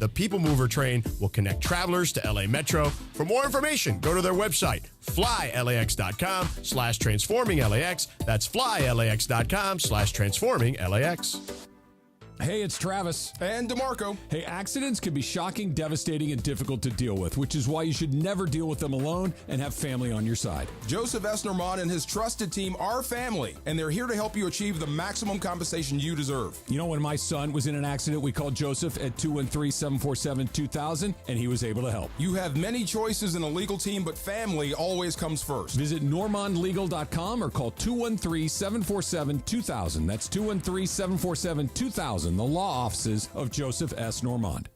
the People Mover train will connect travelers to LA Metro. For more information, go to their website, flylax.com/transforminglax. That's flylax.com/transforminglax. Hey, it's Travis. And DeMarco. Hey, accidents can be shocking, devastating, and difficult to deal with, which is why you should never deal with them alone and have family on your side. Joseph S. Normand and his trusted team are family, and they're here to help you achieve the maximum compensation you deserve. You know, when my son was in an accident, we called Joseph at 213-747-2000, and he was able to help. You have many choices in a legal team, but family always comes first. Visit normandlegal.com or call 213-747-2000. That's 213-747-2000. The law offices of Joseph S. Normand.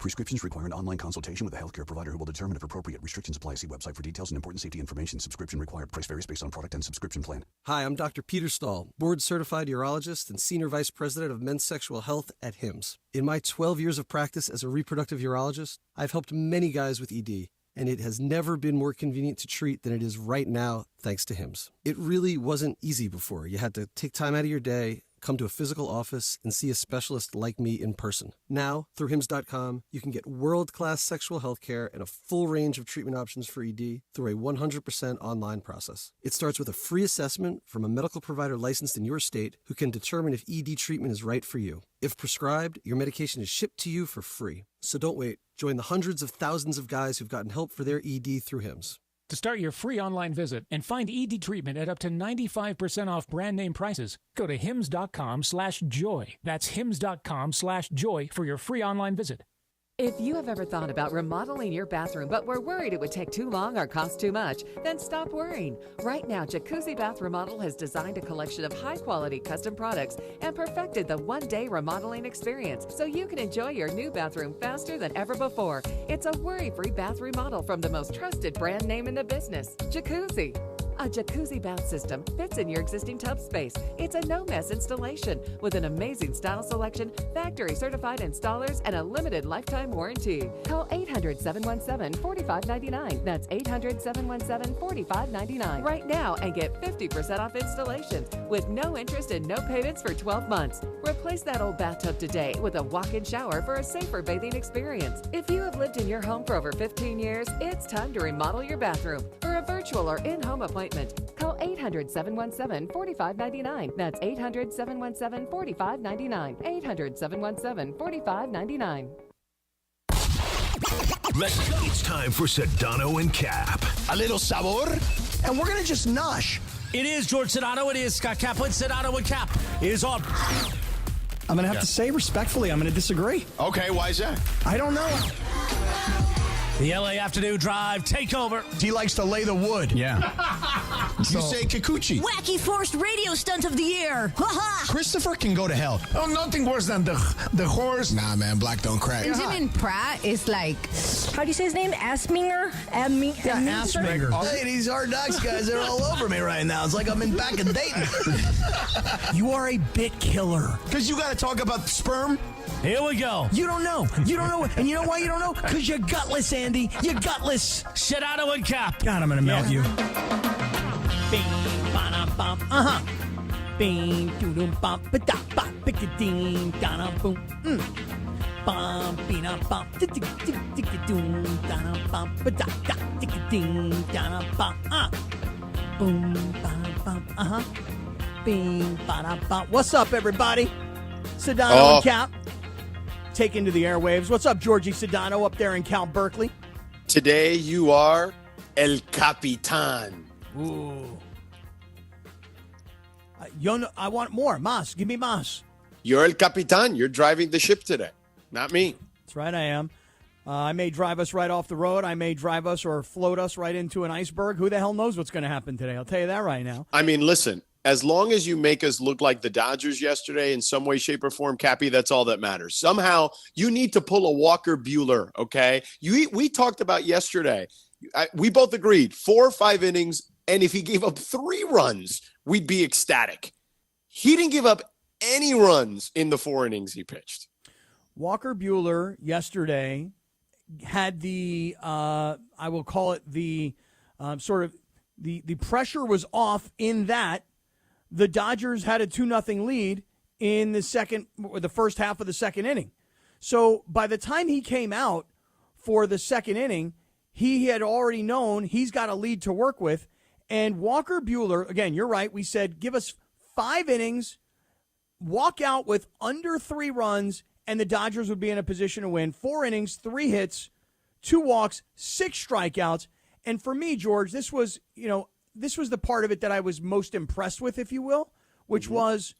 Prescriptions require an online consultation with a healthcare provider who will determine if appropriate. Restrictions apply. See website for details and important safety information. Subscription required. Price varies based on product and subscription plan. Hi, I'm Dr. Peter Stahl, board-certified urologist and senior vice president of men's sexual health at HIMSS. In my 12 years of practice as a reproductive urologist, I've helped many guys with ED, and it has never been more convenient to treat than it is right now, thanks to HIMSS. It really wasn't easy before. You had to take time out of your day, come to a physical office, and see a specialist like me in person. Now, through HIMSS.com, you can get world-class sexual health care and a full range of treatment options for ED through a 100% online process. It starts with a free assessment from a medical provider licensed in your state who can determine if ED treatment is right for you. If prescribed, your medication is shipped to you for free. So don't wait. Join the hundreds of thousands of guys who've gotten help for their ED through HIMSS. To start your free online visit and find ED treatment at up to 95% off brand name prices, go to hims.com/joy. That's hims.com/joy for your free online visit. If you have ever thought about remodeling your bathroom but were worried it would take too long or cost too much, then stop worrying. Right now, Jacuzzi Bath Remodel has designed a collection of high-quality custom products and perfected the one-day remodeling experience so you can enjoy your new bathroom faster than ever before. It's a worry-free bath remodel from the most trusted brand name in the business, Jacuzzi. A jacuzzi bath system fits in your existing tub space. It's a no-mess installation with an amazing style selection, factory-certified installers, and a limited lifetime warranty. Call 800-717-4599. That's 800-717-4599 right now and get 50% off installations with no interest and no payments for 12 months. Replace that old bathtub today with a walk-in shower for a safer bathing experience. If you have lived in your home for over 15 years, it's time to remodel your bathroom. For a virtual or in-home appointment, call 800-717-4599. That's 800-717-4599. 800-717-4599. Let's go. It's time for Sedano and Kap. A little sabor, and we're going to just nosh. It is George Sedano. It is Scott Kaplan. Sedano and Kap. It is on. I'm going to have to say respectfully, I'm going to disagree. Okay, why is that? I don't know. The LA Afternoon Drive takeover. He likes to lay the wood. Yeah. You say Kikuchi. Wacky forced radio stunt of the year. Christopher can go to hell. Oh, nothing worse than the horse. Nah, man, black don't crack. Benjamin Pratt is like, how do you say his name? Asminger? Asminger. Hey, these Hard Knocks guys are all over me right now. It's like I'm in back in Dayton. You are a bit killer. Because you got to talk about sperm? Here we go. You don't know. You don't know. And you know why you don't know? Because you're gutless, Andy. You're gutless. Sedano and Kap. God, I'm going to melt you. Uh-huh. What's up, everybody? Sedano and Kap taken to the airwaves. What's up, Georgie Sedano up there in Cal Berkeley? Today you are El Capitan. Ooh. I want more. Mas, give me Mas. You're El Capitan. You're driving the ship today, not me. That's right, I am. I may drive us right off the road. I may drive us or float us right into an iceberg. Who the hell knows what's going to happen today? I'll tell you that right now. I mean, listen, as long as you make us look like the Dodgers yesterday in some way, shape, or form, Cappy, that's all that matters. Somehow you need to pull a Walker Buehler, okay? We talked about yesterday. We both agreed 4 or 5 innings, and if he gave up 3 runs, we'd be ecstatic. He didn't give up any runs in the 4 innings he pitched. Walker Buehler yesterday had the, I will call it the sort of the pressure was off in that the Dodgers had a 2-0 lead in the first half of the second inning. So by the time he came out for the second inning, he had already known he's got a lead to work with. And Walker Buehler, again, you're right. We said, give us 5 innings, walk out with under 3 runs, and the Dodgers would be in a position to win. 4 innings, 3 hits, 2 walks, 6 strikeouts. And for me, George, this was the part of it that I was most impressed with, if you will, which was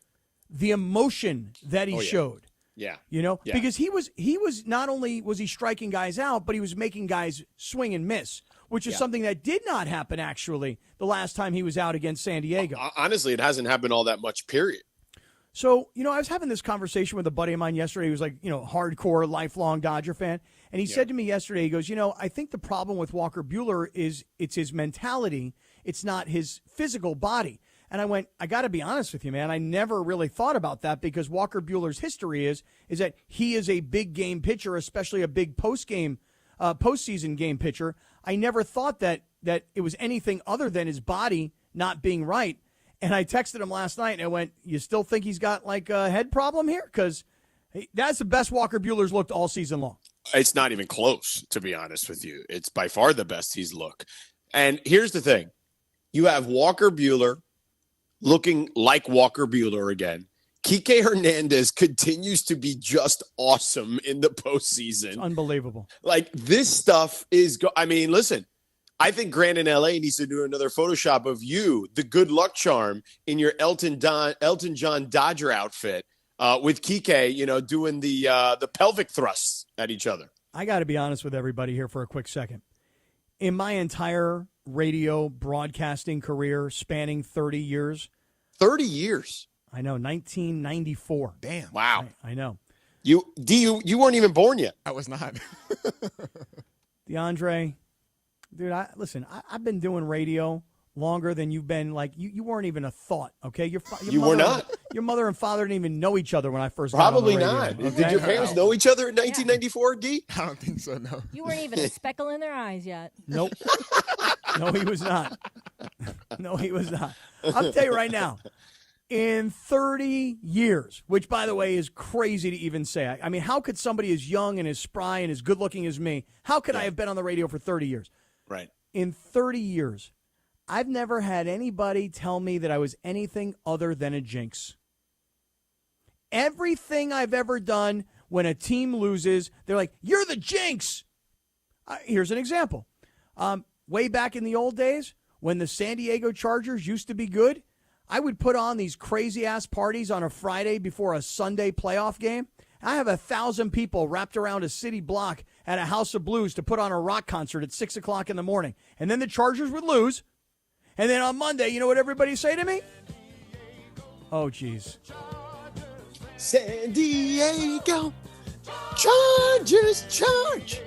the emotion that he showed. Yeah. Because he was not only was he striking guys out, but he was making guys swing and miss, which is something that did not happen actually the last time he was out against San Diego. Honestly, it hasn't happened all that much, period. So, I was having this conversation with a buddy of mine yesterday who was like, hardcore, lifelong Dodger fan. And he said to me yesterday, he goes, I think the problem with Walker Buehler is it's his mentality. It's not his physical body. And I went, I got to be honest with you, man. I never really thought about that because Walker Buehler's history is that he is a big game pitcher, especially a big postseason game pitcher. I never thought that it was anything other than his body not being right. And I texted him last night and I went, you still think he's got like a head problem here? Because that's the best Walker Buehler's looked all season long. It's not even close, to be honest with you. It's by far the best he's looked. And here's the thing. You have Walker Buehler looking like Walker Buehler again. Kike Hernandez continues to be just awesome in the postseason. It's unbelievable. Like, this stuff is listen, I think Grant in LA needs to do another Photoshop of you, the good luck charm, in your Elton John Dodger outfit with Kike, doing the pelvic thrusts at each other. I got to be honest with everybody here for a quick second. In my entire radio broadcasting career spanning 30 years. 30 years? I know, 1994. Damn. Wow. I know. You weren't even born yet. I was not. DeAndre, dude, I've been doing radio longer than you've been. Like, you weren't even a thought, okay? You were not. Your mother and father didn't even know each other when I first got Probably on the radio, not. okay? Did your parents know each other in 1994, D? I don't think so, no. You weren't even a speckle in their eyes yet. Nope. No, he was not. No, he was not. I'll tell you right now, in 30 years, which, by the way, is crazy to even say. I mean, how could somebody as young and as spry and as good-looking as me, how could I have been on the radio for 30 years? Right. In 30 years, I've never had anybody tell me that I was anything other than a jinx. Everything I've ever done when a team loses, they're like, you're the jinx. Here's an example. Way back in the old days, when the San Diego Chargers used to be good, I would put on these crazy-ass parties on a Friday before a Sunday playoff game. I have 1,000 people wrapped around a city block at a House of Blues to put on a rock concert at 6 o'clock in the morning. And then the Chargers would lose. And then on Monday, you know what everybody say to me? Oh, geez. San Diego Chargers charge.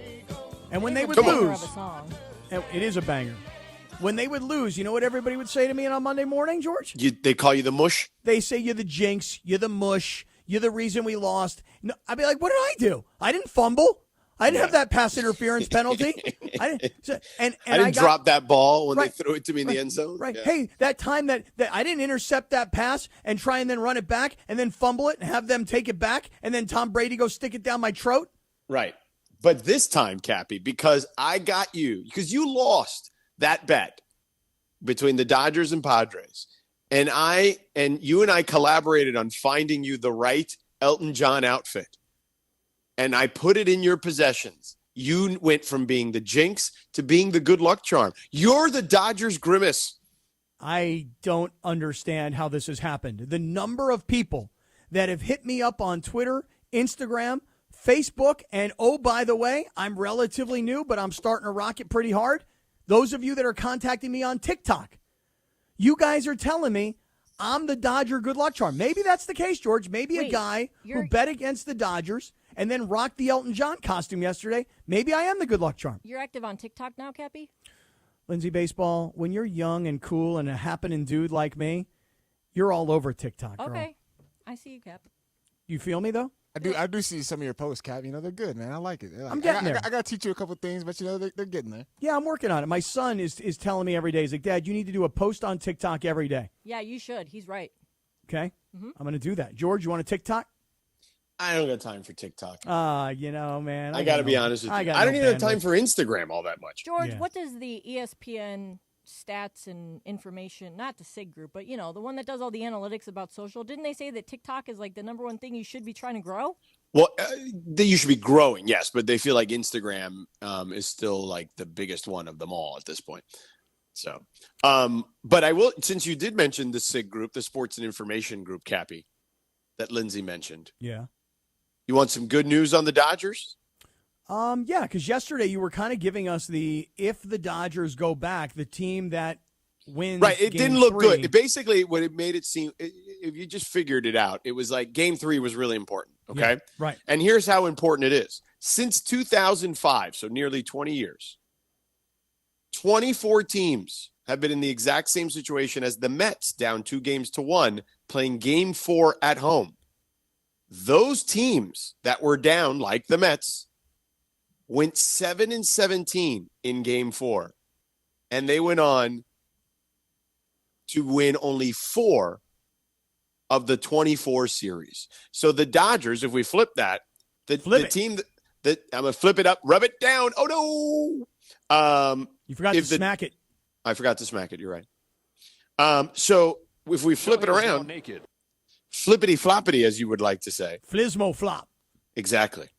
And when they would lose, it is a banger. When they would lose, you know what everybody would say to me on Monday morning, George? They call you the mush? They say you're the jinx, you're the mush, you're the reason we lost. No, I'd be like, what did I do? I didn't fumble. I didn't have that pass interference penalty. I didn't drop that ball when they threw it to me in the end zone. Right. Yeah. Hey, that time that I didn't intercept that pass and try and then run it back and then fumble it and have them take it back and then Tom Brady go stick it down my throat. Right. But this time, Cappy, because I got you, because you lost that bet between the Dodgers and Padres, and you and I collaborated on finding you the right Elton John outfit. And I put it in your possessions. You went from being the jinx to being the good luck charm. You're the Dodgers grimace. I don't understand how this has happened. The number of people that have hit me up on Twitter, Instagram, Facebook, and oh, by the way, I'm relatively new, but I'm starting to rock it pretty hard. Those of you that are contacting me on TikTok, you guys are telling me I'm the Dodger good luck charm. Maybe that's the case, George. Maybe a guy who bet against the Dodgers and then rocked the Elton John costume yesterday. Maybe I am the good luck charm. You're active on TikTok now, Cappy? Lindsay Baseball, when you're young and cool and a happening dude like me, you're all over TikTok, girl. Okay. I see you, Cap. You feel me, though? I do see some of your posts, Cap. You know, they're good, man. I like it. I'm getting there. I got to teach you a couple things, but, you know, they're getting there. Yeah, I'm working on it. My son is telling me every day, he's like, Dad, you need to do a post on TikTok every day. Yeah, you should. He's right. Okay? Mm-hmm. I'm going to do that. George, you want a TikTok? I don't got time for TikTok. Man. I got to be honest with you. I don't even have time for Instagram all that much. George, what does the ESPN stats and information, not the SIG group, but, the one that does all the analytics about social, didn't they say that TikTok is like the number one thing you should be trying to grow? Well, you should be growing, yes, but they feel like Instagram is still like the biggest one of them all at this point. So, but I will, since you did mention the SIG group, the Sports and Information Group, Cappy, that Lindsay mentioned. Yeah. You want some good news on the Dodgers? Yeah, because yesterday you were kind of giving us if the Dodgers go back, the team that wins. Right, it game didn't look 3. good. Basically, what it made it seem, if you just figured it out, it was like Game 3 was really important. Okay, yeah, right. And here's how important it is: since 2005, so nearly 20 years, 24 teams have been in the exact same situation as the Mets, down 2-1, playing Game 4 at home. Those teams that were down, like the Mets, went 7-17 in Game 4, and they went on to win only 4 of the 24 series. So the Dodgers, if we flip that, the team that I'm gonna flip it up, rub it down. Oh no! You forgot to smack it. I forgot to smack it. You're right. So if we flip it around, flippity floppity, as you would like to say, Flismo flop. Exactly.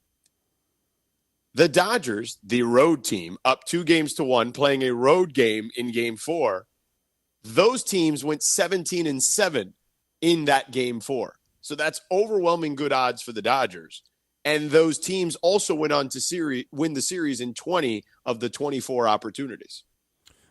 The Dodgers, the road team, up 2-1, playing a road game in Game 4. Those teams went 17-7 in that Game 4. So that's overwhelming good odds for the Dodgers. And those teams also went on to win the series in 20 of the 24 opportunities.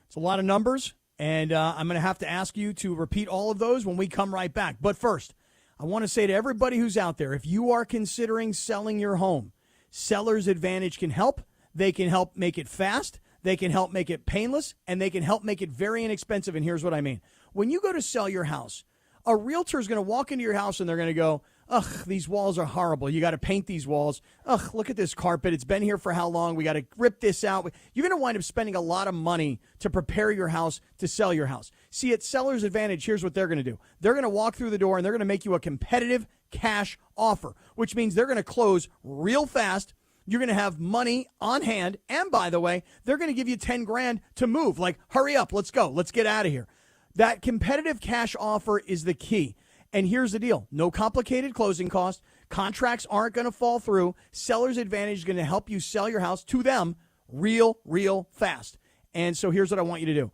It's a lot of numbers, and I'm going to have to ask you to repeat all of those when we come right back. But first, I want to say to everybody who's out there, if you are considering selling your home, Seller's Advantage can help. They can help make it fast. They can help make it painless, and they can help make it very inexpensive. And here's what I mean. When you go to sell your house, a realtor is going to walk into your house and they're going to go, ugh, these walls are horrible. You got to paint these walls. Ugh, look at this carpet. It's been here for how long? We got to rip this out. You're going to wind up spending a lot of money to prepare your house to sell your house. See, at Seller's Advantage, here's what they're going to do. They're going to walk through the door and they're going to make you a competitive cash offer, which means they're going to close real fast. You're going to have money on hand. And by the way, they're going to give you $10,000 to move. Like, hurry up. Let's go. Let's get out of here. That competitive cash offer is the key. And here's the deal. No complicated closing costs. Contracts aren't going to fall through. Seller's Advantage is going to help you sell your house to them real fast. And so here's what I want you to do.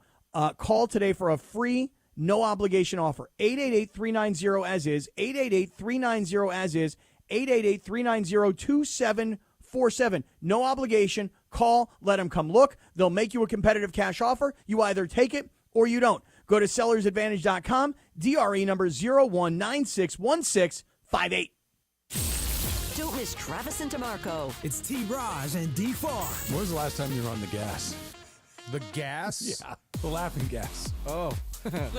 Call today for a free, no obligation offer. 888-390-AS-IS. 888-390-AS-IS. 888-390-2747. No obligation. Call. Let them come look. They'll make you a competitive cash offer. You either take it or you don't. Go to sellersadvantage.com, DRE number 01961658. Don't miss Travis and DeMarco. It's T. Raj and D. Farr. When was the last time you were on the gas? The gas? Yeah, the laughing gas. Oh.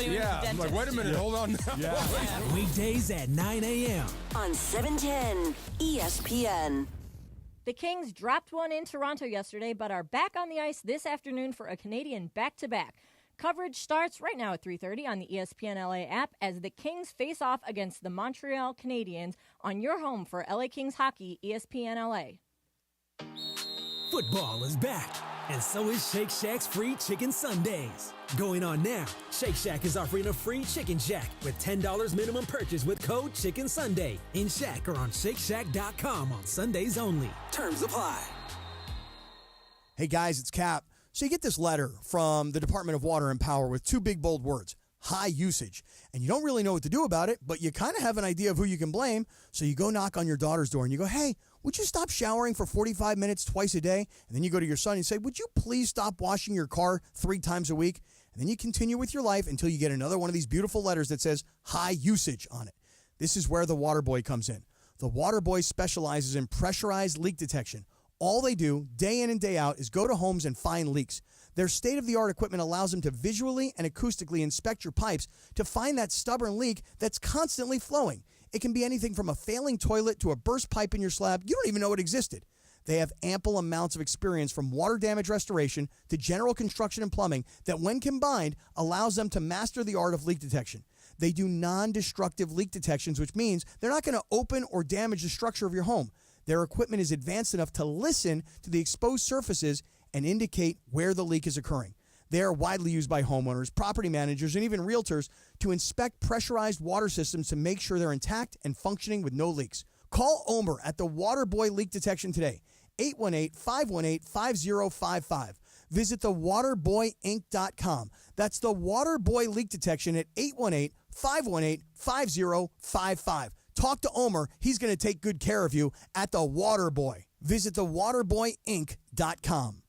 Yeah, I'm like, wait a minute, hold on now. Yeah. Weekdays at 9 a.m. on 710 ESPN. The Kings dropped one in Toronto yesterday, but are back on the ice this afternoon for a Canadian back-to-back. Coverage starts right now at 3:30 on the ESPN LA app as the Kings face off against the Montreal Canadiens on your home for LA Kings hockey, ESPN LA. Football is back, and so is Shake Shack's free chicken Sundays. Going on now, Shake Shack is offering a free Chicken Shack with $10 minimum purchase with code Chicken Sunday in Shack or on ShakeShack.com on Sundays only. Terms apply. Hey guys, it's Cap. So you get this letter from the Department of Water and Power with 2 big bold words, high usage. And you don't really know what to do about it, but you kind of have an idea of who you can blame. So you go knock on your daughter's door and you go, hey, would you stop showering for 45 minutes twice a day? And then you go to your son and you say, would you please stop washing your car 3 times a week? And then you continue with your life until you get another one of these beautiful letters that says high usage on it. This is where the Water Boy comes in. The Water Boy specializes in pressurized leak detection. All they do, day in and day out, is go to homes and find leaks. Their state-of-the-art equipment allows them to visually and acoustically inspect your pipes to find that stubborn leak that's constantly flowing. It can be anything from a failing toilet to a burst pipe in your slab. You don't even know it existed. They have ample amounts of experience from water damage restoration to general construction and plumbing that, when combined, allows them to master the art of leak detection. They do non-destructive leak detections, which means they're not going to open or damage the structure of your home. Their equipment is advanced enough to listen to the exposed surfaces and indicate where the leak is occurring. They are widely used by homeowners, property managers, and even realtors to inspect pressurized water systems to make sure they're intact and functioning with no leaks. Call Omer at the Waterboy Leak Detection today, 818-518-5055. Visit thewaterboyinc.com. That's the Waterboy Leak Detection at 818-518-5055. Talk to Omer. He's going to take good care of you at the Waterboy. Visit thewaterboyinc.com.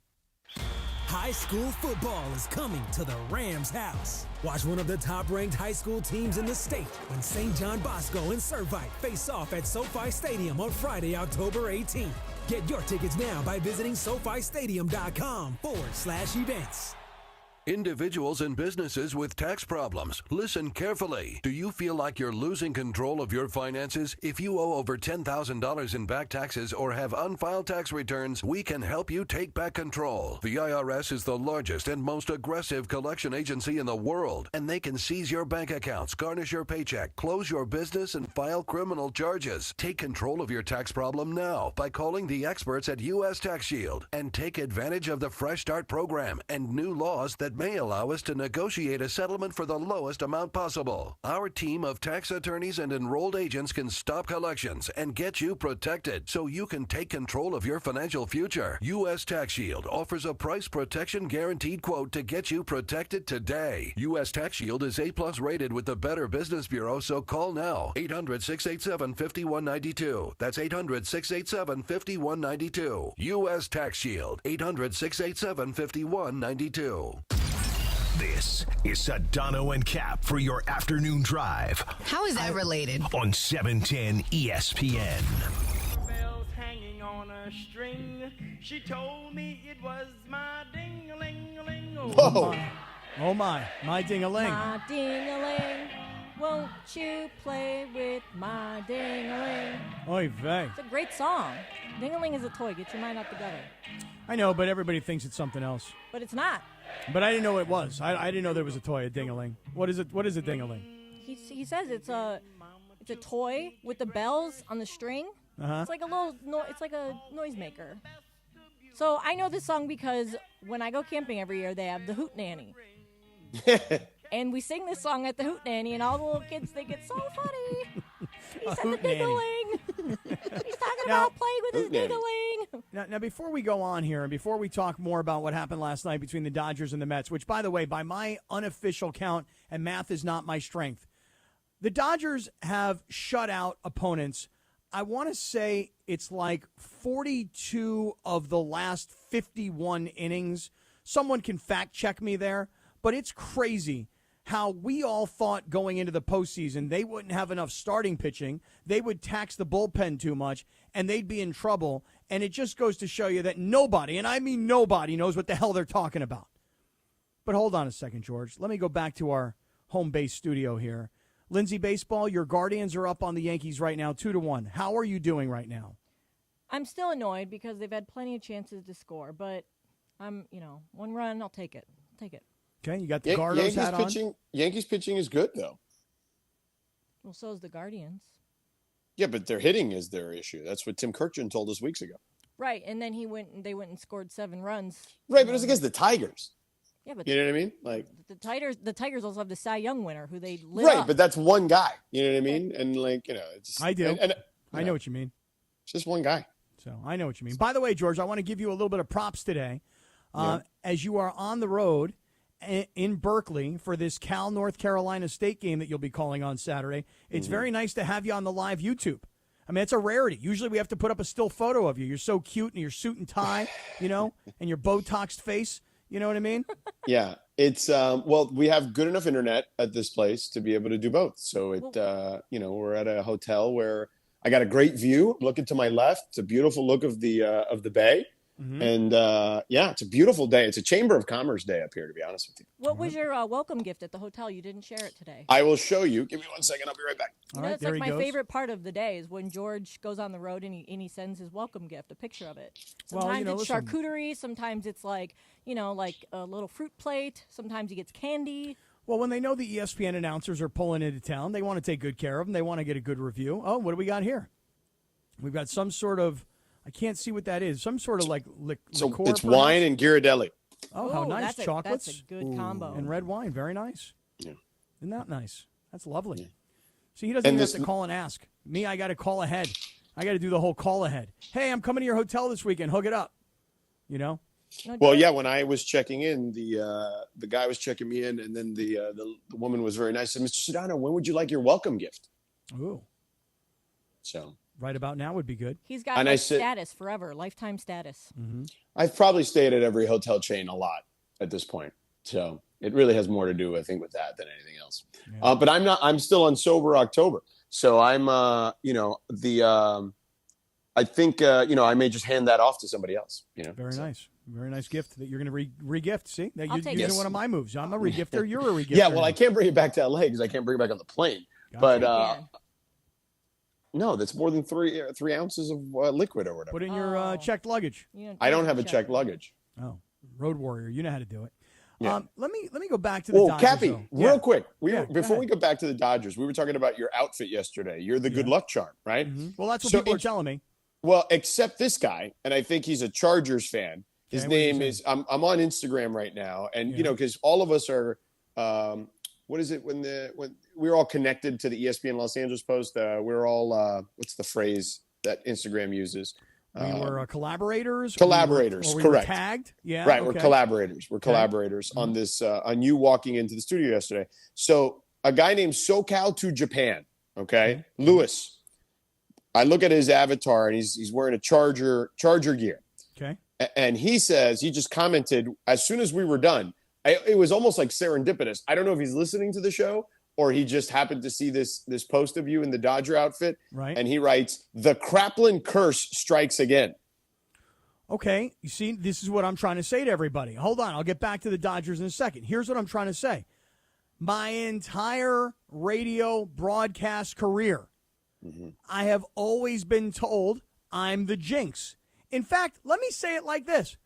High school football is coming to the Rams house. Watch one of the top-ranked high school teams in the state when St. John Bosco and Servite face off at SoFi Stadium on Friday, October 18th. Get your tickets now by visiting SoFiStadium.com/events. Individuals and businesses with tax problems, listen carefully. Do you feel like you're losing control of your finances? If you owe over $10,000 in back taxes or have unfiled tax returns, we can help you take back control. The IRS is the largest and most aggressive collection agency in the world, and they can seize your bank accounts, garnish your paycheck, close your business, and file criminal charges. Take control of your tax problem now by calling the experts at U.S. Tax Shield and take advantage of the Fresh Start program and new laws that may allow us to negotiate a settlement for the lowest amount possible. Our team of tax attorneys and enrolled agents can stop collections and get you protected so you can take control of your financial future. U.S. Tax Shield offers a price protection guaranteed quote to get you protected today. U.S. Tax Shield is A+ rated with the Better Business Bureau, so call now. 800-687-5192. That's 800-687-5192. U.S. Tax Shield. 800-687-5192. This is Sedano and Kap for your afternoon drive. How is that related? On 710 ESPN. Bells hanging on a string. She told me it was my ding-a-ling-a-ling. Whoa. Oh, my ding-a-ling. My ding-a-ling. Won't you play with my ding-a-ling? Oy vey. It's a great song. Ding-a-ling is a toy. Get your mind out the gutter. I know, but everybody thinks it's something else. But it's not. But I didn't know it was. I didn't know there was a toy, a ding-a-ling. What is it? What is a ding-a-ling? He says it's a toy with the bells on the string. Uh-huh. It's like it's like a noisemaker. So I know this song because when I go camping every year, they have the Hoot Nanny. And we sing this song at the Hoot Nanny, and all the little kids think it's so funny. He said the ding-a-ling. He's talking about playing with his ding-a-ling. Now, before we go on here, and before we talk more about what happened last night between the Dodgers and the Mets, which, by the way, by my unofficial count, and math is not my strength, the Dodgers have shut out opponents. I want to say it's like 42 of the last 51 innings. Someone can fact check me there, but it's crazy how we all thought going into the postseason they wouldn't have enough starting pitching, they would tax the bullpen too much, and they'd be in trouble. And it just goes to show you that nobody, and I mean nobody, knows what the hell they're talking about. But hold on a second, George. Let me go back to our home base studio here. Lindsay Baseball, your Guardians are up on the Yankees right now, 2-1. How are you doing right now? I'm still annoyed because they've had plenty of chances to score, but I'm, one run, I'll take it. Take it. Okay, you got the Gardos hat on. Yankees pitching is good, though. Well, so is the Guardians. Yeah, but their hitting is their issue. That's what Tim Kirkjian told us weeks ago. Right, and then they went and scored 7 runs. Right, but it was against the Tigers. Yeah, but you know what I mean? Like the Tigers also have the Cy Young winner who they lit right, up. but that's one guy. You know what I mean? And it's I do. And I know what you mean. It's just one guy. So I know what you mean. By the way, George, I want to give you a little bit of props today, as you are on the road in Berkeley for this Cal North Carolina State game that you'll be calling on Saturday. It's very nice to have you on the live YouTube. I mean, it's a rarity. Usually we have to put up a still photo of you. You're so cute in your suit and tie, and your Botoxed face. You know what I mean? Yeah. It's, we have good enough internet at this place to be able to do both. So we're at a hotel where I got a great view. I'm looking to my left. It's a beautiful look of the bay. Mm-hmm. And, it's a beautiful day. It's a Chamber of Commerce day up here, to be honest with you. What was your welcome gift at the hotel? You didn't share it today. I will show you. Give me 1 second. I'll be right back. All right, that's like my favorite part of the day is when George goes on the road and he sends his welcome gift, a picture of it. Sometimes it's charcuterie. Sometimes it's like a little fruit plate. Sometimes he gets candy. Well, when they know the ESPN announcers are pulling into town, they want to take good care of them. They want to get a good review. Oh, what do we got here? We've got some sort of, I can't see what that is, some sort of like liqueur. So it's wine and Ghirardelli. Oh, how nice. Chocolates. That's a good combo. And red wine. Very nice. Yeah. Isn't that nice? That's lovely. Yeah. See, he doesn't even have to call and ask. Me, I got to call ahead. I got to do the whole call ahead. Hey, I'm coming to your hotel this weekend. Hook it up. You know? Well, yeah, when I was checking in, the guy was checking me in, and then the woman was very nice. Said, Mr. Sedano, when would you like your welcome gift? Ooh. So right about now would be good. He's got status forever, lifetime status. Mm-hmm. I've probably stayed at every hotel chain a lot at this point. So it really has more to do, I think, with that than anything else. Yeah. But I'm still on sober October. So I'm, I think, I may just hand that off to somebody else. Very nice. Very nice gift that you're going to re-gift. See, that you're take using one of my moves. I'm a re-gifter. You're a re-gifter. Yeah, well, I can't bring it back to LA because I can't bring it back on the plane. Gotcha. But no, that's more than 3 ounces of liquid or whatever. Put in your checked luggage. I don't have a checked luggage. Oh, road warrior, you know how to do it. Yeah. Let me go back to the Dodgers. Cappy, real quick. Before go we go back to the Dodgers, we were talking about your outfit yesterday. You're the good luck charm, right? Mm-hmm. Well, that's what people are telling me. Well, except this guy, and I think he's a Chargers fan. His name is I'm on Instagram right now, and because all of us are what is it when we're all connected to the ESPN Los Angeles Post? We're all what's the phrase that Instagram uses? We were collaborators. Collaborators, or we correct. Were tagged. Yeah. Right. Okay. We're collaborators. We're collaborators on this on you walking into the studio yesterday. So a guy named SoCal to Japan. Okay, Lewis. I look at his avatar and he's wearing a Charger gear. Okay. And he says, he just commented as soon as we were done. It was almost like serendipitous. I don't know if he's listening to the show or he just happened to see this post of you in the Dodger outfit. Right. And he writes, "The Kraplin curse strikes again." Okay. You see, this is what I'm trying to say to everybody. Hold on. I'll get back to the Dodgers in a second. Here's what I'm trying to say. My entire radio broadcast career, I have always been told I'm the jinx. In fact, let me say it like this.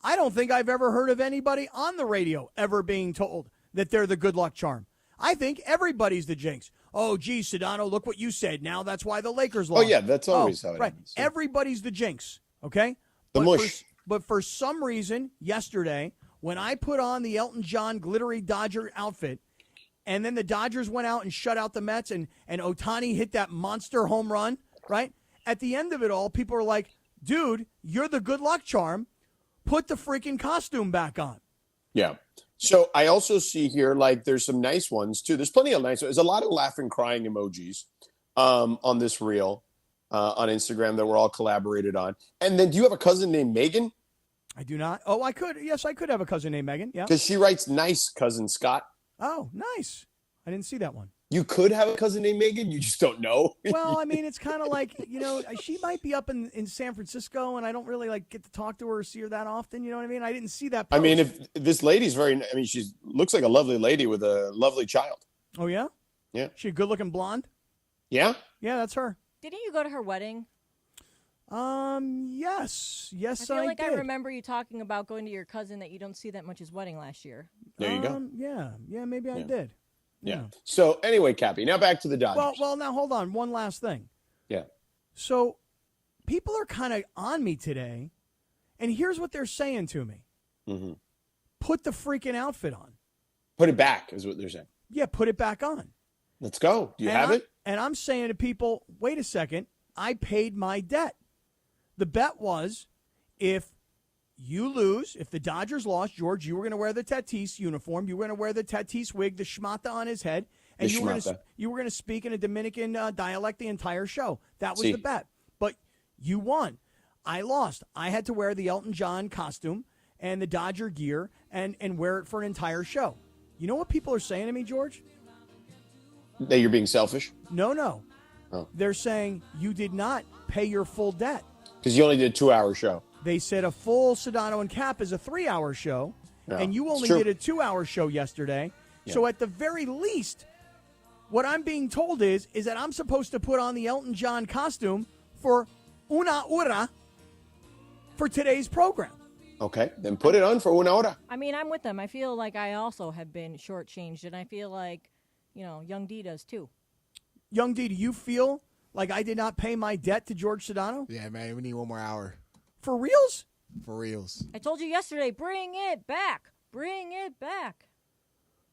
I don't think I've ever heard of anybody on the radio ever being told that they're the good luck charm. I think everybody's the jinx. Oh, gee, Sedano, look what you said. Now that's why the Lakers lost. Oh, yeah, that's always how it is. Yeah. Everybody's the jinx, okay? But for some reason, yesterday, when I put on the Elton John glittery Dodger outfit, and then the Dodgers went out and shut out the Mets, and Ohtani hit that monster home run, right? At the end of it all, people are like, dude, you're the good luck charm. Put the freaking costume back on. Yeah. So I also see here, like, there's some nice ones, too. There's plenty of nice ones. There's a lot of laughing, crying emojis on this reel on Instagram that we're all collaborated on. And then do you have a cousin named Megan? I do not. Oh, I could. Yes, I could have a cousin named Megan. Yeah. Because she writes nice, cousin Scott. Oh, nice. I didn't see that one. You could have a cousin named Megan. You just don't know. Well, I mean, it's kind of like, she might be up in San Francisco, and I don't really get to talk to her or see her that often. You know what I mean? I didn't see that post. I mean, if this lady's she looks like a lovely lady with a lovely child. Oh, yeah? Yeah. She a good-looking blonde? Yeah. Yeah, that's her. Didn't you go to her wedding? Yes. Yes, I feel like did. I remember you talking about going to your cousin that you don't see that much his wedding last year. There you go. Yeah, maybe I did. Yeah. So anyway, Cappy, now back to the Dodgers. Well, now hold on. One last thing. Yeah. So people are kind of on me today, and here's what they're saying to me. Mm-hmm. Put the freaking outfit on. Put it back is what they're saying. Yeah, put it back on. Let's go. Do you have it? And I'm saying to people, wait a second. I paid my debt. The bet was if you lose, if the Dodgers lost, George, you were going to wear the Tatis uniform. You were going to wear the Tatis wig, the schmata on his head. And you were going to speak in a Dominican dialect the entire show. That was the bet. But you won. I lost. I had to wear the Elton John costume and the Dodger gear and wear it for an entire show. You know what people are saying to me, George? That you're being selfish? No. Oh. They're saying you did not pay your full debt. Because you only did a 2-hour show. They said a full Sedano and Kap is a 3-hour show, and you only did a 2-hour show yesterday. Yeah. So at the very least, what I'm being told is that I'm supposed to put on the Elton John costume for una hora for today's program. Okay, then put it on for una hora. I mean, I'm with them. I feel like I also have been shortchanged, and I feel like, Young D does too. Young D, do you feel like I did not pay my debt to George Sedano? Yeah, man, we need one more hour. For reals? For reals. I told you yesterday, bring it back. Bring it back.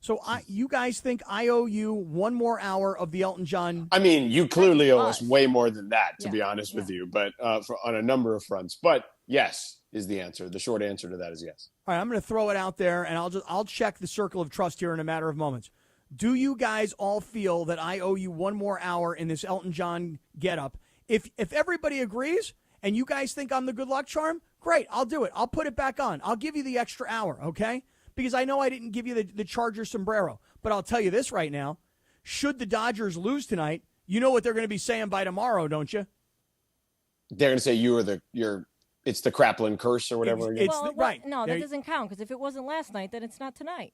So you guys think I owe you one more hour of the Elton John? I mean, you clearly owe us way more than that, to be honest with you, but on a number of fronts. But yes is the answer. The short answer to that is yes. All right, I'm going to throw it out there, and I'll check the circle of trust here in a matter of moments. Do you guys all feel that I owe you one more hour in this Elton John getup? If everybody agrees and you guys think I'm the good luck charm, great, I'll do it. I'll put it back on. I'll give you the extra hour, okay? Because I know I didn't give you the Charger sombrero. But I'll tell you this right now. Should the Dodgers lose tonight, you know what they're going to be saying by tomorrow, don't you? They're going to say it's the Kraplin curse or whatever. Right. No, that doesn't count, because if it wasn't last night, then it's not tonight.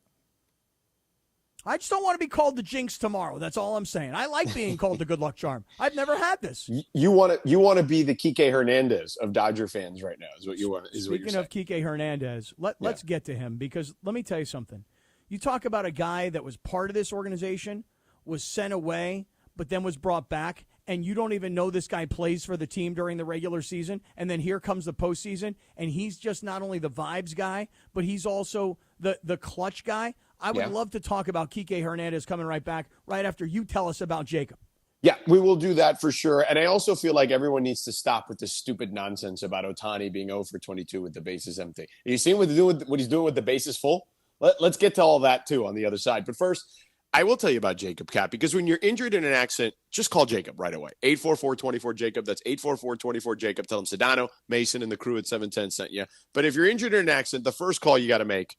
I just don't want to be called the jinx tomorrow. That's all I'm saying. I like being called the good luck charm. I've never had this. You want to be the Kike Hernandez of Dodger fans right now is what you want. Speaking of Kike Hernandez, let's get to him, because let me tell you something. You talk about a guy that was part of this organization, was sent away, but then was brought back, and you don't even know this guy plays for the team during the regular season, and then here comes the postseason, and he's just not only the vibes guy, but he's also the clutch guy. I would love to talk about Kike Hernandez coming right back right after you tell us about Jacob. Yeah, we will do that for sure. And I also feel like everyone needs to stop with this stupid nonsense about Ohtani being 0 for 22 with the bases empty. Are you seeing what he's doing with the bases full? Let's get to all that, too, on the other side. But first, I will tell you about Jacob, Cap, because when you're injured in an accident, just call Jacob right away. 844-24-JACOB. That's 844-24-JACOB. Tell him Sedano, Mason, and the crew at 710 sent you. But if you're injured in an accident, the first call you got to make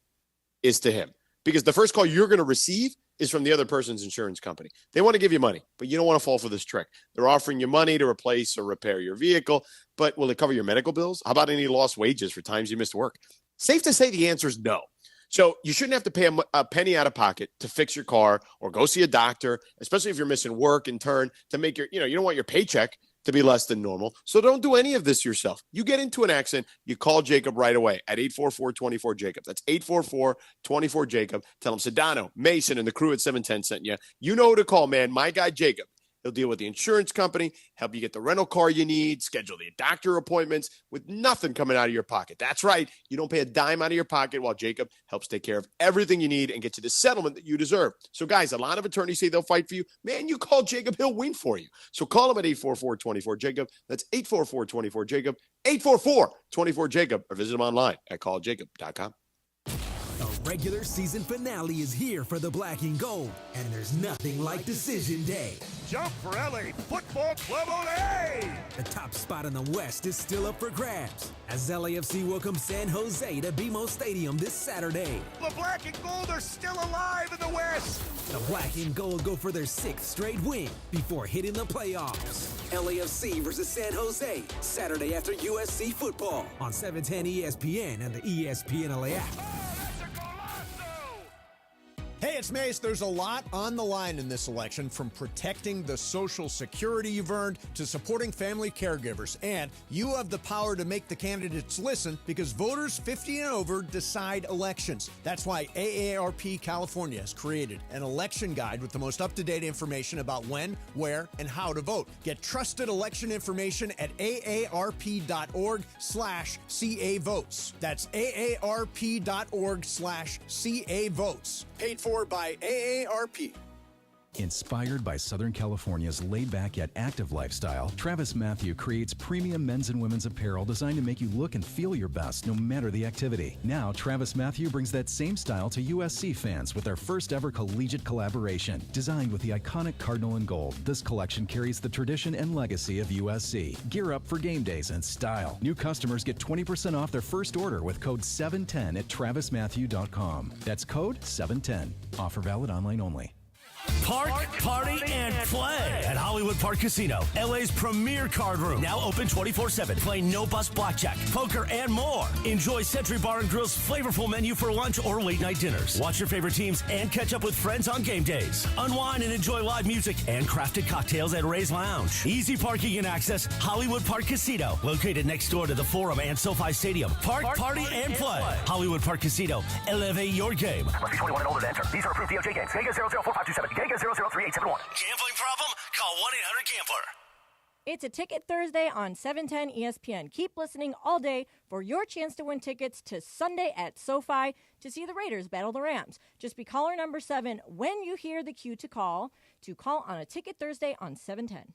is to him. Because the first call you're going to receive is from the other person's insurance company. They want to give you money, but you don't want to fall for this trick. They're offering you money to replace or repair your vehicle, but will it cover your medical bills? How about any lost wages for times you missed work? Safe to say the answer is no. So you shouldn't have to pay a penny out of pocket to fix your car or go see a doctor, especially if you're missing work in turn to make your, you don't want your paycheck to be less than normal. So don't do any of this yourself. You get into an accident, you call Jacob right away at 844-24-JACOB. That's 844-24-JACOB. Tell him Sedano, Mason, and the crew at 710 sent you. You know who to call, man. My guy, Jacob. He'll deal with the insurance company, help you get the rental car you need, schedule the doctor appointments with nothing coming out of your pocket. That's right. You don't pay a dime out of your pocket while Jacob helps take care of everything you need and get you the settlement that you deserve. So, guys, a lot of attorneys say they'll fight for you. Man, you call Jacob, he'll win for you. So call him at 844-24-JACOB. That's 844-24-JACOB, 844-24-JACOB, or visit him online at calljacob.com. The regular season finale is here for the Black and Gold, and there's nothing like Decision Day. Jump for LA Football Club on A! The top spot in the West is still up for grabs as LAFC welcomes San Jose to BMO Stadium this Saturday. The Black and Gold are still alive in the West! The Black and Gold go for their 6th straight win before hitting the playoffs. LAFC versus San Jose, Saturday after USC football on 710 ESPN and the ESPN LA app. Hey, it's Mace. There's a lot on the line in this election, from protecting the Social Security you've earned to supporting family caregivers. And you have the power to make the candidates listen, because voters 50 and over decide elections. That's why AARP California has created an election guide with the most up-to-date information about when, where, and how to vote. Get trusted election information at aarp.org/CA votes. That's aarp.org/CA votes. Paid for by AARP. Inspired by Southern California's laid-back yet active lifestyle, Travis Mathew creates premium men's and women's apparel designed to make you look and feel your best no matter the activity. Now, Travis Mathew brings that same style to USC fans with their first ever collegiate collaboration. Designed with the iconic Cardinal and Gold, this collection carries the tradition and legacy of USC. Gear up for game days in style. New customers get 20% off their first order with code 710 at travismathew.com. That's code 710. Offer valid online only. Park, party, and play at Hollywood Park Casino, LA's premier card room. Now open 24/7. Play no-bust blackjack, poker, and more. Enjoy Century Bar and Grill's flavorful menu for lunch or late-night dinners. Watch your favorite teams and catch up with friends on game days. Unwind and enjoy live music and crafted cocktails at Ray's Lounge. Easy parking and access, Hollywood Park Casino. Located next door to the Forum and SoFi Stadium. Park, party, and play. Hollywood Park Casino. Elevate your game. Must be 21 and older to enter. These are approved DOJ games. Vegas 004527. Vegas 003871. Gambling problem? Call 1-800-GAMBLER. It's a Ticket Thursday on 710 ESPN. Keep listening all day for your chance to win tickets to Sunday at SoFi to see the Raiders battle the Rams. Just be caller number 7 when you hear the cue to call on a Ticket Thursday on 710.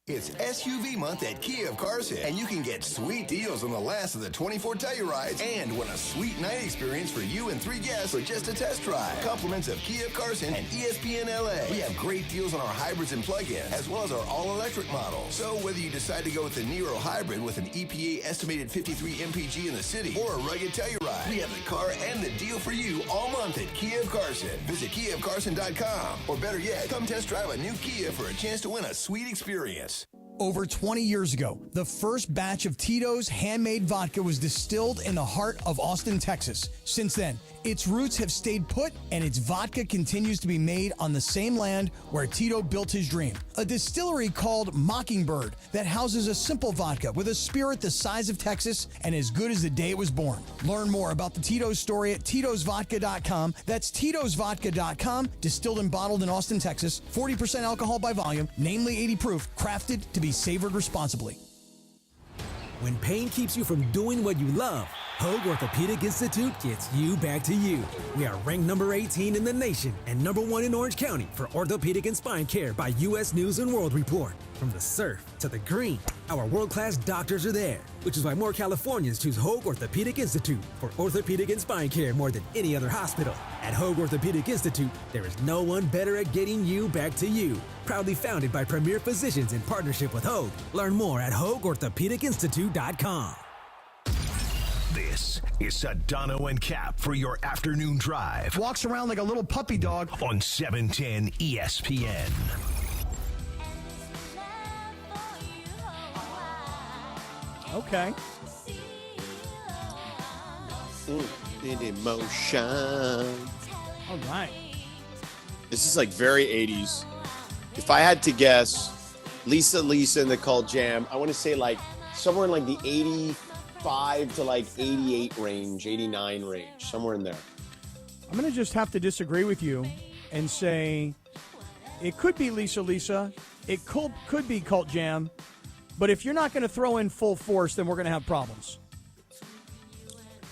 It's SUV month at Kia of Carson, and you can get sweet deals on the last of the 24 Tellurides and win a sweet night experience for you and 3 guests for just a test drive. Compliments of Kia of Carson and ESPN LA. We have great deals on our hybrids and plug-ins, as well as our all-electric models. So whether you decide to go with the Nero hybrid with an EPA estimated 53 mpg in the city or a rugged Telluride, we have the car and the deal for you all month at Kia of Carson. Visit KiaofCarson.com, or better yet, come test drive a new Kia for a chance to win a sweet experience. Over 20 years ago, the first batch of Tito's handmade vodka was distilled in the heart of Austin, Texas. Since then, its roots have stayed put, and its vodka continues to be made on the same land where Tito built his dream. A distillery called Mockingbird that houses a simple vodka with a spirit the size of Texas and as good as the day it was born. Learn more about the Tito's story at Tito'sVodka.com. That's Tito'sVodka.com. Distilled and bottled in Austin, Texas. 40% alcohol by volume, namely 80 proof, crafted to be savored responsibly. When pain keeps you from doing what you love, Hoag Orthopedic Institute gets you back to you. We are ranked number 18 in the nation and number 1 in Orange County for orthopedic and spine care by U.S. News & World Report. From the surf to the green, our world-class doctors are there, which is why more Californians choose Hoag Orthopedic Institute for orthopedic and spine care more than any other hospital. At Hoag Orthopedic Institute, there is no one better at getting you back to you. Proudly founded by premier physicians in partnership with Hoag. Learn more at HoagOrthopedicInstitute.com. This is Sedano and Kap for your afternoon drive. Walks around like a little puppy dog. On 710 ESPN. Okay. In emotion. All right. This is like very 80s. If I had to guess, Lisa and the Cult Jam, I want to say like somewhere in like the 85 to like 88 range, 89 range, somewhere in there. I'm going to just have to disagree with you and say it could be Lisa. It could be Cult Jam. But if you're not going to throw in Full Force, then we're going to have problems.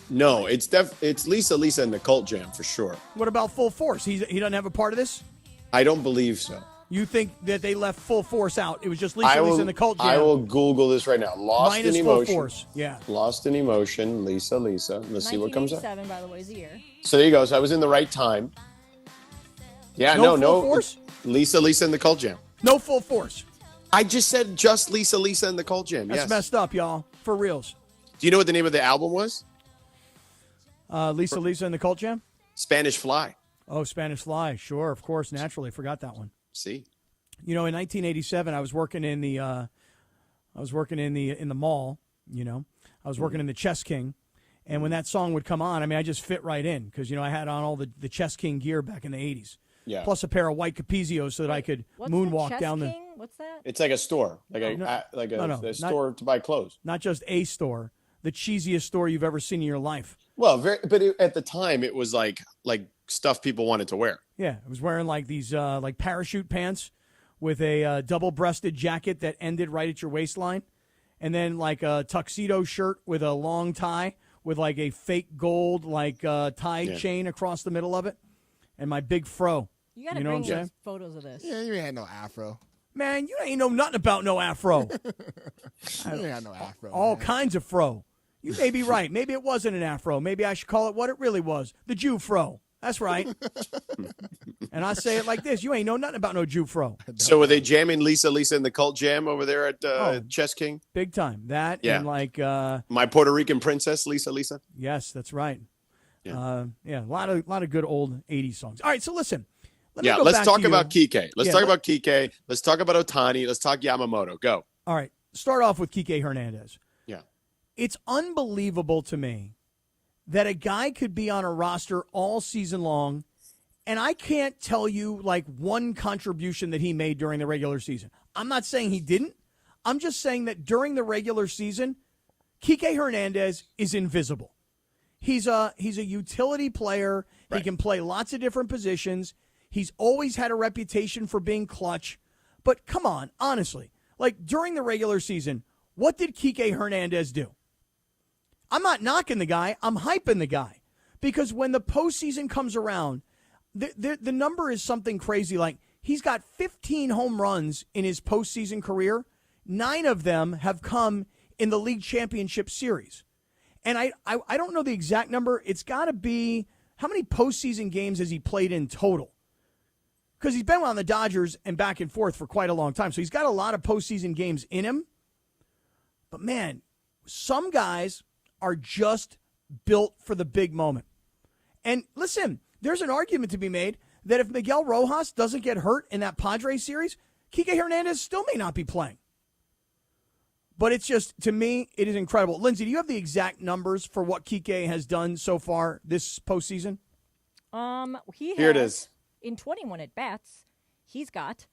No, it's Lisa and the Cult Jam for sure. What about Full Force? He doesn't have a part of this? I don't believe so. You think that they left Full Force out? It was just Lisa and the Cult Jam. I will Google this right now. Lost minus in Emotion. Full Force. Yeah. Lost in Emotion, Lisa. Let's see what comes up. 1987, by the way, is the year. So there you go. So I was in the right time. Yeah, no. Full Force? Lisa and the Cult Jam. No Full Force. I just said just Lisa and the Cult Jam. That's messed up, y'all. For reals. Do you know what the name of the album was? Lisa and the Cult Jam? Spanish Fly. Oh, Spanish Fly. Sure, of course, naturally. Forgot that one. See? You know, in 1987, I was working in the mall, you know. I was working in the Chess King. And when that song would come on, I mean, I just fit right in because, you know, I had on all the Chess King gear back in the 80s. Yeah. Plus a pair of white Capizios so that I could moonwalk down the. What's that? It's like a store, a store to buy clothes. Not just a store, the cheesiest store you've ever seen in your life. Well, at the time it was like stuff people wanted to wear. Yeah, I was wearing like these like parachute pants with a double-breasted jacket that ended right at your waistline, and then like a tuxedo shirt with a long tie with like a fake gold tie chain across the middle of it, and my big fro. You got to bring us photos of this. Yeah, you ain't had no afro. Man, you ain't know nothing about no afro. You ain't had no afro. All kinds of fro. You may be right. Maybe it wasn't an afro. Maybe I should call it what it really was. The Jew fro. That's right. And I say it like this. You ain't know nothing about no Jew fro. So were they jamming Lisa and the Cult Jam over there at Chess King? Big time. That and like... My Puerto Rican princess, Lisa. Yes, that's right. Yeah, a lot of good old 80s songs. All right, so listen. Let's talk about Kike. Let's talk about Kike. Let's talk about Ohtani. Let's talk Yamamoto. Go. All right. Start off with Kike Hernandez. Yeah. It's unbelievable to me that a guy could be on a roster all season long, and I can't tell you like one contribution that he made during the regular season. I'm not saying he didn't. I'm just saying that during the regular season, Kike Hernandez is invisible. He's a utility player. Right. He can play lots of different positions. He's always had a reputation for being clutch. But come on, honestly, like during the regular season, what did Kike Hernandez do? I'm not knocking the guy. I'm hyping the guy. Because when the postseason comes around, the number is something crazy. Like he's got 15 home runs in his postseason career. 9 of them have come in the league championship series. And I don't know the exact number. It's got to be, how many postseason games has he played in total? Because he's been on the Dodgers and back and forth for quite a long time. So he's got a lot of postseason games in him. But, man, some guys are just built for the big moment. And, listen, there's an argument to be made that if Miguel Rojas doesn't get hurt in that Padres series, Kike Hernandez still may not be playing. But it's just, to me, it is incredible. Lindsay, do you have the exact numbers for what Kike has done so far this postseason? Here it is. In 21 at-bats, he's got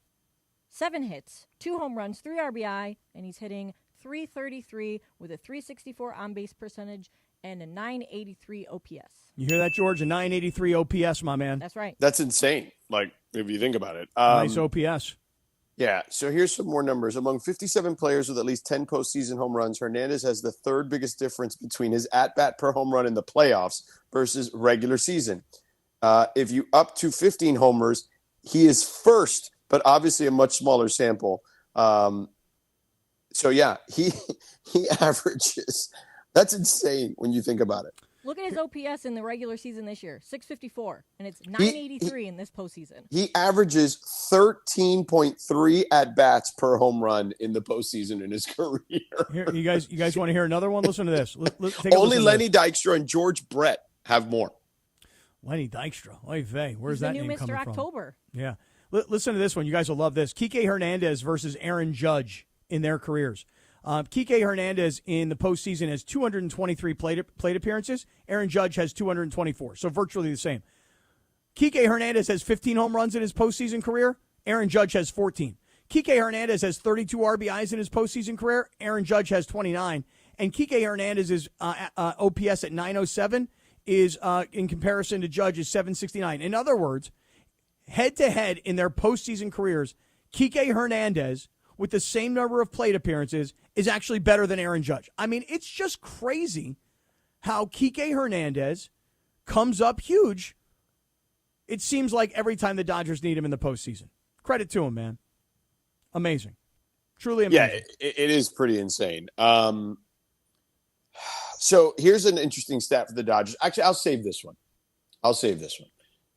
7 hits, 2 home runs, 3 RBI, and he's hitting .333 with a .364 on-base percentage and a .983 OPS. You hear that, George? A .983 OPS, my man. That's right. That's insane, like, if you think about it. Nice OPS. Yeah, so here's some more numbers. Among 57 players with at least 10 postseason home runs, Hernandez has the 3rd biggest difference between his at-bat per home run in the playoffs versus regular season. If you up to 15 homers, he is first, but obviously a much smaller sample. So, yeah, he averages. That's insane when you think about it. Look at his OPS in the regular season this year, .654, and it's .983 in this postseason. He averages 13.3 at-bats per home run in the postseason in his career. Here, you guys want to hear another one? Listen to this. Only Lenny Dykstra and George Brett have more. Lenny Dykstra. Oy vey. Where's that name coming from? The new Mr. October. Yeah. Listen to this one. You guys will love this. Kike Hernandez versus Aaron Judge in their careers. Kike Hernandez in the postseason has 223 plate appearances. Aaron Judge has 224, so virtually the same. Kike Hernandez has 15 home runs in his postseason career. Aaron Judge has 14. Kike Hernandez has 32 RBIs in his postseason career. Aaron Judge has 29. And Kike Hernandez's OPS at .907 is, in comparison to Judge, is .769. In other words, head-to-head in their postseason careers, Kike Hernandez, with the same number of plate appearances, is actually better than Aaron Judge. I mean, it's just crazy how Kike Hernandez comes up huge. It seems like every time the Dodgers need him in the postseason. Credit to him, man. Amazing. Truly amazing. Yeah, it is pretty insane. So here's an interesting stat for the Dodgers. Actually, I'll save this one.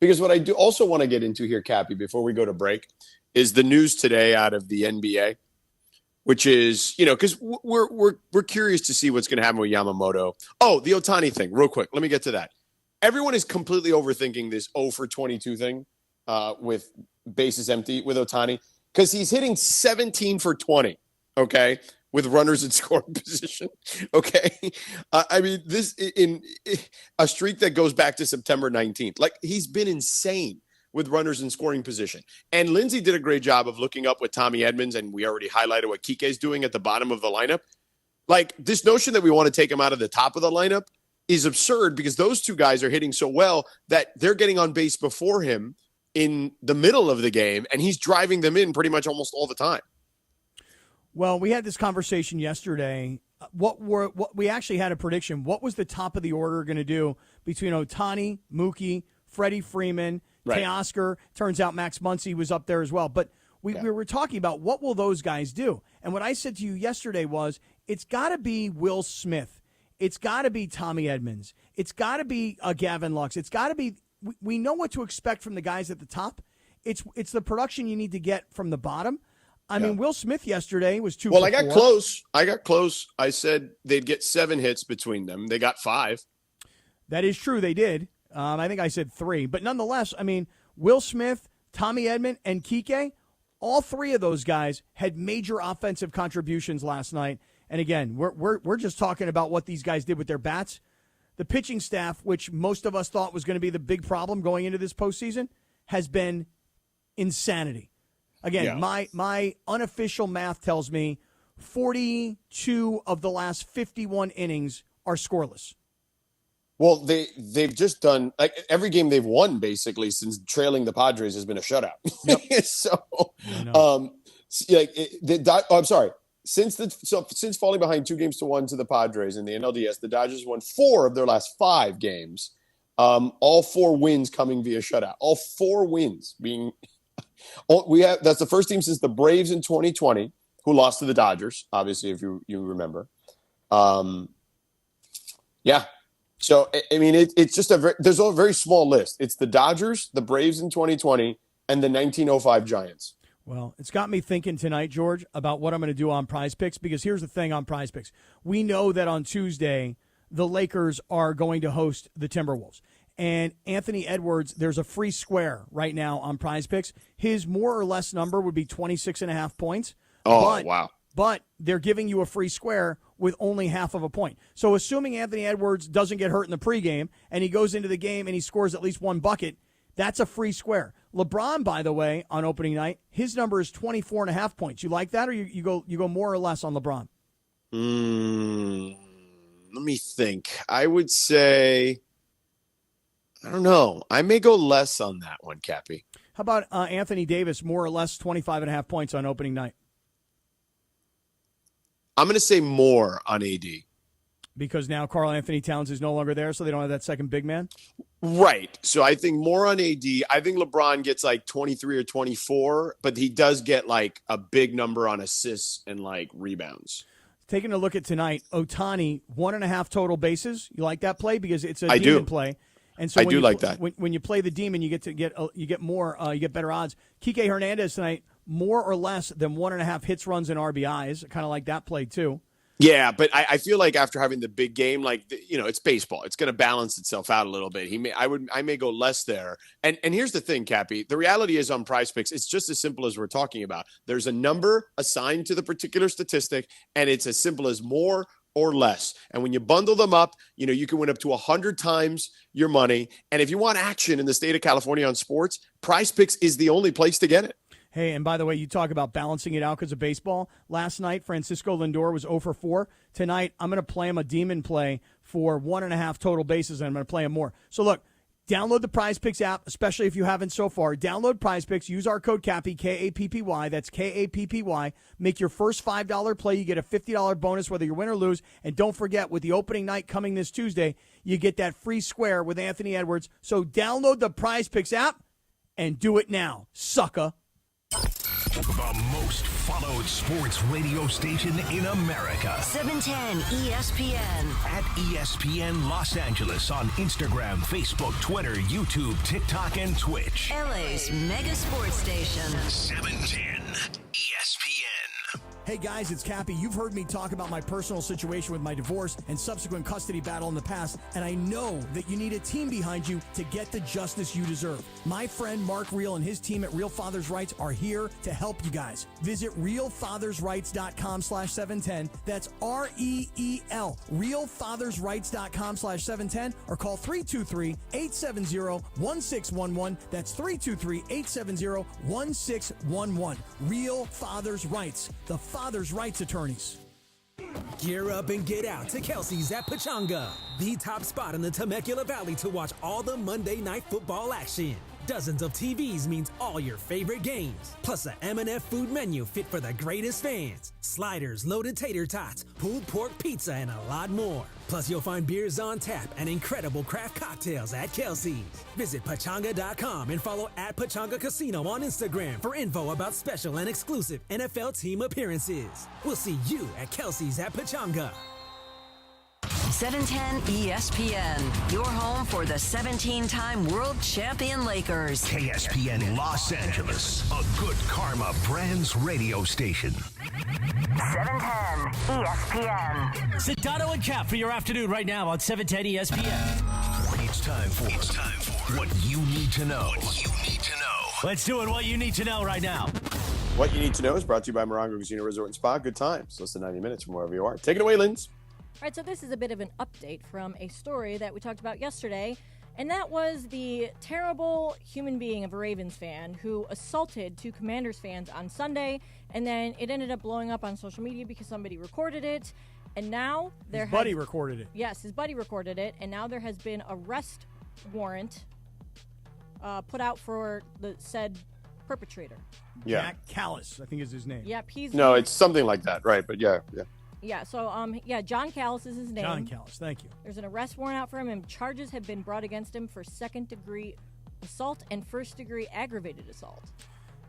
Because what I do also want to get into here, Cappy, before we go to break, is the news today out of the NBA, which is, because we're curious to see what's going to happen with Yamamoto. Oh, the Ohtani thing, real quick. Let me get to that. Everyone is completely overthinking this 0 for 22 thing with bases empty with Ohtani because he's hitting 17 for 20, okay, with runners in scoring position, okay? I mean, this in a streak that goes back to September 19th. Like, he's been insane with runners in scoring position. And Lindsay did a great job of looking up what Tommy Edmonds, and we already highlighted what Kike's doing at the bottom of the lineup. Like, this notion that we want to take him out of the top of the lineup is absurd because those two guys are hitting so well that they're getting on base before him in the middle of the game, and he's driving them in pretty much almost all the time. Well, we had this conversation yesterday. We actually had a prediction. What was the top of the order going to do between Ohtani, Mookie, Freddie Freeman, Right. Teoscar? Turns out Max Muncy was up there as well. But we were talking about what will those guys do. And what I said to you yesterday was it's got to be Will Smith. It's got to be Tommy Edmonds. It's got to be Gavin Lux. It's got to be – we know what to expect from the guys at the top. It's the production you need to get from the bottom. I mean, Will Smith yesterday was 2 for 4. I got close. I said they'd get 7 hits between them. They got 5. That is true. They did. I think I said 3. But nonetheless, I mean, Will Smith, Tommy Edman, and Kike, all three of those guys had major offensive contributions last night. And again, we're just talking about what these guys did with their bats. The pitching staff, which most of us thought was going to be the big problem going into this postseason, has been insanity. Again, my unofficial math tells me 42 of the last 51 innings are scoreless. Well, they've just done like every game they've won basically since trailing the Padres has been a shutout. Yep. I'm sorry. Since falling behind 2-1 to the Padres in the NLDS, the Dodgers won 4 of their last 5 games. All 4 wins coming via shutout. All 4 wins being that's the first team since the Braves in 2020 who lost to the Dodgers. Obviously, if you remember. So, I mean, it's just there's a very small list. It's the Dodgers, the Braves in 2020, and the 1905 Giants. Well, it's got me thinking tonight, George, about what I'm going to do on Prize Picks, because here's the thing on Prize Picks. We know that on Tuesday, the Lakers are going to host the Timberwolves. And Anthony Edwards, there's a free square right now on Prize Picks. His more or less number would be 26.5 points. Wow. But they're giving you a free square with only half of a point. So assuming Anthony Edwards doesn't get hurt in the pregame and he goes into the game and he scores at least 1 bucket, that's a free square. LeBron, by the way, on opening night, his number is 24.5 points. You like that, or you go more or less on LeBron? Let me think. I would say, I don't know. I may go less on that one, Cappy. How about Anthony Davis, more or less 25.5 points on opening night? I'm going to say more on AD. Because now Karl Anthony Towns is no longer there, so they don't have that second big man? Right. So I think more on AD. I think LeBron gets like 23 or 24, but he does get like a big number on assists and like rebounds. Taking a look at tonight, Ohtani, 1.5 total bases. You like that play? Because it's a demon play. And so I do like that. When you play the demon, you get more, you get better odds. Kike Hernandez tonight, more or less than 1.5 hits, runs, and RBIs. Kind of like that play too. Yeah, but I feel like after having the big game, like, it's baseball. It's going to balance itself out a little bit. I may go less there. And here's the thing, Cappy. The reality is on Prize Picks, it's just as simple as we're talking about. There's a number assigned to the particular statistic, and it's as simple as more or less. And when you bundle them up, you can win up to 100 times your money. And if you want action in the state of California on sports, Prize Picks is the only place to get it. Hey, and by the way, you talk about balancing it out because of baseball. Last night, Francisco Lindor was 0 for 4. Tonight, I'm going to play him a demon play for 1.5 total bases, and I'm going to play him more. So, look, download the Prize Picks app, especially if you haven't so far. Download Prize Picks. Use our code CAPPY, K-A-P-P-Y. That's K-A-P-P-Y. Make your first $5 play. You get a $50 bonus whether you win or lose. And don't forget, with the opening night coming this Tuesday, you get that free square with Anthony Edwards. So download the Prize Picks app and do it now, sucker. The most followed sports radio station in America. 710 ESPN. At ESPN Los Angeles on Instagram, Facebook, Twitter, YouTube, TikTok, and Twitch. LA's mega sports station. 710 ESPN. Hey guys, it's Cappy. You've heard me talk about my personal situation with my divorce and subsequent custody battle in the past, and I know that you need a team behind you to get the justice you deserve. My friend Mark Reel and his team at Real Fathers Rights are here to help you guys. Visit realfathersrights.com/710. That's REEL. realfathersrights.com/710 or call 323-870-1611. That's 323-870-1611. Real Fathers Rights. The Father's Rights Attorneys. Gear up and get out to Kelsey's at Pachanga, the top spot in the Temecula Valley to watch all the Monday Night Football action. Dozens of TVs means all your favorite games, plus a M&F food menu fit for the greatest fans. Sliders, loaded tater tots, pulled pork pizza, and a lot more. Plus, you'll find beers on tap and incredible craft cocktails at Kelsey's. Visit Pachanga.com and follow at Pachanga Casino on Instagram for info about special and exclusive NFL team appearances. We'll see you at Kelsey's at Pachanga. 710 ESPN, your home for the 17-time world champion Lakers. KSPN Los Angeles, a Good Karma Brands radio station. 710 ESPN. Sedano and Kap for your afternoon right now on 710 ESPN. It's time for what you need to know. Let's do it. What you need to know right now. What you need to know is brought to you by Morongo Casino Resort and Spa. Good times. Less than 90 minutes from wherever you are. Take it away, Linz. All right, so this is a bit of an update from a story that we talked about yesterday, and that was the terrible human being of a Ravens fan who assaulted two Commanders fans on Sunday, and then it ended up blowing up on social media because somebody recorded it, and now his buddy recorded it. Yes, his buddy recorded it, and now there has been arrest warrant put out for the said perpetrator. Yeah. Jack Callis, I think is his name. Yep, No, it's something like that, right? But yeah. Yeah, so, John Callis is his name. John Callis, thank you. There's an arrest warrant out for him, and charges have been brought against him for second-degree assault and first-degree aggravated assault.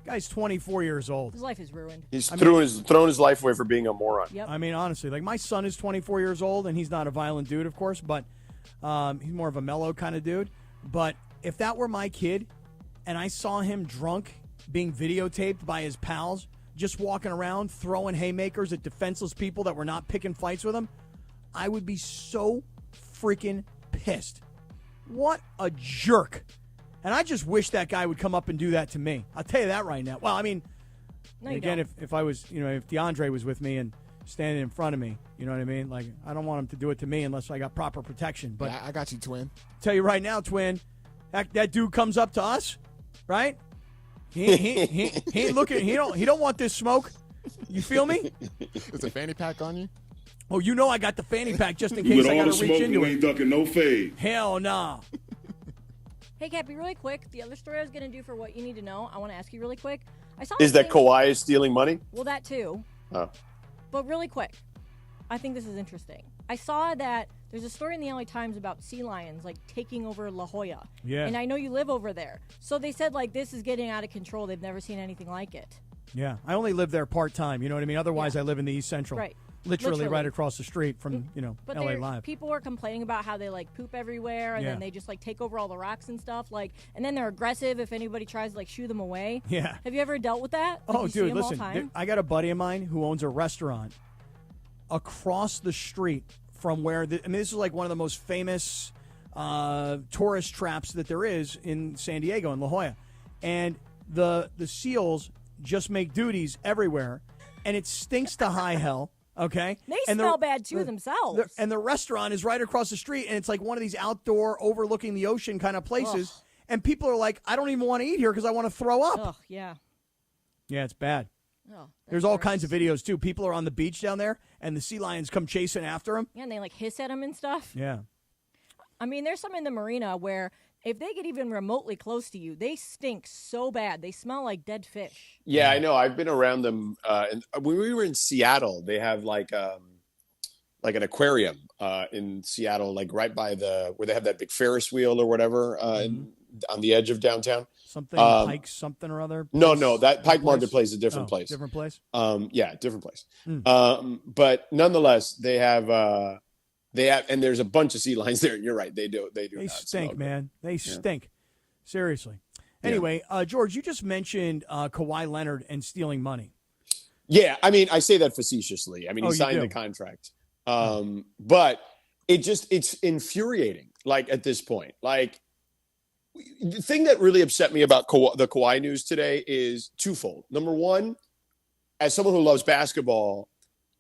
Guy's 24 years old. His life is ruined. He's thrown his life away for being a moron. Yep. I mean, honestly, like my son is 24 years old, and he's not a violent dude, of course, but he's more of a mellow kind of dude. But if that were my kid, and I saw him drunk, being videotaped by his pals, just walking around throwing haymakers at defenseless people that were not picking fights with him, I would be so freaking pissed. What a jerk. And I just wish that guy would come up and do that to me. I'll tell you that right now. Well, I mean, again, if I was, if DeAndre was with me and standing in front of me, you know what I mean? Like, I don't want him to do it to me unless I got proper protection. But yeah, I got you, twin. Tell you right now, twin, that dude comes up to us, right? He ain't looking. He don't want this smoke. You feel me? Is a fanny pack on you? Oh, you know I got the fanny pack just in case I got to reach into it. Ain't ducking no fade. Hell nah. Hey, Cappy, really quick. The other story I was going to do for what you need to know, I want to ask you really quick. I saw. Is that Kawhi is stealing money? Well, that too. Oh. But really quick, I think this is interesting. I saw that there's a story in the LA Times about sea lions like taking over La Jolla. Yeah. And I know you live over there. So they said like this is getting out of control. They've never seen anything like it. Yeah. I only live there part-time, you know what I mean? Otherwise, I live in the East Central. Right. Literally right across the street from, But LA Live. people were complaining about how they like poop everywhere and then they just like take over all the rocks and stuff. Like, and then they're aggressive if anybody tries to like shoo them away. Yeah. Have you ever dealt with that? Like, Oh, you see dude, them all listen. the time? I got a buddy of mine who owns a restaurant across the street from where this is like one of the most famous tourist traps that there is in San Diego in La Jolla. And the seals just make duties everywhere, and it stinks to high hell. Okay, They smell bad too themselves. And the restaurant is right across the street, and it's like one of these outdoor, overlooking the ocean kind of places. Ugh. And people are like, I don't even want to eat here because I want to throw up. Ugh, yeah. Yeah, it's bad. Oh, There's all kinds of videos too. People are on the beach down there, and the sea lions come chasing after them. Yeah, and they like hiss at them and stuff. Yeah. I mean, there's some in the marina where if they get even remotely close to you, they stink so bad. They smell like dead fish. Yeah, I know. I've been around them. And when we were in Seattle, they have like an aquarium in Seattle, like right by where they have that big Ferris wheel or whatever on the edge of downtown. Something Pike, something or other. No, that Pike Marketplace is a different place. Different place. Yeah, different place. But nonetheless, they have, and there's a bunch of sea lions there. You're right. They do. They They stink, man. They stink. Seriously. Anyway, George, you just mentioned Kawhi Leonard and stealing money. Yeah, I mean, I say that facetiously. I mean, he signed the contract. But it's infuriating, like, at this point. Like, the thing that really upset me about the Kawhi news today is twofold. Number one, as someone who loves basketball,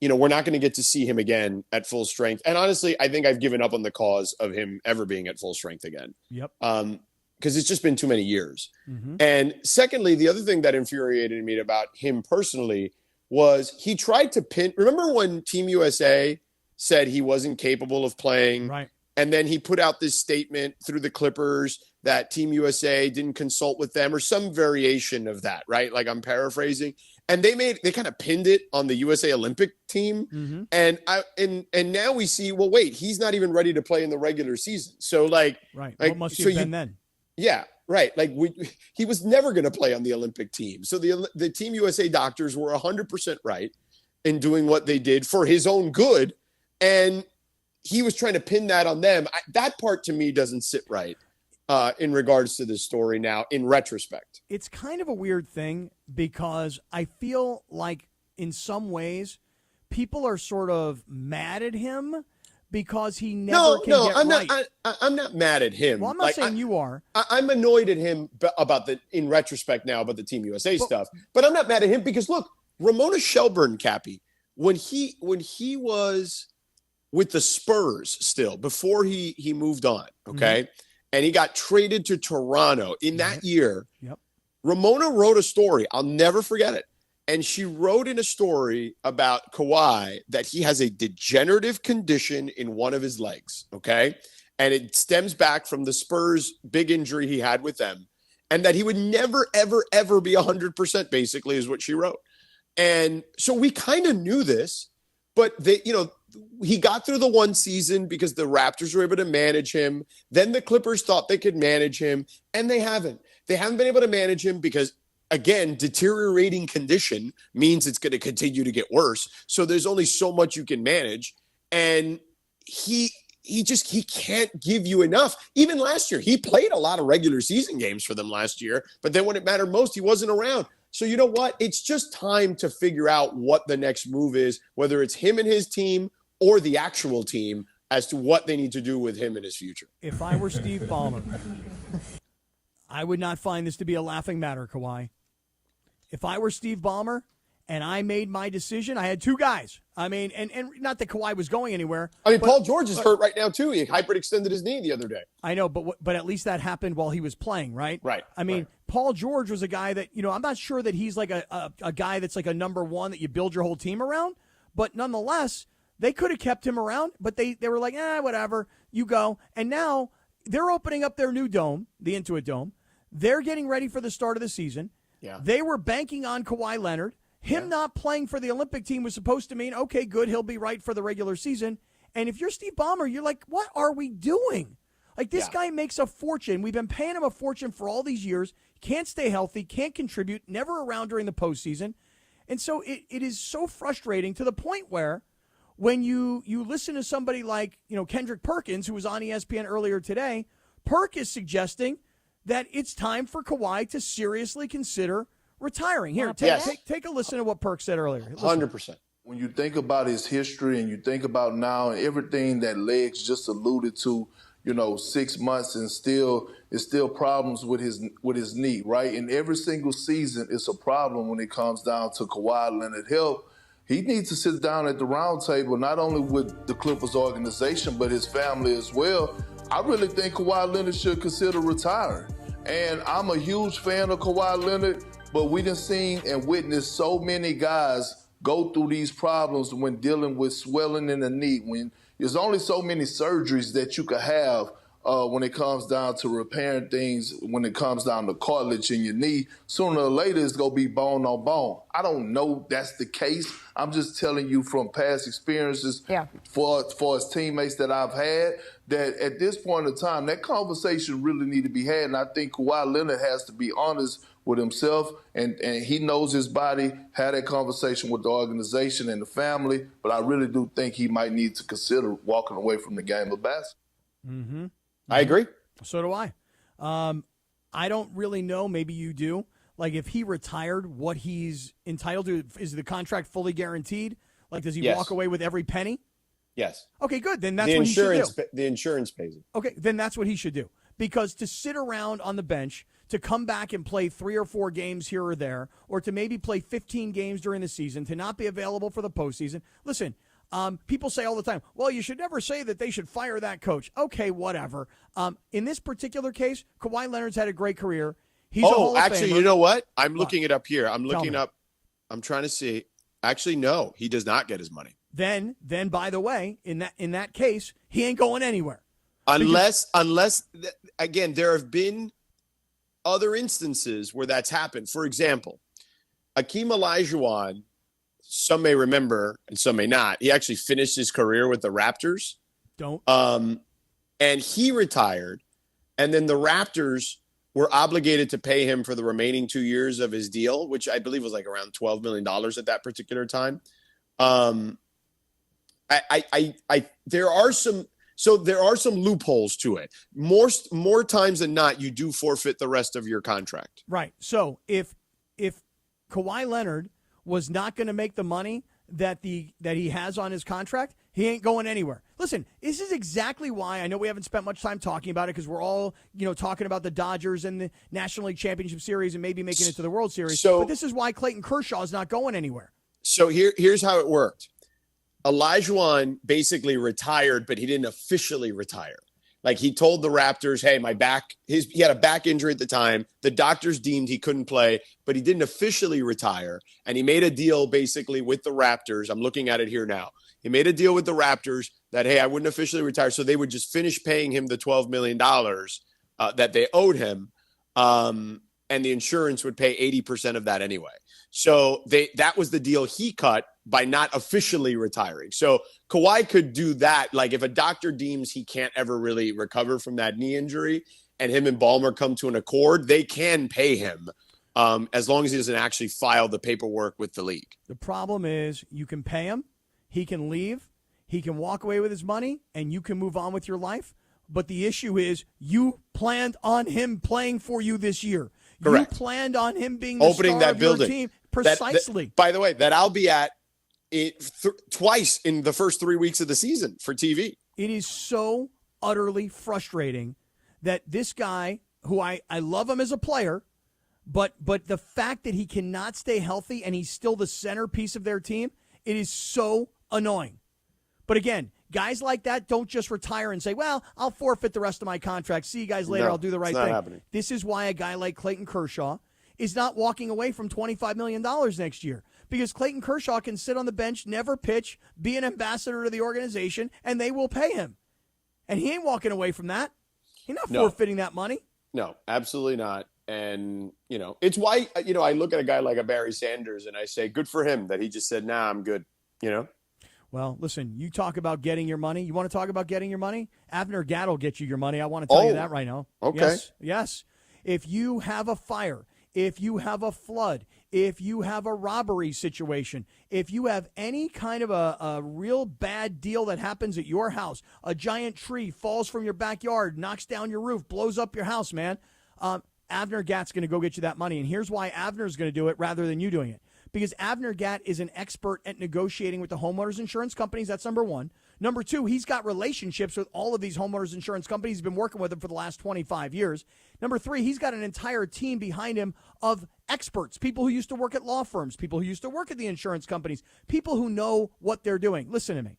we're not going to get to see him again at full strength. And honestly, I think I've given up on the cause of him ever being at full strength again. Yep. Because it's just been too many years. Mm-hmm. And secondly, the other thing that infuriated me about him personally was he tried to remember when Team USA said he wasn't capable of playing? Right. And then he put out this statement through the Clippers that Team USA didn't consult with them or some variation of that, right? Like, I'm paraphrasing. And they kind of pinned it on the USA Olympic team. Mm-hmm. And now we see, well, wait, he's not even ready to play in the regular season. So right. What must he have been then? Yeah, right. Like he was never going to play on the Olympic team. So the Team USA doctors were 100% right in doing what they did for his own good. And he was trying to pin that on them. That part to me doesn't sit right in regards to this story now in retrospect. It's kind of a weird thing because I feel like in some ways people are sort of mad at him because he never can get right. I'm not mad at him. Well, I'm not saying you are. I'm annoyed at him about in retrospect now about the Team USA stuff. But I'm not mad at him because look, Ramona Shelburne, Cappy, when he was with the Spurs still before he moved on, okay, and he got traded to Toronto in that year. Yep. Ramona wrote a story. I'll never forget it. And she wrote in a story about Kawhi that he has a degenerative condition in one of his legs, okay? And it stems back from the Spurs' big injury he had with them, and that he would never, ever, ever be 100%, basically, is what she wrote. And so we kind of knew this, but he got through the one season because the Raptors were able to manage him. Then the Clippers thought they could manage him, and they haven't. They haven't been able to manage him because, again, deteriorating condition means it's going to continue to get worse. So there's only so much you can manage. And he can't give you enough. Even last year, he played a lot of regular season games for them last year. But then when it mattered most, he wasn't around. So you know what? It's just time to figure out what the next move is, whether it's him and his team or the actual team, as to what they need to do with hhim in his future. If I were Steve Ballmer, I would not find this to be a laughing matter, Kawhi. If I were Steve Ballmer and I made my decision, I had two guys. I mean, and not that Kawhi was going anywhere. I mean, Paul George is hurt right now, too. He hyperextended his knee the other day. I know, but at least that happened while he was playing, right? Right. I mean, Paul George was a guy that, I'm not sure that he's like a guy that's like a number one that you build your whole team around. But nonetheless, they could have kept him around, but they were like, whatever, you go. And now they're opening up their new dome, the Intuit Dome. They're getting ready for the start of the season. Yeah. They were banking on Kawhi Leonard. Him not playing for the Olympic team was supposed to mean, okay, good, he'll be right for the regular season. And if you're Steve Ballmer, you're like, what are we doing? Like, this guy makes a fortune. We've been paying him a fortune for all these years. Can't stay healthy, can't contribute, never around during the postseason. And so it is so frustrating to the point where when you listen to somebody like, Kendrick Perkins, who was on ESPN earlier today, Perk is suggesting that it's time for Kawhi to seriously consider retiring. Here, take a listen to what Perk said earlier. 100%. When you think about his history and you think about now and everything that Legs just alluded to, 6 months and still problems with his knee, right? And every single season it's a problem when it comes down to Kawhi Leonard health. He needs to sit down at the round table, not only with the Clippers organization, but his family as well. I really think Kawhi Leonard should consider retiring. And I'm a huge fan of Kawhi Leonard, but we done seen and witnessed so many guys go through these problems when dealing with swelling in the knee, when there's only so many surgeries that you could have when it comes down to repairing things, when it comes down to cartilage in your knee. Sooner or later, it's going to be bone on bone. I don't know that's the case. I'm just telling you from past experiences for as teammates that I've had, that at this point in time, that conversation really need to be had. And I think Kawhi Leonard has to be honest with himself, and he knows his body, had that conversation with the organization and the family, but I really do think he might need to consider walking away from the game of basketball. Mm-hmm. I agree. So do I. I don't really know. Maybe you do. Like, if he retired, what he's entitled to, is the contract fully guaranteed? Like, does he walk away with every penny? Yes. Okay, good. Then that's what he should do. The insurance pays it. Okay, then that's what he should do. Because to sit around on the bench, to come back and play 3 or 4 games here or there, or to maybe play 15 games during the season, to not be available for the postseason. Listen, people say all the time, well, you should never say that they should fire that coach. Okay, whatever. In this particular case, Kawhi Leonard's had a great career. He's a Hall of actually, Famer. you know what? I'm looking it up here. I'm trying to see. Actually, no, he does not get his money. Then, by the way, in that case, he ain't going anywhere. Unless, again, there have been other instances where that's happened. For example, Akeem Olajuwon, some may remember and some may not. He actually finished his career with the Raptors. And he retired, and then the Raptors were obligated to pay him for the remaining 2 years of his deal, which I believe was like around $12 million at that particular time. There are some loopholes to it. More times than not, you do forfeit the rest of your contract. Right. So if Kawhi Leonard was not going to make the money that he has on his contract, He ain't going anywhere. Listen, this is exactly why I know we haven't spent much time talking about it because we're all, talking about the Dodgers and the National League Championship Series and maybe making it to the World Series. But this is why Clayton Kershaw is not going anywhere. So here's how it worked. Olajuwon basically retired, but he didn't officially retire. Like he told the Raptors, hey, my back, he had a back injury at the time. The doctors deemed he couldn't play, but he didn't officially retire. And he made a deal basically with the Raptors. I'm looking at it here now. He made a deal with the Raptors that, hey, I wouldn't officially retire. So they would just finish paying him the $12 million that they owed him. And the insurance would pay 80% of that anyway. So that was the deal he cut by not officially retiring. So Kawhi could do that. Like if a doctor deems he can't ever really recover from that knee injury and him and Ballmer come to an accord, they can pay him as long as he doesn't actually file the paperwork with the league. The problem is you can pay him, he can leave, he can walk away with his money, and you can move on with your life. But the issue is you planned on him playing for you this year. Correct. You planned on him being the opening star that of your building. team. Precisely. By the way, that I'll be at it twice in the first 3 weeks of the season for TV. It is so utterly frustrating that this guy, who I love him as a player, but the fact that he cannot stay healthy and he's still the centerpiece of their team, it is so annoying. But again, guys like that don't just retire and say, well, I'll forfeit the rest of my contract. See you guys later. No, I'll do the right it's not thing. happening. This is why a guy like Clayton Kershaw is not walking away from $25 million next year. Because Clayton Kershaw can sit on the bench, never pitch, be an ambassador to the organization, and they will pay him. And he ain't walking away from that. He's not forfeiting that money. No, absolutely not. And, it's why, I look at a guy like a Barry Sanders and I say, good for him that he just said, nah, I'm good, Well, listen, you talk about getting your money. You want to talk about getting your money? Abner Gatt will get you your money. I want to tell you that right now. Okay. Yes. If you have a fire, if you have a flood, if you have a robbery situation, if you have any kind of a real bad deal that happens at your house, a giant tree falls from your backyard, knocks down your roof, blows up your house, man, Abner Gatt's going to go get you that money. And here's why Abner's going to do it rather than you doing it. Because Abner Gatt is an expert at negotiating with the homeowners insurance companies. That's number one. Number two, he's got relationships with all of these homeowners insurance companies. He's been working with them for the last 25 years. Number three, he's got an entire team behind him of experts, people who used to work at law firms, people who used to work at the insurance companies, people who know what they're doing. Listen to me.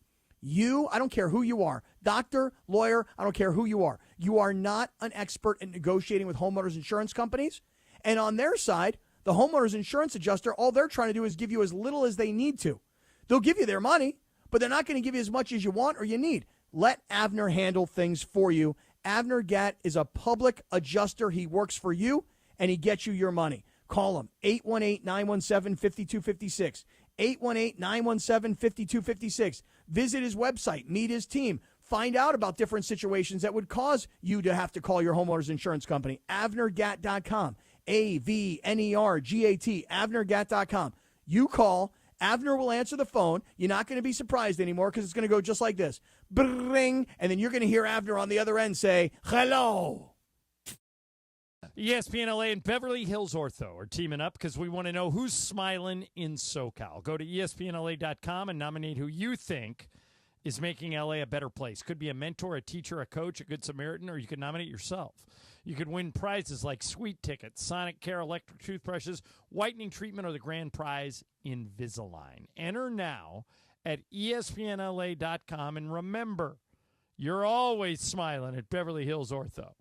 I don't care who you are, doctor, lawyer, I don't care who you are. You are not an expert at negotiating with homeowners insurance companies. And on their side, the homeowner's insurance adjuster, all they're trying to do is give you as little as they need to. They'll give you their money, but they're not going to give you as much as you want or you need. Let Avner handle things for you. Abner Gatt is a public adjuster. He works for you, and he gets you your money. Call him, 818-917-5256. 818-917-5256. Visit his website, meet his team. Find out about different situations that would cause you to have to call your homeowner's insurance company. AvnerGatt.com. AVNERGAT, AvnerGatt.com. You call, Avner will answer the phone. You're not going to be surprised anymore because it's going to go just like this. Bring, and then you're going to hear Avner on the other end say, hello. ESPN LA and Beverly Hills Ortho are teaming up because we want to know who's smiling in SoCal. Go to ESPNLA.com and nominate who you think is making LA a better place. Could be a mentor, a teacher, a coach, a good Samaritan, or you could nominate yourself. You could win prizes like sweet tickets, Sonic Care electric toothbrushes, whitening treatment, or the grand prize, Invisalign. Enter now at ESPNLA.com. And remember, you're always smiling at Beverly Hills Ortho.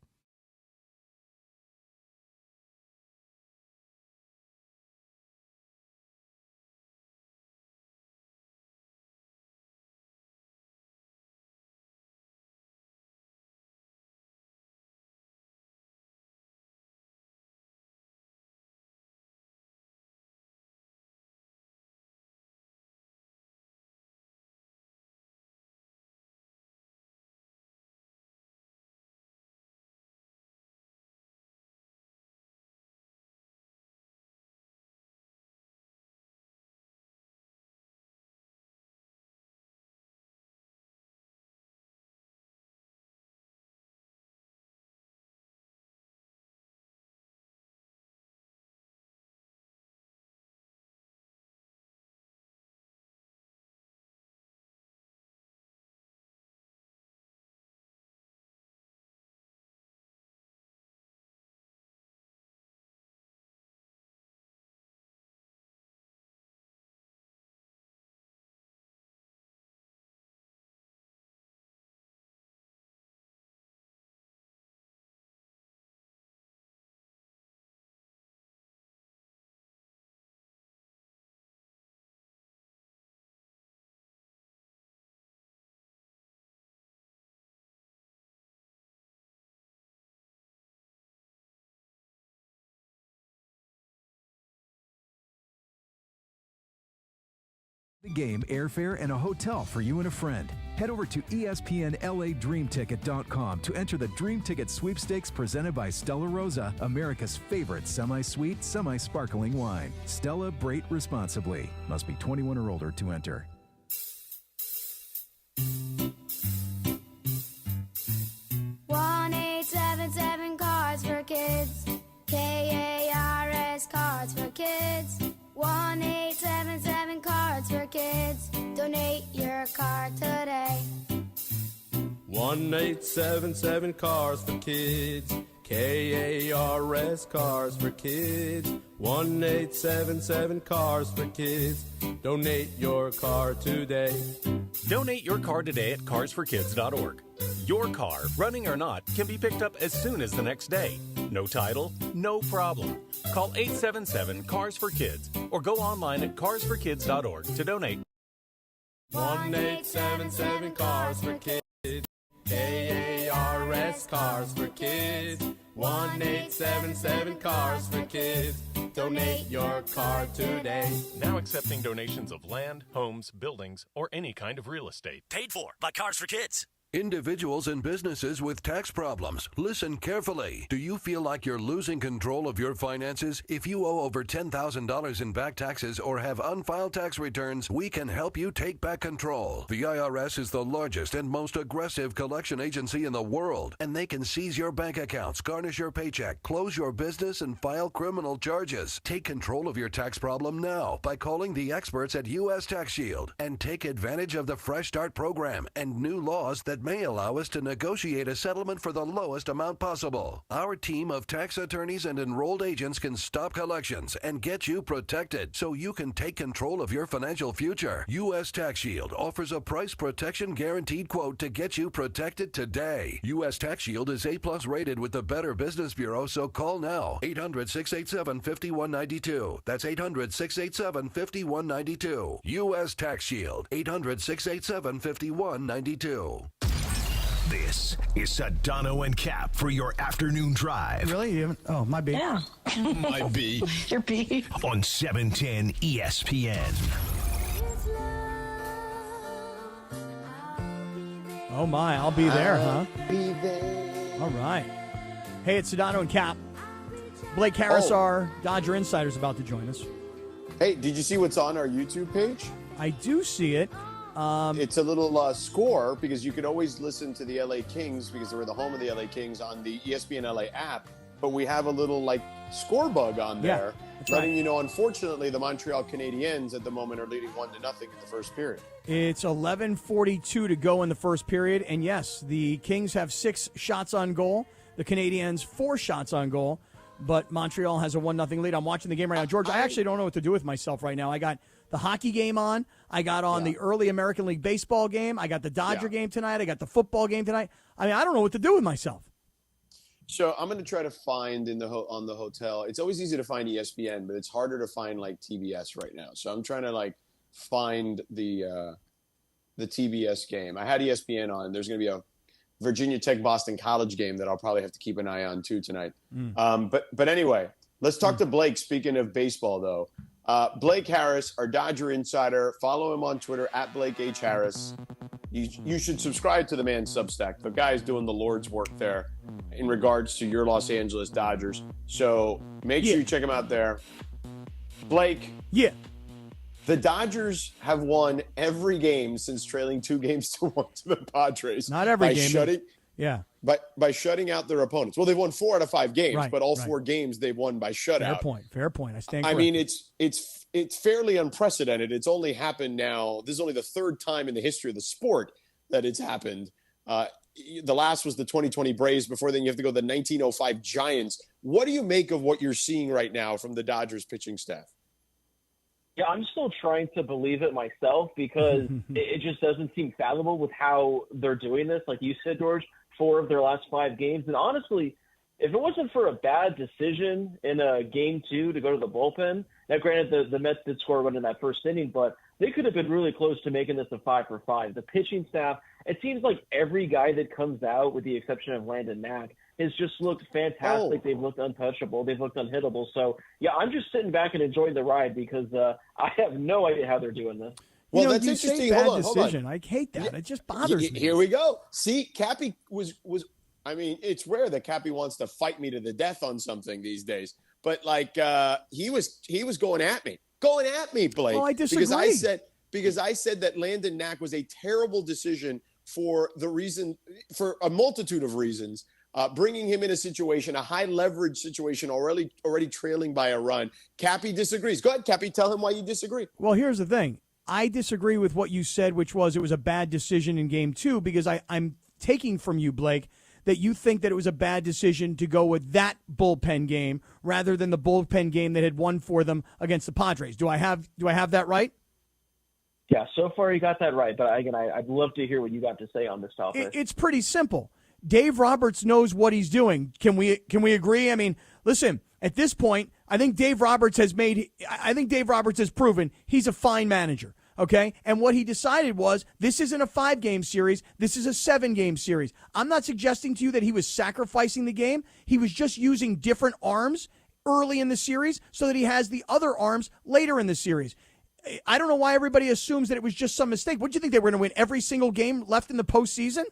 Game, airfare, and a hotel for you and a friend. Head over to ESPNLADreamTicket.com to enter the Dream Ticket Sweepstakes presented by Stella Rosa, America's favorite semi-sweet, semi-sparkling wine. Stella, Brate responsibly. Must be 21 or older to enter. One 877 Cards for Kids. KARS Cards for Kids. 1-877 Cards for Kids. Donate your card today. 1-877 Cars for Kids. KARS Cars for Kids. 1-877 Cars for Kids. Donate your car today. Donate your car today at carsforkids.org. Your car, running or not, can be picked up as soon as the next day. No title, no problem. Call 877-CARS-FOR-KIDS or go online at carsforkids.org to donate. 1-877 Cars for Kids. KARS Cars for Kids. 1-877 Cars for Kids. Donate your car today. Now accepting donations of land, homes, buildings, or any kind of real estate. Paid for by Cars for Kids. Individuals and businesses with tax problems, listen carefully. Do you feel like you're losing control of your finances? If you owe over $10,000 in back taxes or have unfiled tax returns, we can help you take back control. The IRS is the largest and most aggressive collection agency in the world, and they can seize your bank accounts, garnish your paycheck, close your business, and file criminal charges. Take control of your tax problem now by calling the experts at U.S. Tax Shield and take advantage of the Fresh Start program and new laws that may allow us to negotiate a settlement for the lowest amount possible. Our team of tax attorneys and enrolled agents can stop collections and get you protected so you can take control of your financial future. U.S. Tax Shield offers a price protection guaranteed quote to get you protected today. U.S. Tax Shield is A+ rated with the Better Business Bureau, so call now. 800-687-5192. That's 800-687-5192. U.S. Tax Shield. 800-687-5192. This is Sedano and Kap for your afternoon drive. Really? You haven't? Oh, my B. Yeah. My B. Your B. On 710 ESPN. Oh, my. I'll be there, huh? Be there. All right. Hey, it's Sedano and Kap. Blake Harris, our Dodger Insider, is about to join us. Hey, did you see what's on our YouTube page? I do see it. It's a little score because you could always listen to the LA Kings because they were the home of the LA Kings on the ESPN LA app. But we have a little score bug on there, letting you know, unfortunately, the Montreal Canadiens at the moment are leading 1-0 in the first period. It's 11:42 to go in the first period. And yes, the Kings have 6 shots on goal. The Canadiens 4 shots on goal. But Montreal has a 1-0 lead. I'm watching the game right now. George, I actually don't know what to do with myself right now. I got the hockey game on. I got on the early American League Baseball game. I got the Dodger game tonight. I got the football game tonight. I mean, I don't know what to do with myself. So I'm going to try to find on the hotel. It's always easy to find ESPN, but it's harder to find TBS right now. So I'm trying to find the TBS game. I had ESPN on. There's going to be a Virginia Tech Boston College game that I'll probably have to keep an eye on too tonight. But anyway, let's talk to Blake. Speaking of baseball, though, Blake Harris, our Dodger Insider. Follow him on Twitter at Blake H. Harris. You should subscribe to the man's Substack. The guy's doing the Lord's work there in regards to your Los Angeles Dodgers. So make sure you check him out there. Blake. Yeah. The Dodgers have won every game since trailing 2-1 to the Padres. Not every game. By shutting out their opponents. Well, they've won 4 out of 5 games, but all 4 games they've won by shutout. Fair point. I stand corrected. I mean, it's fairly unprecedented. It's only happened now. This is only the 3rd time in the history of the sport that it's happened. The last was the 2020 Braves. Before then, you have to go to the 1905 Giants. What do you make of what you're seeing right now from the Dodgers pitching staff? Yeah, I'm still trying to believe it myself because it just doesn't seem fathomable with how they're doing this. Like you said, George, 4 of their last 5 games. And honestly, if it wasn't for a bad decision in game 2 to go to the bullpen, now granted the Mets did score 1 in that first inning, but they could have been really close to making this a 5-for-5. The pitching staff, it seems like every guy that comes out, with the exception of Landon Mack, has just looked fantastic. They've looked untouchable. They've looked unhittable. So, yeah, I'm just sitting back and enjoying the ride because I have no idea how they're doing this. Well, you that's say interesting. bad Hold on. decision. I hate that. It just bothers me. Here we go. See, Cappy was. I mean, it's rare that Cappy wants to fight me to the death on something these days. But like, he was going at me, Blake. Oh, I disagree. Because I said that Landon Knack was a terrible decision for a multitude of reasons. Bringing him in a high leverage situation, already trailing by a run. Cappy disagrees. Go ahead, Cappy. Tell him why you disagree. Well, here's the thing. I disagree with what you said, which was it was a bad decision in Game 2, because I'm taking from you, Blake, that you think that it was a bad decision to go with that bullpen game rather than the bullpen game that had won for them against the Padres. Do I have that right? Yeah, so far you got that right. But again, I'd love to hear what you got to say on this topic. It's pretty simple. Dave Roberts knows what he's doing. Can we agree? I mean, listen, at this point, I think Dave Roberts has proven he's a fine manager. Okay. And what he decided was this isn't a 5-game series. This is a 7-game series. I'm not suggesting to you that he was sacrificing the game. He was just using different arms early in the series so that he has the other arms later in the series. I don't know why everybody assumes that it was just some mistake. What do you think, they were going to win every single game left in the postseason?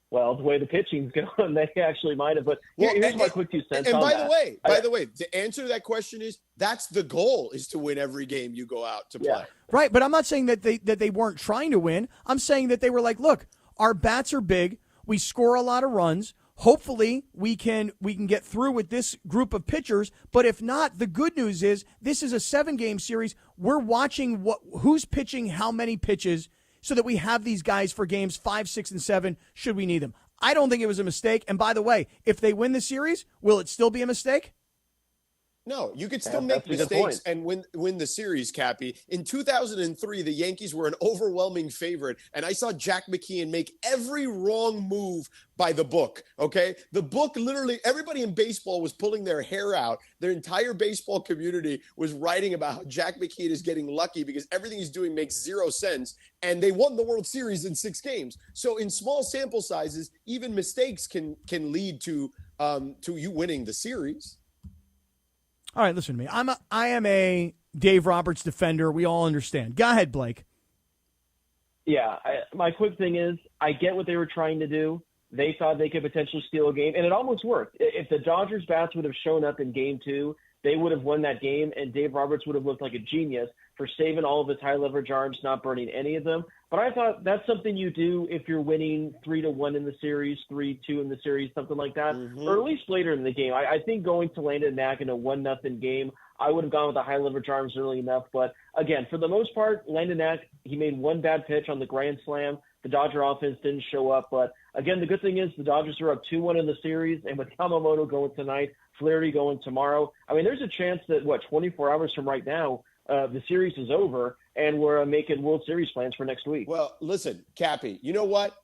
Well, the way the pitching's going, they actually might have. But here's my quick 2 cents. And on by that. the way, the answer to that question is that's the goal: is to win every game you go out to play. Yeah. Right, but I'm not saying that they weren't trying to win. I'm saying that they were like, look, our bats are big. We score a lot of runs. Hopefully, we can get through with this group of pitchers. But if not, the good news is this is a 7-game series. We're watching who's pitching how many pitches, so that we have these guys for games 5, 6, and 7 should we need them. I don't think it was a mistake. And by the way, if they win the series, will it still be a mistake? No, you could still make mistakes and win the series, Cappy. In 2003, the Yankees were an overwhelming favorite, and I saw Jack McKeon make every wrong move by the book, okay? The book, literally, everybody in baseball was pulling their hair out. Their entire baseball community was writing about how Jack McKeon is getting lucky because everything he's doing makes 0 sense, and they won the World Series in 6 games. So in small sample sizes, even mistakes can lead to you winning the series. All right, listen to me. I am a Dave Roberts defender. We all understand. Go ahead, Blake. Yeah, my quick thing is I get what they were trying to do. They thought they could potentially steal a game, and it almost worked. If the Dodgers bats would have shown up in Game 2, they would have won that game, and Dave Roberts would have looked like a genius for saving all of his high-leverage arms, not burning any of them. But I thought that's something you do if you're winning 3-1 in the series, 3-2 in the series, something like that, or at least later in the game. I think going to Landon Knack in a 1-0 game, I would have gone with the high-leverage arms early enough. But, again, for the most part, Landon Knack, he made one bad pitch on the grand slam. The Dodger offense didn't show up. But, again, the good thing is the Dodgers are up 2-1 in the series, and with Yamamoto going tonight, Flaherty going tomorrow, I mean, there's a chance that, 24 hours from right now, the series is over, and we're making World Series plans for next week. Well, listen, Cappy, you know what?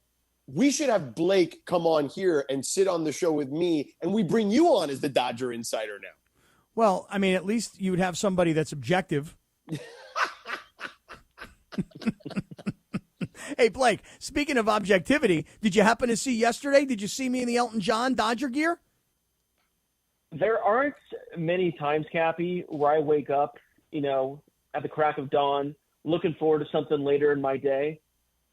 We should have Blake come on here and sit on the show with me, and we bring you on as the Dodger insider now. Well, I mean, at least you would have somebody that's objective. Hey, Blake, speaking of objectivity, did you happen to see yesterday? Did you see me in the Elton John Dodger gear? There aren't many times, Cappy, where I wake up, at the crack of dawn, looking forward to something later in my day.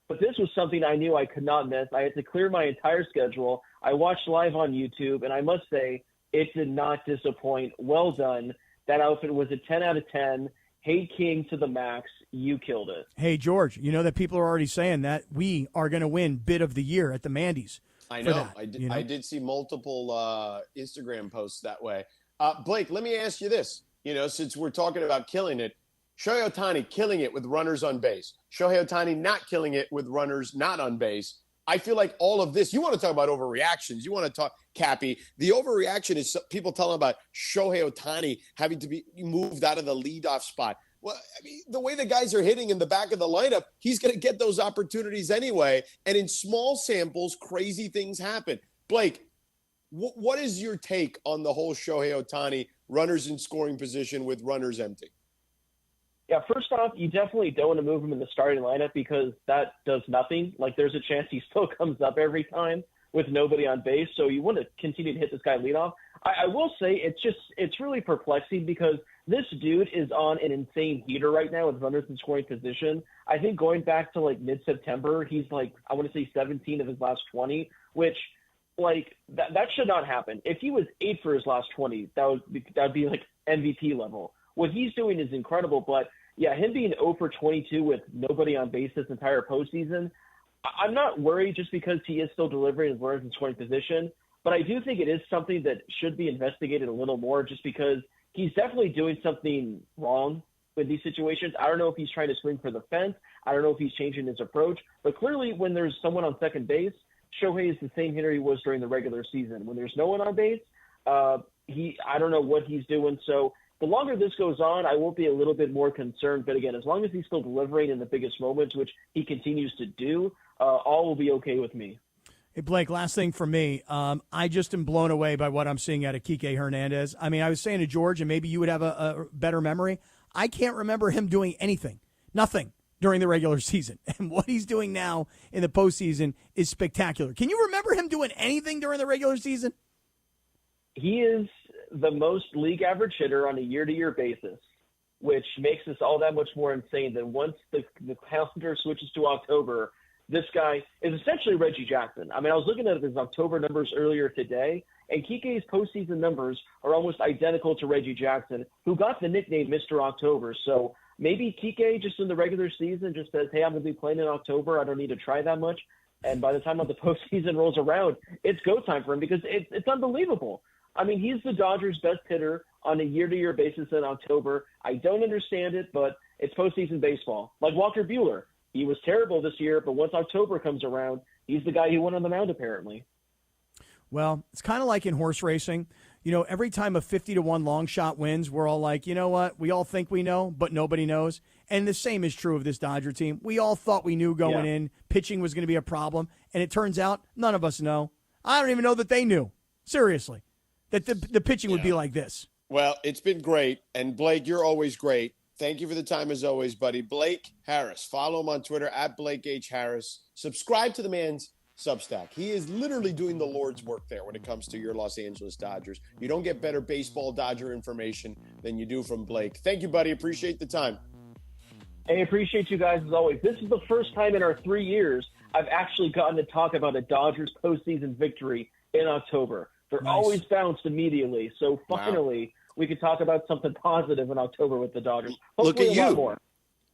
But this was something I knew I could not miss. I had to clear my entire schedule. I watched live on YouTube, and I must say, it did not disappoint. Well done. That outfit was a 10 out of 10. Hey, King to the max. You killed it. Hey, George, you know that people are already saying that we are going to win Bid of the Year at the Mandy's. I know. I did see multiple Instagram posts that way. Blake, let me ask you this. Since we're talking about killing it, Shohei Ohtani killing it with runners on base. Shohei Ohtani not killing it with runners not on base. I feel like all of this, you want to talk about overreactions. You want to talk, Cappy. The overreaction is people telling about Shohei Ohtani having to be moved out of the leadoff spot. Well, I mean, the way the guys are hitting in the back of the lineup, he's going to get those opportunities anyway. And in small samples, crazy things happen. Blake, what is your take on the whole Shohei Ohtani runners in scoring position with runners empty? Yeah, first off, you definitely don't want to move him in the starting lineup because that does nothing. Like, there's a chance he still comes up every time with nobody on base. So you want to continue to hit this guy leadoff. I will say it's really perplexing because this dude is on an insane heater right now with runners in scoring position. I think going back to like mid-September, he's like, I want to say 17 of his last 20, which like that should not happen. If he was 8 for his last 20, that'd be like MVP level. What he's doing is incredible, but yeah, him being 0 for 22 with nobody on base this entire postseason, I'm not worried just because he is still delivering his runners in scoring position, but I do think it is something that should be investigated a little more just because he's definitely doing something wrong with these situations. I don't know if he's trying to swing for the fence. I don't know if he's changing his approach. But clearly when there's someone on second base, Shohei is the same hitter he was during the regular season. When there's no one on base, I don't know what he's doing. So the longer this goes on, I will be a little bit more concerned. But again, as long as he's still delivering in the biggest moments, which he continues to do, all will be okay with me. Hey, Blake, last thing for me. I just am blown away by what I'm seeing out of Kike Hernandez. I mean, I was saying to George, and maybe you would have a better memory, I can't remember him doing nothing during the regular season. And what he's doing now in the postseason is spectacular. Can you remember him doing anything during the regular season? He is the most league average hitter on a year-to-year basis, which makes this all that much more insane than once the calendar switches to October, this guy is essentially Reggie Jackson. I mean, I was looking at his October numbers earlier today, and Kike's postseason numbers are almost identical to Reggie Jackson, who got the nickname Mr. October. So maybe Kike just in the regular season just says, hey, I'm going to be playing in October. I don't need to try that much. And by the time the postseason rolls around, it's go time for him because it's unbelievable. I mean, he's the Dodgers' best hitter on a year-to-year basis in October. I don't understand it, but it's postseason baseball. Like Walker Buehler. He was terrible this year, but once October comes around, he's the guy who went on the mound apparently. Well, it's kind of like in horse racing. You know, every time a 50-1 long shot wins, we're all like, you know what? We all think we know, but nobody knows. And the same is true of this Dodger team. We all thought we knew going in pitching was going to be a problem, and it turns out none of us know. I don't even know that they knew, seriously, that the pitching would be like this. Well, it's been great. And, Blake, you're always great. Thank you for the time as always, buddy. Blake Harris. Follow him on Twitter at Blake H. Harris. Subscribe to the man's Substack. He is literally doing the Lord's work there when it comes to your Los Angeles Dodgers. You don't get better baseball Dodger information than you do from Blake. Thank you, buddy. Appreciate the time. Hey, appreciate you guys as always. This is the first time in our 3 years I've actually gotten to talk about a Dodgers postseason victory in October. They're always bounced immediately. So finally, we could talk about something positive in October with the Dodgers. Hopefully look at a lot you. More.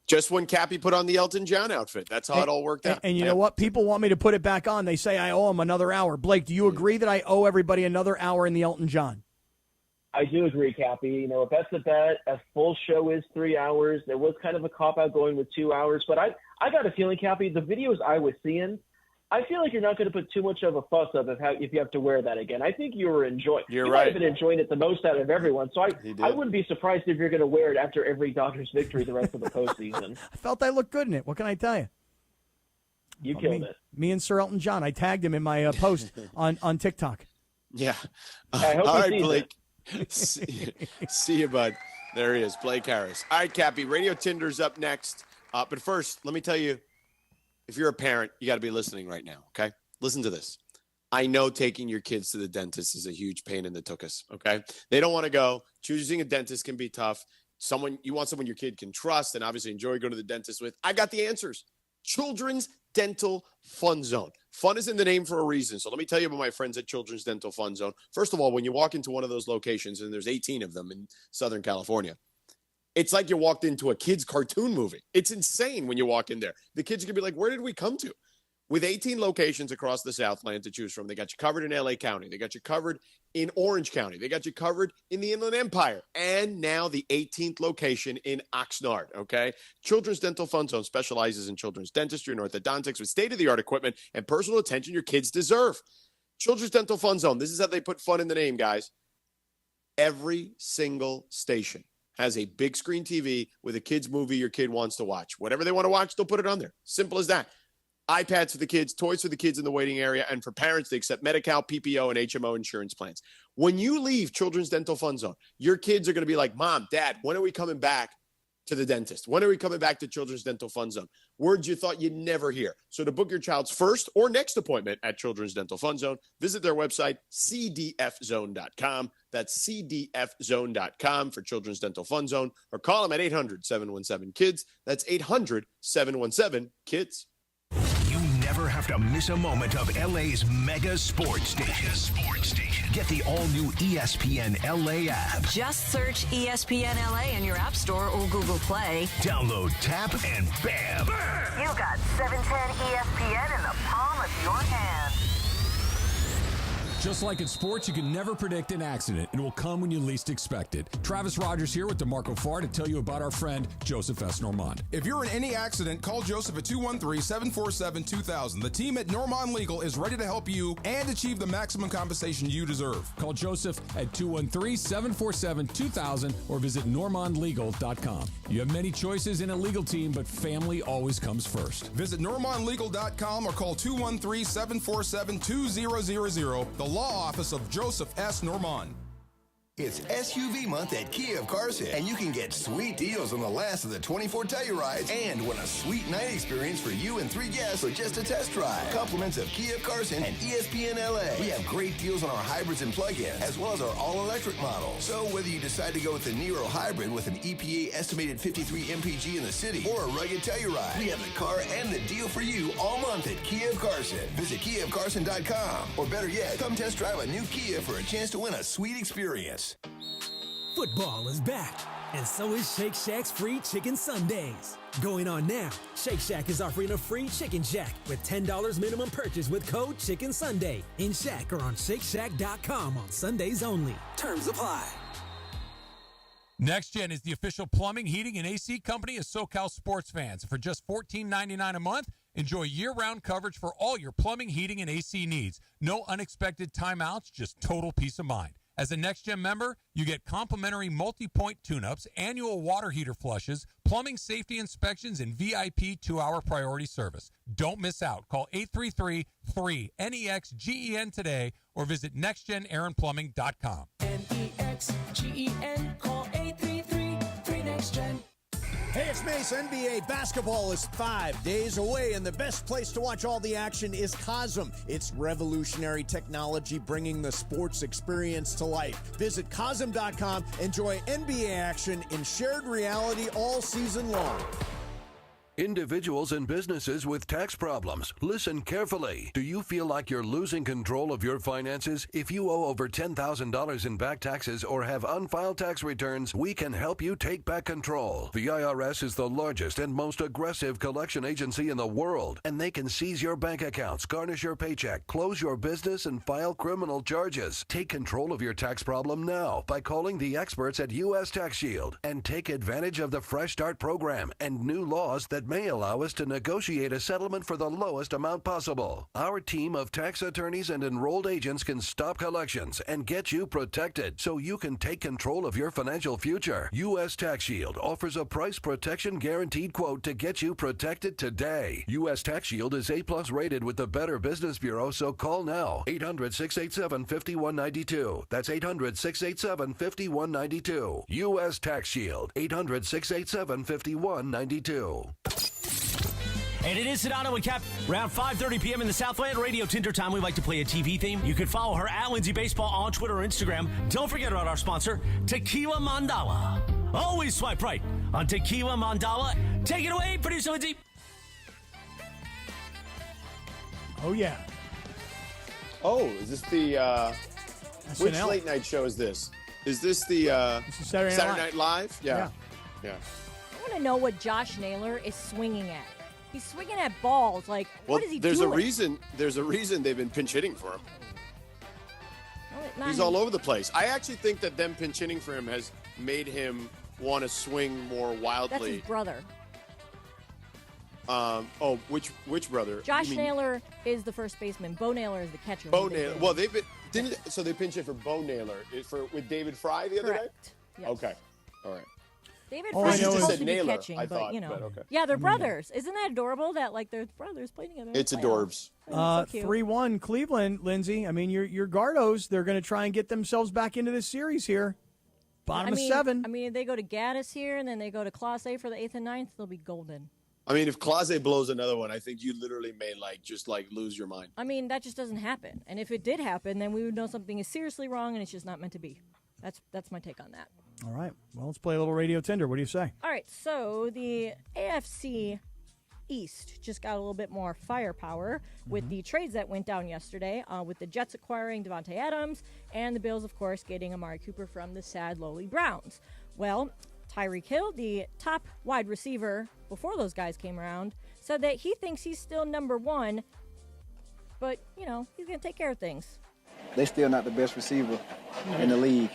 Just when Cappy put on the Elton John outfit. That's how it all worked out. And you know what? People want me to put it back on. They say I owe them another hour. Blake, do you agree that I owe everybody another hour in the Elton John? I do agree, Cappy. You know, if that's a bet, a full show is 3 hours. There was kind of a cop-out going with 2 hours. But I got a feeling, Cappy, the videos I was seeing, I feel like you're not going to put too much of a fuss of if you have to wear that again. I think you were enjoying. You're you right. might have been enjoying it the most out of everyone. So I wouldn't be surprised if you're going to wear it after every Dodgers victory the rest of the postseason. I felt I looked good in it. What can I tell you? You killed it. Me and Sir Elton John. I tagged him in my post on TikTok. Yeah. I hope all he right, sees Blake. See you, bud. There he is, Blake Harris. All right, Cappy. Radio Tinder's up next. But first, let me tell you, if you're a parent, you got to be listening right now, okay? Listen to this. I know taking your kids to the dentist is a huge pain in the tuchus, okay? They don't want to go. Choosing a dentist can be tough. You want someone your kid can trust and obviously enjoy going to the dentist with. I got the answers. Children's Dental Fun Zone. Fun is in the name for a reason. So let me tell you about my friends at Children's Dental Fun Zone. First of all, when you walk into one of those locations, and there's 18 of them in Southern California, it's like you walked into a kid's cartoon movie. It's insane when you walk in there. The kids are going to be like, where did we come to? With 18 locations across the Southland to choose from, they got you covered in LA County. They got you covered in Orange County. They got you covered in the Inland Empire. And now the 18th location in Oxnard, okay? Children's Dental Fun Zone specializes in children's dentistry and orthodontics with state-of-the-art equipment and personal attention your kids deserve. Children's Dental Fun Zone, this is how they put fun in the name, guys. Every single station has a big screen TV with a kid's movie your kid wants to watch. Whatever they want to watch, they'll put it on there. Simple as that. iPads for the kids, toys for the kids in the waiting area, and for parents, they accept Medi-Cal, PPO, and HMO insurance plans. When you leave Children's Dental Fun Zone, your kids are going to be like, Mom, Dad, when are we coming back to the dentist? When are we coming back to Children's Dental Fun Zone? Words you thought you'd never hear. So to book your child's first or next appointment at Children's Dental Fun Zone, visit their website, cdfzone.com. That's cdfzone.com for Children's Dental Fun Zone, or call them at 800-717-KIDS. That's 800-717-KIDS. You never have to miss a moment of LA's mega sports station. Get the all-new ESPN LA app. Just search ESPN LA in your App Store or Google Play. Download, tap, and bam! You got 710 ESPN in the palm of your hand. Just like in sports, you can never predict an accident. It will come when you least expect it. Travis Rogers here with DeMarco Farr to tell you about our friend, Joseph S. Normand. If you're in any accident, call Joseph at 213-747-2000. The team at Normand Legal is ready to help you and achieve the maximum compensation you deserve. Call Joseph at 213-747-2000 or visit normandlegal.com. You have many choices in a legal team, but family always comes first. Visit normandlegal.com or call 213-747-2000. The law office of Joseph S. Normand. It's SUV month at Kia of Carson, and you can get sweet deals on the last of the 24 Tellurides and win a sweet night experience for you and 3 guests for just a test drive. Compliments of Kia of Carson and ESPN LA. We have great deals on our hybrids and plug-ins, as well as our all-electric models. So whether you decide to go with the Nero hybrid with an EPA estimated 53 mpg in the city or a rugged Telluride, we have the car and the deal for you all month at Kia of Carson. Visit KiaofCarson.com, or better yet, come test drive a new Kia for a chance to win a sweet experience. Football is back, and so is Shake Shack's free chicken Sundays. Going on now, Shake Shack is offering a free Chicken Shack with $10 minimum purchase with code Chicken Sunday in Shack or on ShakeShack.com on Sundays only. Terms apply. Next Gen is the official plumbing, heating, and AC company of SoCal sports fans. For just $14.99 a month, enjoy year-round coverage for all your plumbing, heating, and AC needs. No unexpected timeouts, just total peace of mind. As a Next Gen member, you get complimentary multi-point tune-ups, annual water heater flushes, plumbing safety inspections, and VIP 2-hour priority service. Don't miss out. Call 833-3-NEXGEN today or visit nextgenaaronplumbing.com. NEXGEN, call 833-3NEXTGEN. Hey, it's Mace. NBA basketball is 5 days away, and the best place to watch all the action is Cosm. It's revolutionary technology bringing the sports experience to life. Visit Cosm.com. Enjoy NBA action in shared reality all season long. Individuals and businesses with tax problems, listen carefully. Do you feel like you're losing control of your finances? If you owe over $10,000 in back taxes or have unfiled tax returns, we can help you take back control. The IRS is the largest and most aggressive collection agency in the world, and they can seize your bank accounts, garnish your paycheck, close your business, and file criminal charges. Take control of your tax problem now by calling the experts at U.S. Tax Shield and take advantage of the Fresh Start program and new laws that may allow us to negotiate a settlement for the lowest amount possible. Our team of tax attorneys and enrolled agents can stop collections and get you protected so you can take control of your financial future. U.S. Tax Shield offers a price protection guaranteed quote to get you protected today. U.S. Tax Shield is A+ rated with the Better Business Bureau, so call now. 800-687-5192. That's 800-687-5192. U.S. Tax Shield. 800-687-5192. And it is Sedano Kap. Around 5:30 p.m. in the Southland Radio Tinder time, we like to play a TV theme. You can follow her at Lindsay Baseball on Twitter or Instagram. Don't forget about our sponsor, Tequila Mandala. Always swipe right on Tequila Mandala. Take it away, producer Lindsay. Oh, yeah. Oh, is this the which SNL. late night show is this? Is this the This is Saturday Night Live? Yeah. I want to know what Josh Naylor is swinging at. He's swinging at balls. Like, Well, what is he there's doing? a reason. There's a reason they've been pinch hitting for him. Not He's him. all over the place. I actually think that them pinch hitting for him has made him want to swing more That's wildly. his brother. Which brother? Josh You mean Naylor is the first baseman. Bo Naylor is the catcher. Bo Naylor. Well, they've been so they pinch hit for Bo Naylor with David Fry the other Correct. day. Yes. Okay, all right. David Oh, Fry's I know supposed it's- to be Naylor, catching, I but thought, you know, but okay. yeah, they're brothers. Isn't that adorable that like their brothers playing together? It's adorbs. So cute. 3-1 Cleveland, Lindsay. I mean, your Gardos, they're going to try and get themselves back into this series here. Bottom of 7. I mean, if they go to Gaddis here and then they go to Class A for the 8th and 9th, they'll be golden. I mean, if Klase blows another one, I think you literally may just lose your mind. I mean, that just doesn't happen. And if it did happen, then we would know something is seriously wrong and it's just not meant to be. That's my take on that. All right. Well, let's play a little Radio Tinder. What do you say? All right. So the AFC East just got a little bit more firepower with the trades that went down yesterday, with the Jets acquiring Devontae Adams and the Bills, of course, getting Amari Cooper from the sad, lowly Browns. Well, Tyreek Hill, the top wide receiver before those guys came around, said that he thinks he's still number one, but, he's going to take care of things. They still not the best receiver in the league,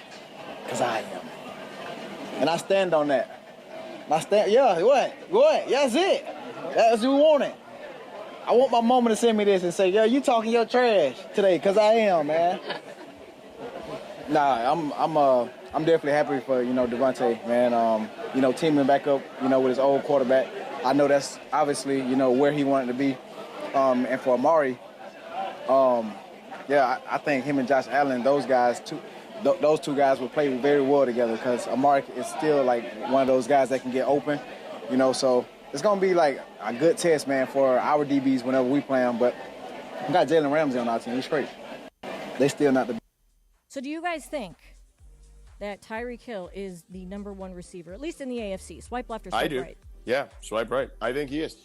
because I am. And I stand on that. Yeah, what? Yeah, that's it. That's who we want it. I want my mama to send me this and say, you talking your trash today, because I am, man. Nah, I'm definitely happy for, Devontae, man. Teaming back up, with his old quarterback. I know that's obviously, where he wanted to be. And for Amari, I think him and Josh Allen, those two guys will play very well together because Amari is still like one of those guys that can get open, so it's going to be like a good test, man, for our DBs whenever we play them. But we got Jalen Ramsey on our team. He's great. They still not the. So do you guys think that Tyreek Hill is the number one receiver, at least in the AFC? Swipe left or swipe right? Yeah, swipe right. I think he is.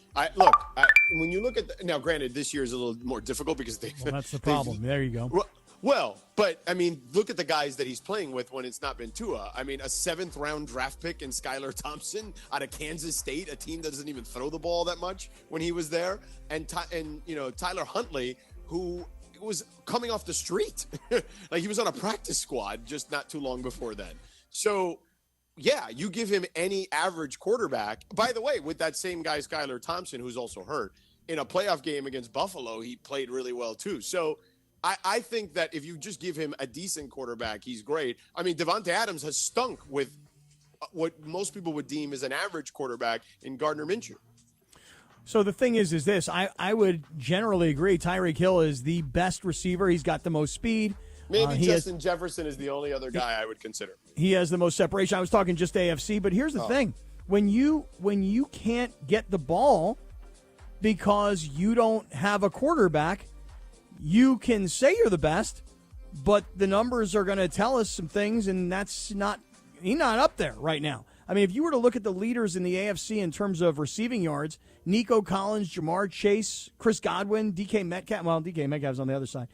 When you look at now, granted, this year is a little more difficult because that's the problem. There you go. Well, but I mean, look at the guys that he's playing with when it's not been Tua. I mean, a 7th round draft pick in Skylar Thompson out of Kansas State, a team that doesn't even throw the ball that much when he was there, and Tyler Huntley, who was coming off the street, like he was on a practice squad just not too long before then. So, yeah, you give him any average quarterback. By the way, with that same guy, Skylar Thompson, who's also hurt in a playoff game against Buffalo, he played really well too. So. I think that if you just give him a decent quarterback, he's great. I mean, Devontae Adams has stunk with what most people would deem as an average quarterback in Gardner Minshew. So the thing is this. I would generally agree Tyreek Hill is the best receiver. He's got the most speed. Maybe Justin Jefferson is the only other guy I would consider. He has the most separation. I was talking just AFC, but here's the thing. When you can't get the ball because you don't have a quarterback, you can say you're the best, but the numbers are going to tell us some things, and he's not up there right now. I mean, if you were to look at the leaders in the AFC in terms of receiving yards, Nico Collins, Jamar Chase, Chris Godwin, DK Metcalf. Well, DK Metcalf's on the other side.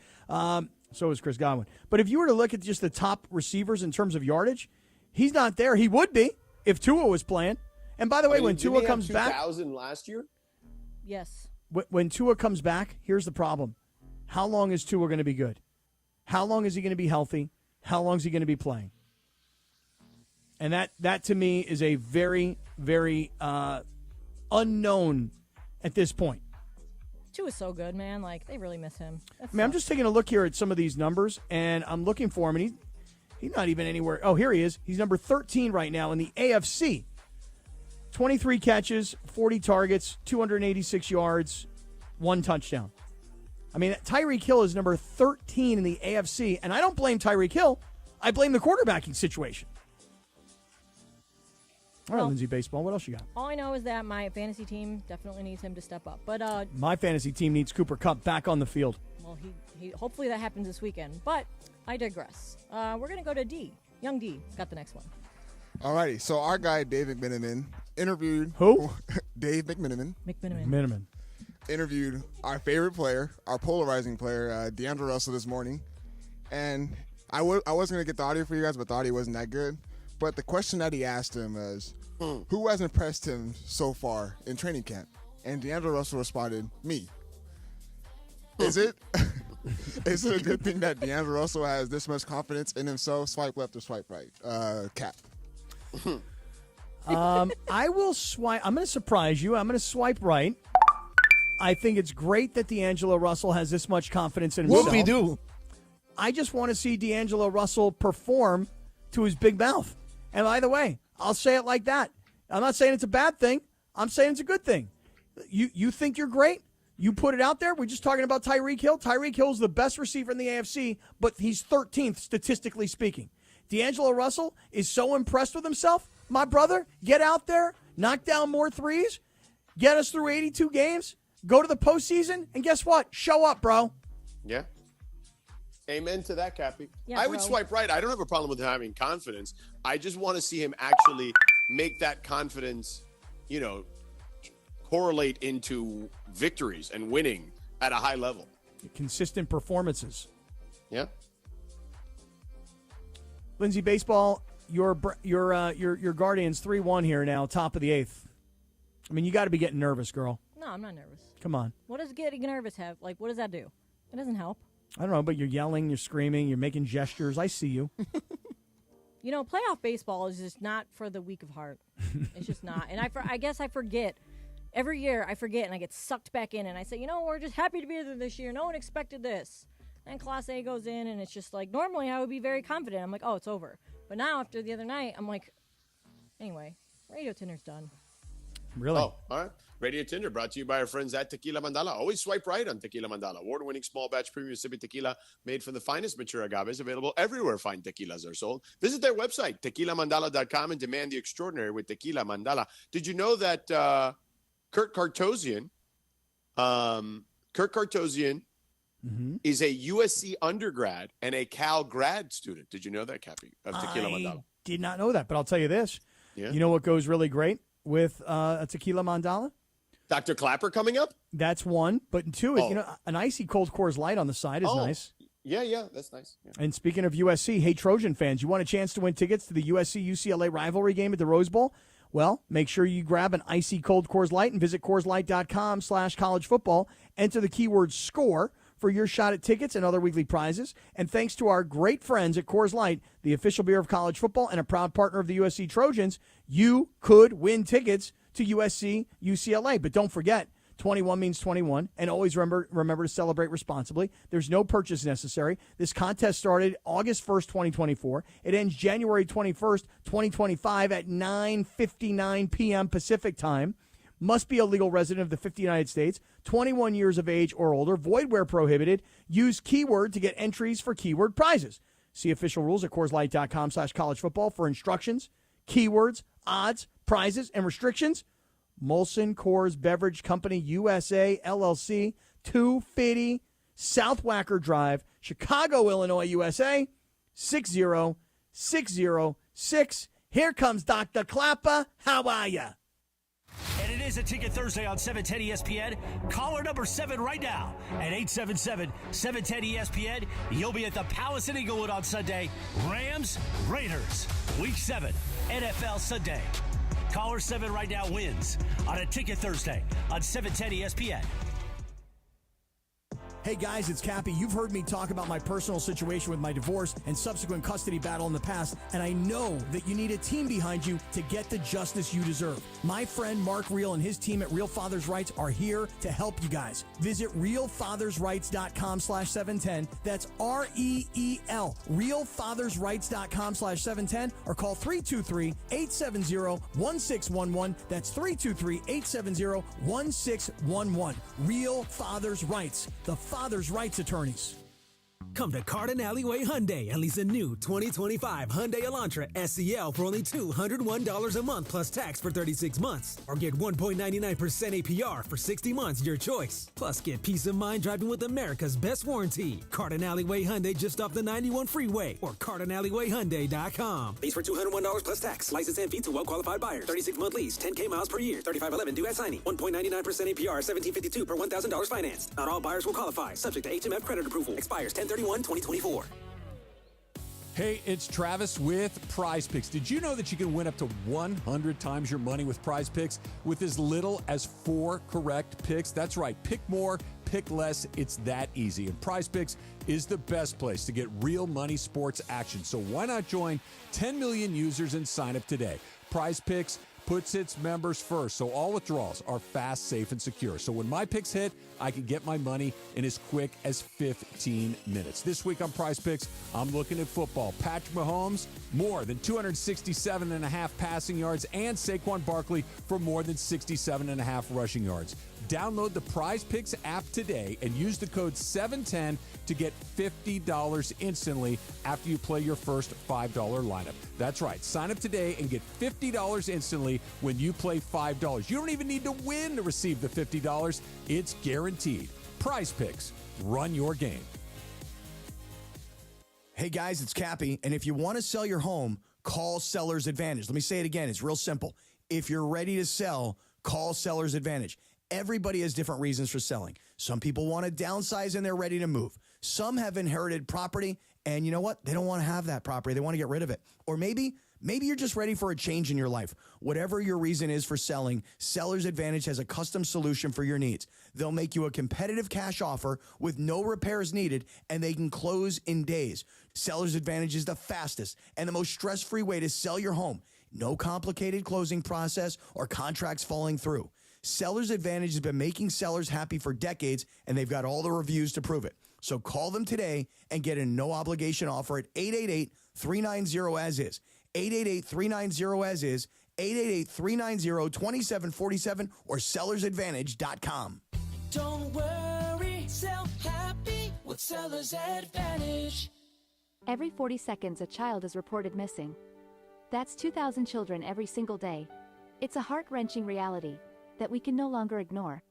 So is Chris Godwin. But if you were to look at just the top receivers in terms of yardage, he's not there. He would be if Tua was playing. And by the way, when Tua comes back, 2,000 last year. Yes. When Tua comes back, here's the problem. How long is Tua going to be good? How long is he going to be healthy? How long is he going to be playing? And that to me is a very, very unknown at this point. Tua is so good, man. Like, they really miss him. I'm just taking a look here at some of these numbers, and I'm looking for him, and he's not even anywhere. Oh, here he is. He's number 13 right now in the AFC. 23 catches, 40 targets, 286 yards, 1 touchdown. I mean, Tyreek Hill is number 13 in the AFC, and I don't blame Tyreek Hill. I blame the quarterbacking situation. All right, Lindsay Baseball, what else you got? All I know is that my fantasy team definitely needs him to step up. But my fantasy team needs Cooper Kupp back on the field. Well, he hopefully that happens this weekend. But I digress. We're going to go to D. Young D got the next one. All righty, so our guy, Dave McMenamin, interviewed... Who? Dave McMenamin. McMenamin. Interviewed our favorite player, our polarizing player, DeAndre Russell this morning. And I was going to get the audio for you guys, but the audio wasn't that good. But the question that he asked him is, who has impressed him so far in training camp? And DeAndre Russell responded, me. Is it a good thing that DeAndre Russell has this much confidence in himself? Swipe left or swipe right? Cap. I will swipe. I'm going to surprise you. I'm going to swipe right. I think it's great that D'Angelo Russell has this much confidence in himself. Whoop-de-doo. I just want to see D'Angelo Russell perform to his big mouth. And by the way, I'll say it like that. I'm not saying it's a bad thing. I'm saying it's a good thing. You think you're great? You put it out there. We're just talking about Tyreek Hill. Tyreek Hill is the best receiver in the AFC, but he's 13th statistically speaking. D'Angelo Russell is so impressed with himself. My brother, get out there, knock down more threes, get us through 82 games, go to the postseason, and guess what? Show up, bro. Yeah. Amen to that, Cappy. Yeah, I would bro. swipe right. I don't have a problem with having confidence. I just want to see him actually make that confidence, correlate into victories and winning at a high level. Consistent performances. Yeah. Lindsay, baseball, your Guardians 3-1 here now, top of the 8th. I mean, you got to be getting nervous, girl. No, I'm not nervous. Come on. What does getting nervous have? Like, what does that do? It doesn't help. I don't know, but you're yelling, you're screaming, you're making gestures. I see you. Playoff baseball is just not for the weak of heart. It's just not. And I guess I forget. Every year I forget and I get sucked back in and I say, we're just happy to be there this year. No one expected this. And Class A goes in and it's just like, normally I would be very confident. I'm like, oh, it's over. But now after the other night, I'm like, anyway, Radio Tinder's done. Really? Oh, all right. Radio Tinder brought to you by our friends at Tequila Mandala. Always swipe right on Tequila Mandala. Award-winning small batch premium sipping tequila made from the finest mature agaves, available everywhere fine tequilas are sold. Visit their website, tequilamandala.com, and demand the extraordinary with Tequila Mandala. Did you know that Kurt Kartosian is a USC undergrad and a Cal grad student? Did you know that, Cappy, of Tequila Mandala? Did not know that, but I'll tell you this. Yeah. You know what goes really great with a Tequila Mandala? Dr. Clapper coming up? That's one. But two, an icy cold Coors Light on the side is nice. Yeah, that's nice. Yeah. And speaking of USC, hey, Trojan fans, you want a chance to win tickets to the USC-UCLA rivalry game at the Rose Bowl? Well, make sure you grab an icy cold Coors Light and visit CoorsLight.com/collegefootball. Enter the keyword SCORE for your shot at tickets and other weekly prizes. And thanks to our great friends at Coors Light, the official beer of college football and a proud partner of the USC Trojans, you could win tickets to USC, UCLA. But don't forget, 21 means 21, and always remember to celebrate responsibly. There's no purchase necessary. This contest started August 1st, 2024. It ends January 21st, 2025 at 9:59 p.m. Pacific time. Must be a legal resident of the 50 United States, 21 years of age or older, void where prohibited. Use keyword to get entries for keyword prizes. See official rules at CoorsLight.com/collegefootball for instructions, keywords, odds, prizes, and restrictions. Molson Coors Beverage Company, USA, LLC, 250 South Wacker Drive, Chicago, Illinois, USA, 60606. Here comes Dr. Clapper. How are ya? And it is a Ticket Thursday on 710 ESPN. Caller number 7 right now at 877-710 ESPN. You'll be at the Palace in Inglewood on Sunday. Rams, Raiders, Week 7, NFL Sunday. Caller 7 right now wins on a Ticket Thursday on 710 ESPN. Hey guys, it's Cappy. You've heard me talk about my personal situation with my divorce and subsequent custody battle in the past, and I know that you need a team behind you to get the justice you deserve. My friend Mark Reel and his team at Real Fathers Rights are here to help you guys. Visit realfathersrights.com/710. That's REEL, realfathersrights.com/710, or call 323-870-1611. That's 323-870-1611. Real Fathers Rights, the Father's Rights Attorneys. Come to Cardin Alleyway Hyundai and lease a new 2025 Hyundai Elantra SEL for only $201 a month plus tax for 36 months. Or get 1.99% APR for 60 months, your choice. Plus, get peace of mind driving with America's best warranty. Cardin Alleyway Hyundai just off the 91 freeway or CardinAlleyWayHyundai.com. Lease for $201 plus tax. License and fee to well-qualified buyers. 36-month lease, 10K miles per year. 3511 due at signing. 1.99% APR, $1,752 per $1,000 financed. Not all buyers will qualify. Subject to HMF credit approval. Expires 10/31/2024. Hey, it's Travis with Prize Picks. Did you know that you can win up to 100 times your money with Prize Picks with as little as 4 correct picks? That's right. Pick more, pick less. It's that easy. And Prize Picks is the best place to get real money sports action. So why not join 10 million users and sign up today? Prize Picks puts its members first, so all withdrawals are fast, safe, and secure. So when my picks hit, I can get my money in as quick as 15 minutes. This week on Prize Picks, I'm looking at football. Patrick Mahomes, more than 267.5 passing yards, and Saquon Barkley for more than 67.5 rushing yards. Download the Prize Picks app today and use the code 710 to get $50 instantly after you play your first $5 lineup. That's right. Sign up today and get $50 instantly when you play $5. You don't even need to win to receive the $50. It's guaranteed. Prize Picks. Run your game. Hey guys, it's Cappy, and if you want to sell your home, call Seller's Advantage. Let me say it again. It's real simple. If you're ready to sell, call Seller's Advantage. Everybody has different reasons for selling. Some people want to downsize and they're ready to move. Some have inherited property, and you know what? They don't want to have that property. They want to get rid of it. Or maybe you're just ready for a change in your life. Whatever your reason is for selling, Seller's Advantage has a custom solution for your needs. They'll make you a competitive cash offer with no repairs needed, and they can close in days. Seller's Advantage is the fastest and the most stress-free way to sell your home. No complicated closing process or contracts falling through. Seller's Advantage has been making sellers happy for decades, and they've got all the reviews to prove it. So call them today and get a no-obligation offer at 888-390-AS-IS. 888-390-AS-IS, 888-390-2747, or sellersadvantage.com. Don't worry, sell happy with Seller's Advantage. Every 40 seconds, a child is reported missing. That's 2,000 children every single day. It's a heart-wrenching reality that we can no longer ignore.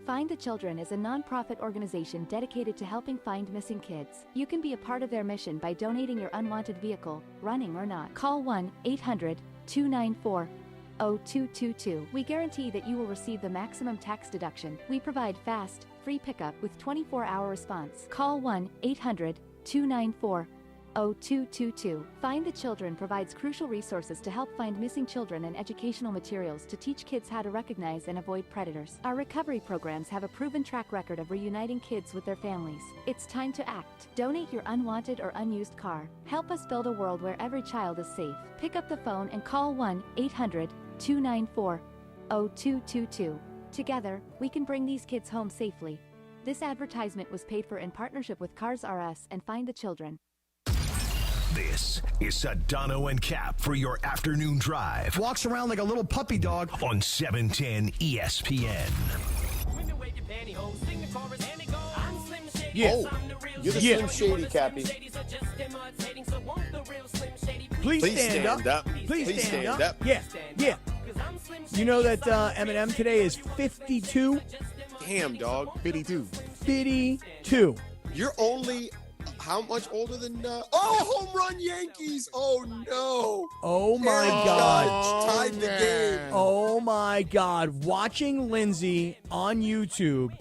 Find the Children is a nonprofit organization dedicated to helping find missing kids. You can be a part of their mission by donating your unwanted vehicle, running or not. Call 1-800-294-0222. We guarantee that you will receive the maximum tax deduction. We provide fast, free pickup with 24-hour response. Call 1-800-294-0222. Find the Children provides crucial resources to help find missing children and educational materials to teach kids how to recognize and avoid predators. Our recovery programs have a proven track record of reuniting kids with their families. It's time to act. Donate your unwanted or unused car. Help us build a world where every child is safe. Pick up the phone and call 1-800-294-0222. Together, we can bring these kids home safely. This advertisement was paid for in partnership with Cars R Us and Find the Children. This is Sedano and Kap for your afternoon drive. Walks around like a little puppy dog on 710 ESPN. Yeah. Oh, you're the Slim Shady, Cappy. Please stand up. Please stand up. Yeah. You know that Eminem today is 52? Damn, dog. 52. 52. You're only how much older than home run Yankees. Oh no. Oh my God. Tied the game. Oh my God. Watching Lindsay on YouTube.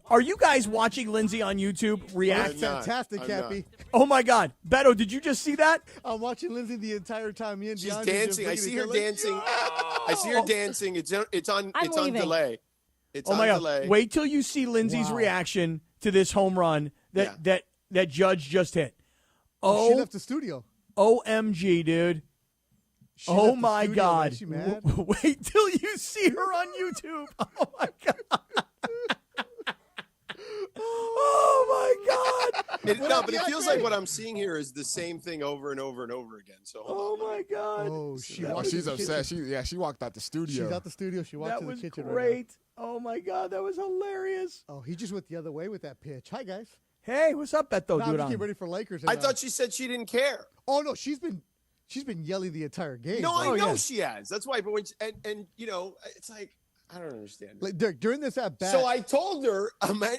Are you guys watching Lindsay on YouTube react? That's fantastic, Cappy. Oh my God. Beto, did you just see that? I'm watching Lindsay the entire time. Me and She's DeAndre dancing. I see her dancing. I see her dancing. It's on delay. It's on delay. God. Wait till you see Lindsay's reaction to this home run that Judge just hit. She left the studio. OMG, dude. Oh my God. Is she mad? Wait till you see her on YouTube. Oh my God. Oh my God! But it feels like what I'm seeing here is the same thing over and over and over again. So, my God! Oh, she's upset. She walked out the studio. She's out the studio. She walked that to the was kitchen. Great! Right oh my God, that was hilarious. Oh, he just went the other way with that pitch. Hi guys. Hey, what's up, Beto? I'm just getting ready for Lakers. I thought she said she didn't care. Oh no, she's been yelling the entire game. No, I know she has. That's why. But when and you know, it's like. I don't understand. Like, during this at bat. So I told her,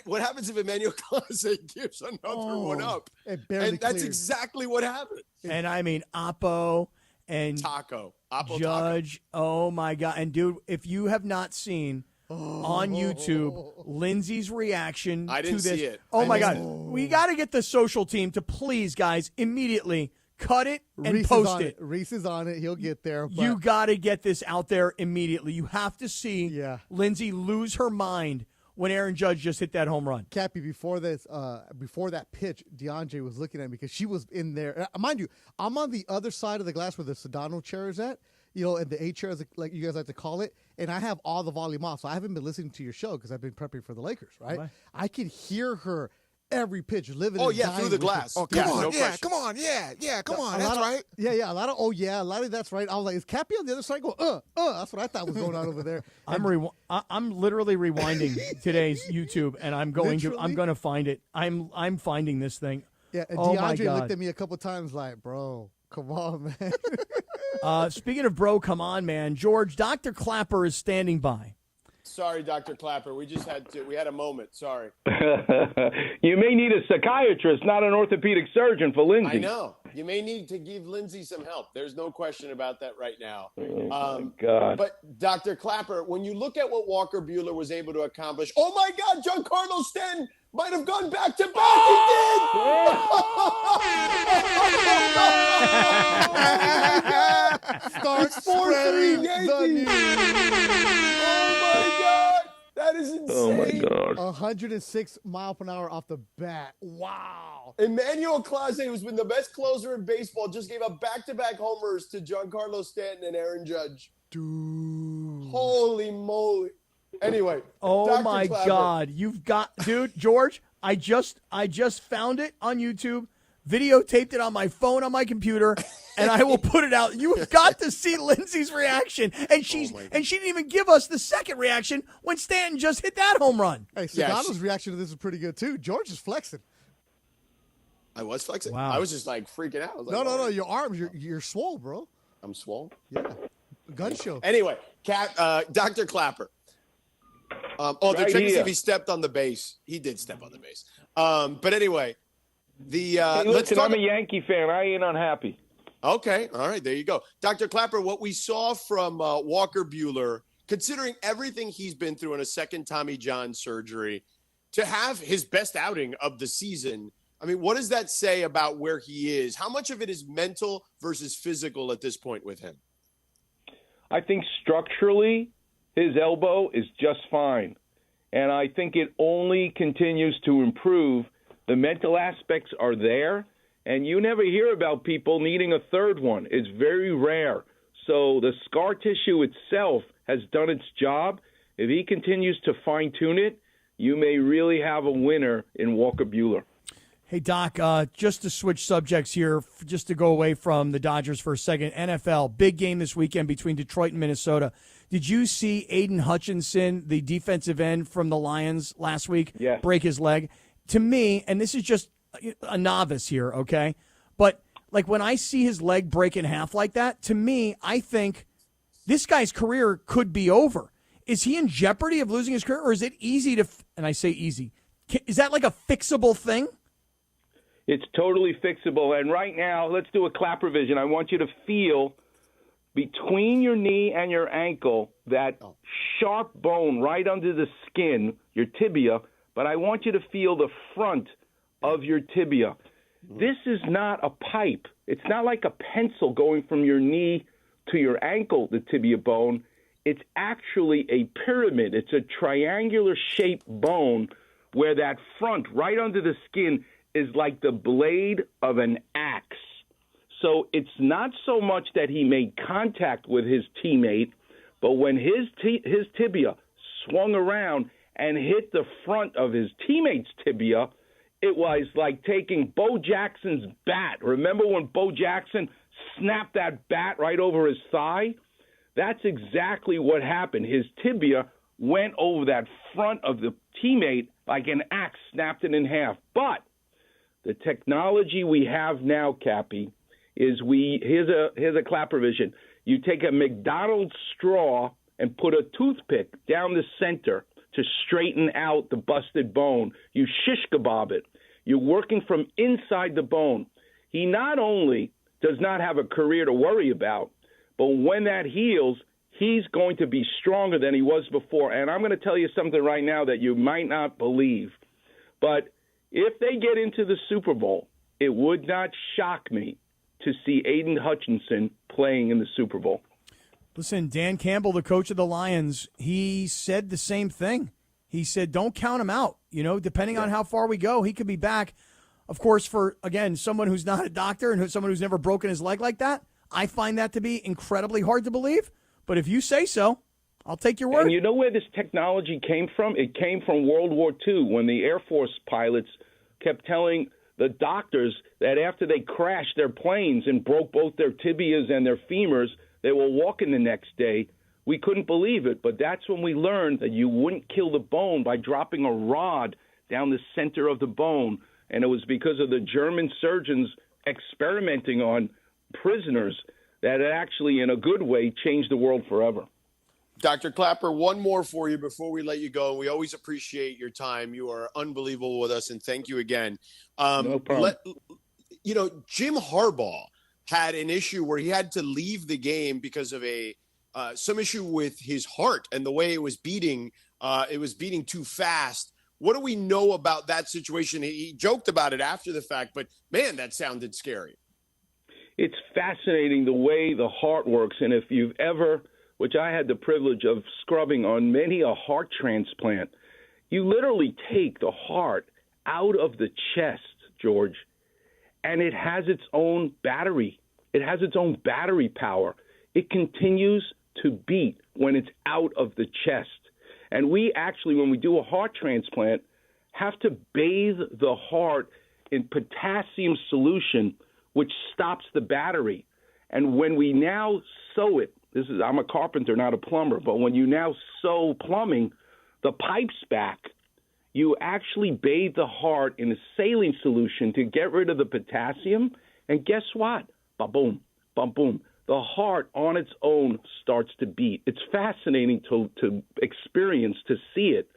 what happens if Emmanuel Clase gives another one up? And that's exactly what happened. And I mean, Oppo and Oppo Judge. Taco. Oh my God! And dude, if you have not seen on YouTube Lindsay's reaction I didn't to this, see it. oh my God, we got to get the social team to please, guys, immediately. Cut it and Reese post it. Reese is on it. He'll get there. But you got to get this out there immediately. You have to see Lindsay lose her mind when Aaron Judge just hit that home run. Cappy, before that pitch, DeAndre was looking at me because she was in there. Mind you, I'm on the other side of the glass where the Sedano chair is at, and the A chair, like you guys like to call it, and I have all the volume off. So I haven't been listening to your show because I've been prepping for the Lakers, right? I could hear her every pitch, living. Oh and yeah, dying through the with glass. it. Oh, come on. no Yeah, question. come on. Yeah, come on. A That's lot of- right. Yeah, a lot of a lot of that's right. I was like, is Cappy on the other side? Go, that's what I thought was going on over there. I'm literally rewinding today's YouTube, and I'm going to find it. I'm finding this thing. Yeah, and Oh my DeAndre God. looked at me a couple times like, bro, come on, man. Speaking of bro, come on, man. George, Dr. Clapper is standing by. Sorry, Dr. Clapper. We had a moment. Sorry. You may need a psychiatrist, not an orthopedic surgeon for Lindsay. I know. You may need to give Lindsay some help. There's no question about that right now. Oh, my God. But, Dr. Clapper, when you look at what Walker Buehler was able to accomplish, oh, my God, Giancarlo Stanton might have gone back-to-back. He did! Start It's 4-3 Yankees. Oh, my God. That is insane. Oh, my God. 106 mile per hour off the bat. Wow. Emmanuel Clase, who's been the best closer in baseball, just gave up back-to-back homers to Giancarlo Stanton and Aaron Judge. Dude. Holy moly. Anyway. Oh Dr. my Clapper. God. You've got, dude, George, I just found it on YouTube, videotaped it on my phone on my computer, and I will put it out. You've got to see Lindsay's reaction. And she didn't even give us the second reaction when Stanton just hit that home run. Hey, Sedano's reaction to this is pretty good too. George is flexing. I was flexing. Wow. I was just like freaking out. I was like, No. Your arms, you're swole, bro. I'm swole. Yeah. Gun show. Anyway, Dr. Clapper. They're Right checking to see here. if he stepped on the base. He did step on the base. But anyway, Hey, let's listen, talk. I'm a Yankee fan. I ain't unhappy. Okay, all right, there you go, Dr. Clapper. What we saw from Walker Buehler, considering everything he's been through in a second Tommy John surgery, to have his best outing of the season. I mean, what does that say about where he is? How much of it is mental versus physical at this point with him? I think structurally, his elbow is just fine. And I think it only continues to improve. The mental aspects are there, and you never hear about people needing a third one. It's very rare. So the scar tissue itself has done its job. If he continues to fine-tune it, you may really have a winner in Walker Buehler. Hey, Doc, just to switch subjects here, just to go away from the Dodgers for a second. NFL, big game this weekend between Detroit and Minnesota. Did you see Aiden Hutchinson, the defensive end from the Lions last week, break his leg? To me, and this is just a novice here, okay? But, like, when I see his leg break in half like that, to me, I think this guy's career could be over. Is he in jeopardy of losing his career, or is it easy to, and I say easy, is that like a fixable thing? It's totally fixable. And right now, let's do a Clapper vision. I want you to feel between your knee and your ankle that sharp bone right under the skin, your tibia, but I want you to feel the front of your tibia. This is not a pipe. It's not like a pencil going from your knee to your ankle, the tibia bone. It's actually a pyramid. It's a triangular-shaped bone where that front, right under the skin, is like the blade of an axe. So it's not so much that he made contact with his teammate, but when his tibia swung around and hit the front of his teammate's tibia, it was like taking Bo Jackson's bat. Remember when Bo Jackson snapped that bat right over his thigh? That's exactly what happened. His tibia went over that front of the teammate like an axe, snapped it in half. But the technology we have now, Cappy, is here's a Clapper vision. You take a McDonald's straw and put a toothpick down the center to straighten out the busted bone. You shish kebab it. You're working from inside the bone. He not only does not have a career to worry about, but when that heals, he's going to be stronger than he was before. And I'm going to tell you something right now that you might not believe. But if they get into the Super Bowl, it would not shock me to see Aiden Hutchinson playing in the Super Bowl. Listen, Dan Campbell, the coach of the Lions, he said the same thing. He said, don't count him out. You know, depending on how far we go, he could be back. Of course, for, again, someone who's not a doctor and someone who's never broken his leg like that, I find that to be incredibly hard to believe. But if you say so, I'll take your word. And you know where this technology came from? It came from World War II when the Air Force pilots kept telling the doctors that after they crashed their planes and broke both their tibias and their femurs, they were walking the next day. We couldn't believe it, but that's when we learned that you wouldn't kill the bone by dropping a rod down the center of the bone. And it was because of the German surgeons experimenting on prisoners that it actually, in a good way, changed the world forever. Dr. Clapper, one more for you before we let you go. We always appreciate your time. You are unbelievable with us, and thank you again. No problem. Jim Harbaugh had an issue where he had to leave the game because of some issue with his heart and the way it was beating. It was beating too fast. What do we know about that situation? He joked about it after the fact, but, man, that sounded scary. It's fascinating the way the heart works, and if you've ever – which I had the privilege of scrubbing on many a heart transplant, you literally take the heart out of the chest, George, and it has its own battery. It has its own battery power. It continues to beat when it's out of the chest. And we actually, when we do a heart transplant, have to bathe the heart in potassium solution, which stops the battery. And when we now sew it, I'm a carpenter, not a plumber, but when you now sew plumbing, the pipes back, you actually bathe the heart in a saline solution to get rid of the potassium. And guess what? Ba-boom, ba-boom. The heart on its own starts to beat. It's fascinating to experience, to see it.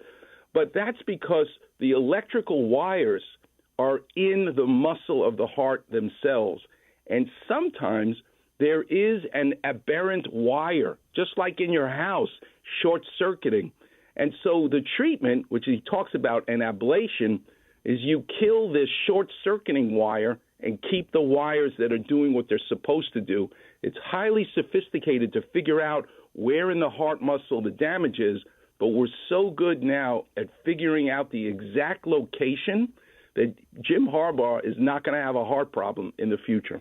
But that's because the electrical wires are in the muscle of the heart themselves. And sometimes there is an aberrant wire, just like in your house, short-circuiting. And so the treatment, which he talks about, an ablation, is you kill this short-circuiting wire and keep the wires that are doing what they're supposed to do. It's highly sophisticated to figure out where in the heart muscle the damage is, but we're so good now at figuring out the exact location that Jim Harbaugh is not going to have a heart problem in the future.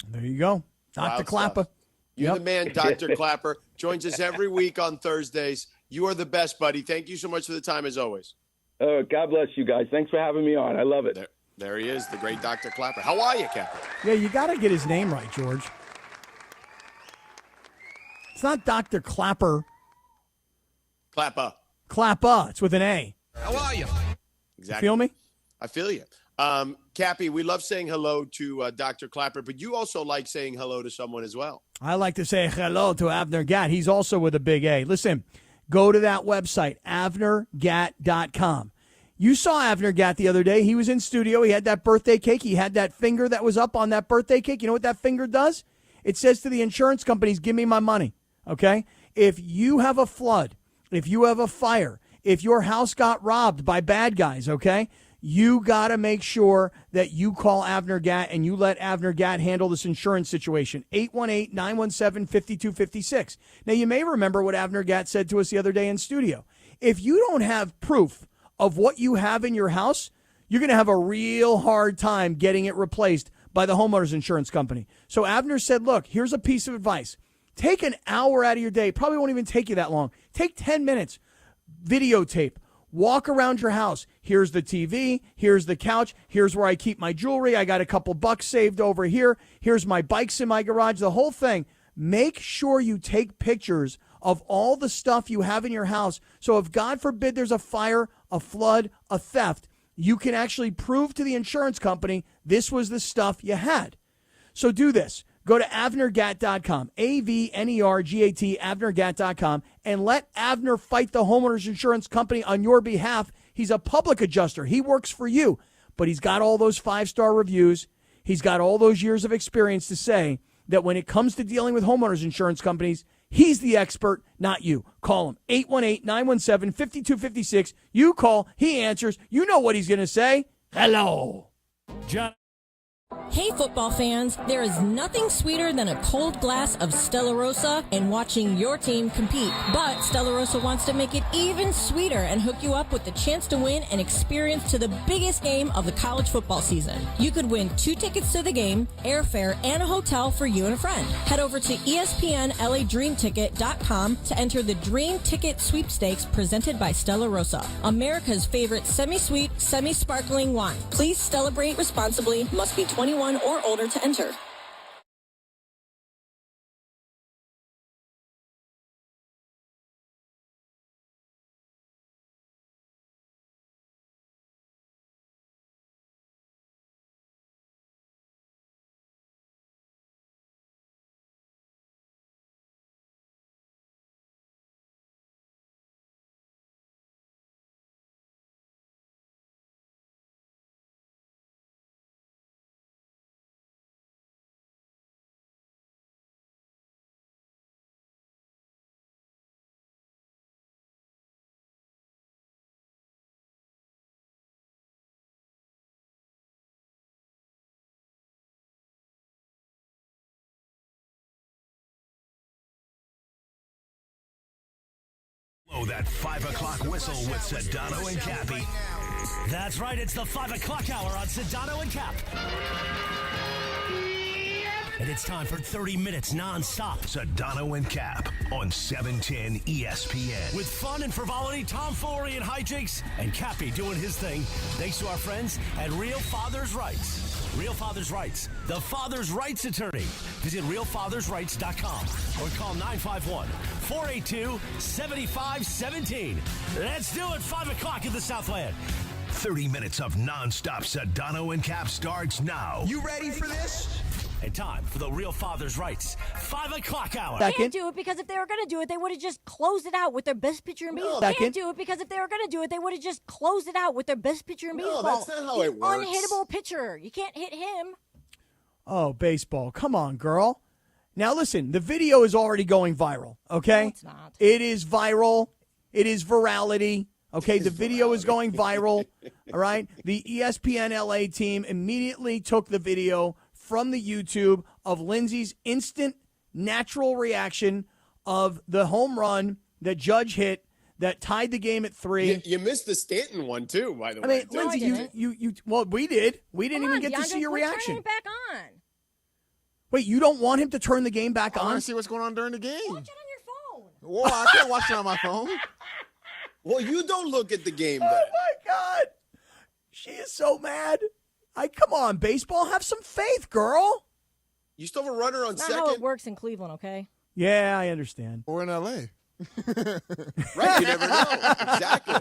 There you go. Dr. Clapper. You're the man, Dr. Clapper. Joins us every week on Thursdays. You are the best, buddy. Thank you so much for the time, as always. God bless you guys. Thanks for having me on. I love it. There he is, the great Dr. Clapper. How are you, Capper? Yeah, you got to get his name right, George. It's not Dr. Clapper. Clapper. It's with an A. How are you? Exactly. You feel me? I feel you. Cappy, we love saying hello to Dr. Clapper, but you also like saying hello to someone as well. I like to say hello to Avner Gatt. He's also with a big A. Listen, go to that website, avnergatt.com. You saw Avner Gatt the other day. He was in studio. He had that birthday cake. He had that finger that was up on that birthday cake. You know what that finger does? It says to the insurance companies, give me my money, okay? If you have a flood, if you have a fire, if your house got robbed by bad guys, okay, you got to make sure that you call Avner Gatt and you let Avner Gatt handle this insurance situation. 818-917-5256. Now, you may remember what Avner Gatt said to us the other day in studio. If you don't have proof of what you have in your house, you're going to have a real hard time getting it replaced by the homeowner's insurance company. So Avner said, look, here's a piece of advice. Take an hour out of your day. Probably won't even take you that long. Take 10 minutes. Videotape. Walk around your house. Here's the TV. Here's the couch. Here's where I keep my jewelry. I got a couple bucks saved over here. Here's my bikes in my garage. The whole thing. Make sure you take pictures of all the stuff you have in your house. So if, God forbid, there's a fire, a flood, a theft, you can actually prove to the insurance company this was the stuff you had. So do this. Go to avnergatt.com, AVNERGAT, avnergatt.com, and let Avner fight the homeowner's insurance company on your behalf. He's a public adjuster. He works for you, but he's got all those 5-star reviews. He's got all those years of experience to say that when it comes to dealing with homeowners insurance companies, he's the expert, not you. Call him, 818-917-5256. You call, he answers. You know what he's going to say. Hello. John. Hey football fans, there is nothing sweeter than a cold glass of Stella Rosa and watching your team compete. But Stella Rosa wants to make it even sweeter and hook you up with the chance to win an experience to the biggest game of the college football season. You could win 2 tickets to the game, airfare, and a hotel for you and a friend. Head over to ESPNLADreamTicket.com to enter the Dream Ticket Sweepstakes presented by Stella Rosa, America's favorite semi-sweet, semi-sparkling wine. Please celebrate responsibly. Must be 21 or older to enter. Blow that 5 o'clock whistle with Sedano and Cappy. That's right, it's the 5 o'clock hour on Sedano and Cap. And it's time for 30 minutes non-stop. Sedano and Cap on 710 ESPN. With fun and frivolity, tomfoolery and hijinks, and Cappy doing his thing. Thanks to our friends at Real Father's Rights. Real Father's Rights, the father's rights attorney. Visit realfathersrights.com or call 951-482-7517. Let's do it, 5 o'clock in the Southland. 30 minutes of non-stop Sedano and Cap starts now. You ready for this? And time for the Real Father's Rights 5 o'clock hour. They can't do it because if they were going to do it, they would have just closed it out with their best pitcher in baseball. They can't do it because if they were going to do it, they would have just closed it out with their best pitcher in baseball. No, that's not how it works. Unhittable pitcher. You can't hit him. Oh, baseball. Come on, girl. Now, listen, the video is already going viral, okay? No, it's not. It is viral. It is virality. Okay, the video is going viral, all right? The ESPN LA team immediately took the video from the YouTube of Lindsey's instant natural reaction of the home run that Judge hit that tied the game at 3. You missed the Stanton one, too, by the I way. mean, Lindsey, you well, we did. We didn't even get to see your Turn reaction. it back on. Wait, you don't want him to turn the game back I on? want to see what's going on during the game. Watch it on your phone. Whoa, I can't watch it on my phone. Well, you don't look at the game then. Oh, my God. She is so mad. Come on, baseball. Have some faith, girl. You still have a runner on That's second. not how it works in Cleveland, okay? Yeah, I understand. Or in L.A. Right, you never know. Exactly.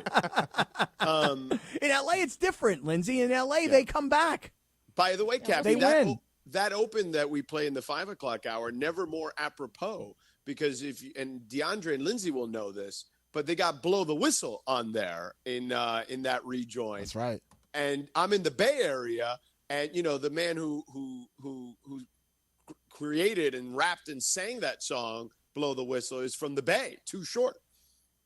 In L.A., it's different, Lindsey. In L.A., they come back. By the way, Cappy, They win. that open that we play in the 5 o'clock hour, never more apropos, because and DeAndre and Lindsey will know this, but they got Blow the Whistle on there in that rejoin. That's right. And I'm in the Bay Area, and the man who created and rapped and sang that song, "Blow the Whistle," is from the Bay. Too Short.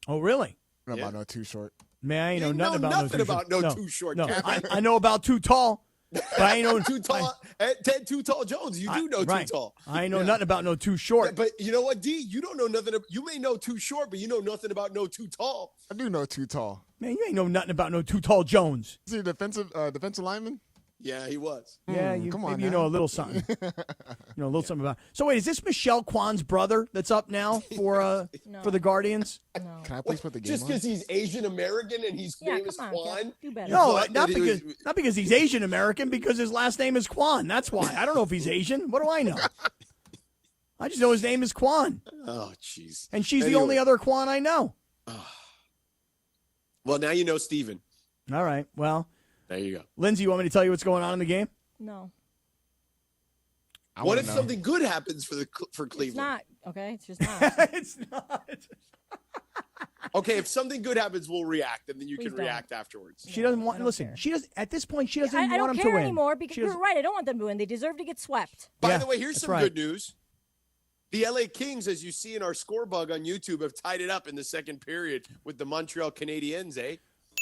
Oh, really? I don't know about no Too Short. Man, I ain't know nothing about nothing no about too no short. Too Short. No, Captain. I know about Too Tall, but I ain't know Too Tall. Ted Too Tall Jones. You do know right. Too Tall. I ain't know nothing about no Too Short. But you know what, D? You don't know nothing. You may know Too Short, but you know nothing about no Too Tall. I do know Too Tall. Man, you ain't know nothing about no Too Tall Jones. Is he a defensive lineman? Yeah, he was. Yeah, come on maybe you now. know a little something. A little something about. So wait, is this Michelle Kwan's brother that's up now for the Guardians? No. Can I please put the game Just on? because he's Asian American and he's famous come on, Kwan? Jeff. Do better. No, not because he's Asian American. Because his last name is Kwan. That's why. I don't know if he's Asian. What do I know? I just know his name is Kwan. Oh, jeez. And she's the only other Kwan I know. Well, now you know Steven. All right. Well, there you go. Lindsay, you want me to tell you what's going on in the game? No. What if something good happens for Cleveland? It's not, okay? It's just not. It's not. Okay, if something good happens, we'll react, and then you Please can don't. react afterwards. She doesn't want. Listen, she doesn't. At this point, she doesn't I even don't want him care to win anymore because She you're doesn't- right. I don't want them to win. They deserve to get swept. By the way, here's that's some right. good news. The LA Kings, as you see in our score bug on YouTube, have tied it up in the second period with the Montreal Canadiens, eh?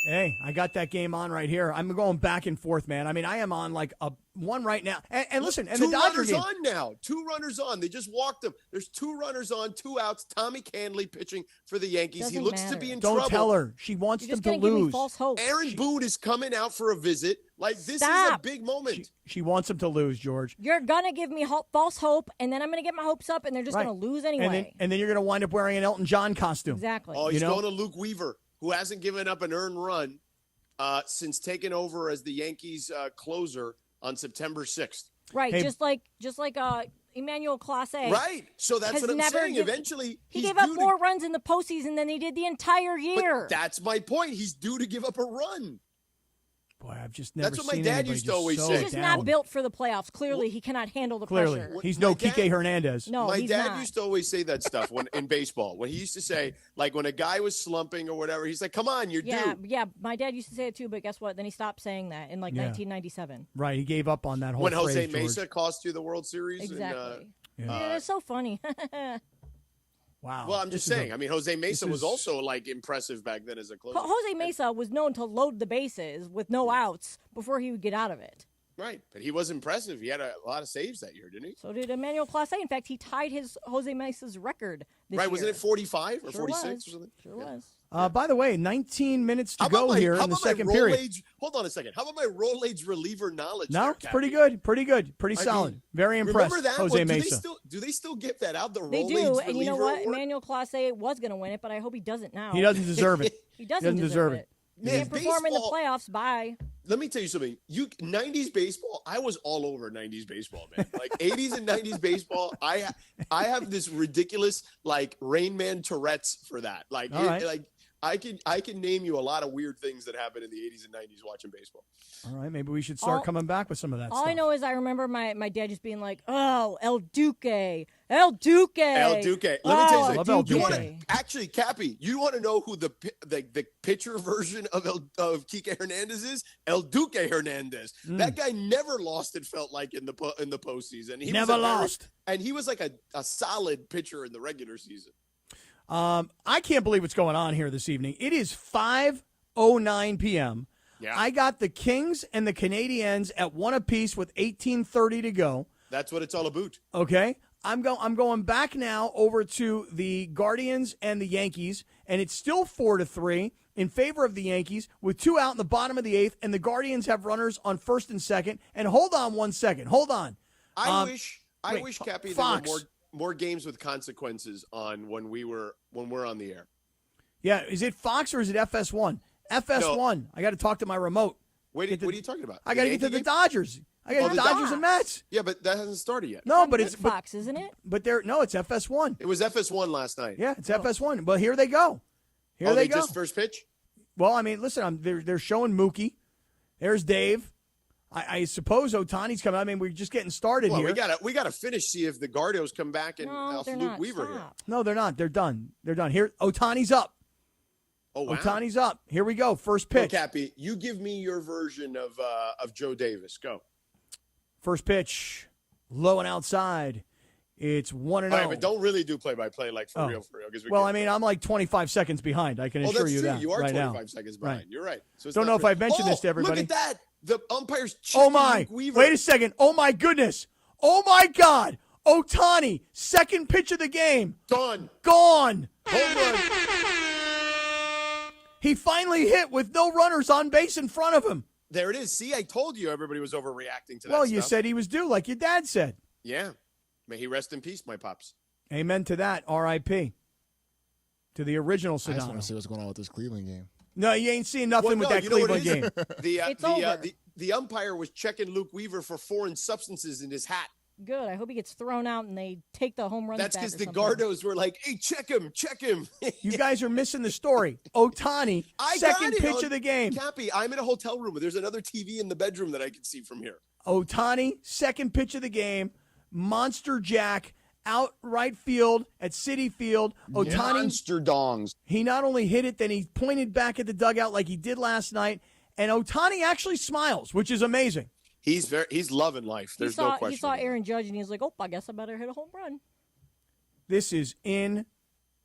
Hey, I got that game on right here. I'm going back and forth, man. I mean, I am on like a one right now. And listen, and the Dodger runners game. on now. 2 runners on. They just walked them. There's 2 runners on, 2 outs. Tommy Canley pitching for the Yankees. Doesn't he looks matter. to be in Don't trouble. tell her. She wants You're them just to gonna give me lose. false hope. Aaron Boone is coming out for a visit. Like, this Stop. is a big moment. She wants them to lose, George. You're gonna give me false hope, and then I'm gonna get my hopes up, and they're just Right. gonna lose anyway. And then you're going to wind up wearing an Elton John costume. Exactly. Oh, he's You know? going to Luke Weaver, who hasn't given up an earned run since taking over as the Yankees closer on September 6th. Right. Hey. Just like Emmanuel Clase. Right. So that's has what I'm never saying. given- Eventually, He he's gave up due more runs in the postseason than he did the entire But year. that's my point. He's due to give up a run. Boy, I've just never That's what my seen dad anybody used to just always so say. He's just down. not built for the playoffs. Clearly, he cannot handle the Clearly. pressure. He's no My dad- Kike Hernandez. No, my he's dad not. used to always say that stuff when in baseball. When he used to say, like, when a guy was slumping or whatever, he's like, "Come on, you're Yeah, due." yeah. My dad used to say it too, but guess what? Then he stopped saying that in Yeah. 1997. Right, he gave up on that whole When Jose phrase, Mesa George. cost you the World Series. Exactly. And, Yeah. Yeah, it's so funny. Wow. well, I'm just This is saying. I mean, Jose Mesa this was is- also like impressive back then as a closer. Jose Mesa was known to load the bases with no outs before he would get out of it. Right, but he was impressive. He had a lot of saves that year, didn't he? So did Emmanuel Clase. In fact, he tied his Jose Mesa's record this Right, year. wasn't it 45 or Sure 46 was. or something? Sure was. By the way, 19 minutes to How about go my- here how in the about my second roll period. age- hold on a second. How about my roll age reliever knowledge? No, there, it's pretty Cappy? good. Pretty good. Pretty I solid. mean, Very impressed, Remember that Jose one? Mesa. Do they still give that out? The They roll do, age and you know reliever what? award? Emmanuel Clase was going to win it, but I hope he doesn't now. He doesn't deserve it. He doesn't deserve it. You Man, can't perform in the baseball- playoffs. Bye. Let me tell you something. 90s baseball, I was all over 90s baseball, man. Like 80s and 90s baseball, I have this ridiculous like Rain Man Tourette's for that. Like All right. like I can name you a lot of weird things that happened in the 80s and 90s watching baseball. All right, maybe we should start All- coming back with some of that All stuff. I know is I remember my dad just being like, "Oh, El Duque, El Duque, El Duque. Let me tell you Oh, something. Love El You want Duque. to actually, Cappy? You want to know who the pitcher version of Kike Hernandez is? El Duque Hernandez. That guy never lost. It felt like in the postseason. He Never was lost. and he was like a solid pitcher in the regular season. I can't believe what's going on here this evening. It is 5:09 p.m. Yeah. I got the Kings and the Canadiens at one apiece with 18:30 to go. That's what it's all about. Okay. I'm going back now over to the Guardians and the Yankees, and it's still 4-3 in favor of the Yankees with 2 out in the bottom of the 8th, and the Guardians have runners on first and second. And hold on 1 second. Hold on. I wait, wish, Cappy, Fox. there were more games with consequences on when we're on the air. Yeah, is it Fox or is it FS1? FS1. I got to talk to my remote. What are you talking about? I got to get to Yankee the game? Dodgers. I got Oh, the the Dodgers and Mets. Yeah, but that hasn't started yet. No, On but Big it's Fox, isn't it? but they're no, it's FS1. It was FS1 last night. Yeah, it's FS1. But here they go. Here Oh, they go. just first pitch? Well, I mean, listen, they're showing Mookie. There's Dave. I suppose Otani's coming. I mean, we're just getting started Well, here. we gotta finish. See if the Gardos come back and No, they're Luke not. Weaver Stop. here. No, they're not. They're done. They're done. Here, Otani's up. Oh wow, Otani's up. Here we go. First Go, pitch. Cappy, you give me your version of Joe Davis. Go. First pitch. Low and outside. It's 1-0. All right, but don't really do play-by-play like for Oh. real. Because Well, I mean, I'm like 25 seconds behind. I can assure that's you true. that. You are right 25 now. seconds behind. Right. You're right. So it's Don't not know if fair. I've mentioned this to everybody. Look at that. The umpire's Oh checking my! Luke Weaver. Wait a second! Oh my goodness! Oh my God! Otani, second pitch of the game, Gone. gone. Home run. He finally hit with no runners on base in front of him. There it is. See, I told you everybody was overreacting to that. Well, you stuff. said he was due, like your dad said. Yeah. May he rest in peace, my pops. Amen to that. R.I.P. to the original I just want Sedano. to see what's going on with this Cleveland game. No, you ain't seeing nothing with that you know what Cleveland it game. is? The, It's over. the umpire was checking Luke Weaver for foreign substances in his hat. Good. I hope he gets thrown out and they take the home run. That's back because or the something. Gardos were like, "Hey, check him." You guys are missing the story. Otani, I second got it. pitch of the game. Cappy, I'm in a hotel room. There's another TV in the bedroom that I can see from here. Otani, second pitch of the game. Monster Jack out right field at Citi Field. Otani, Monster dongs. he not only hit it, then he pointed back at the dugout like he did last night. And Otani actually smiles, which is amazing. He's loving life. There's no question. He saw Aaron Judge and he was like, "Oh, I guess I better hit a home run." This is insane.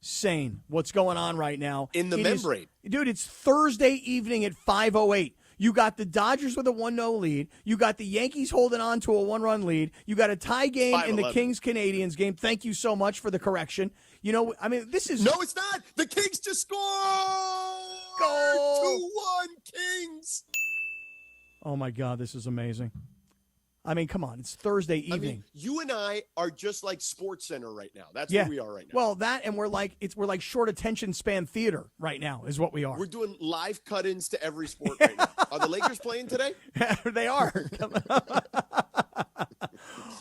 insane what's going on right now. In the membrane. Dude, it's Thursday evening at 5:08. You got the Dodgers with a 1-0 lead. You got the Yankees holding on to a 1-run lead. You got a tie game in the Kings-Canadians game. Thank you so much for the correction. You know, I mean, this is... No, it's not. The Kings just scored. Goal. 2-1 Kings. Oh, my God, this is amazing. I mean, come on. It's Thursday evening. I mean, you and I are just like Sports Center right now. That's Yeah. where we are right now. Well, that and we're like short attention span theater right now is what we are. We're doing live cut-ins to every sport right now. Are the Lakers playing today? They are. All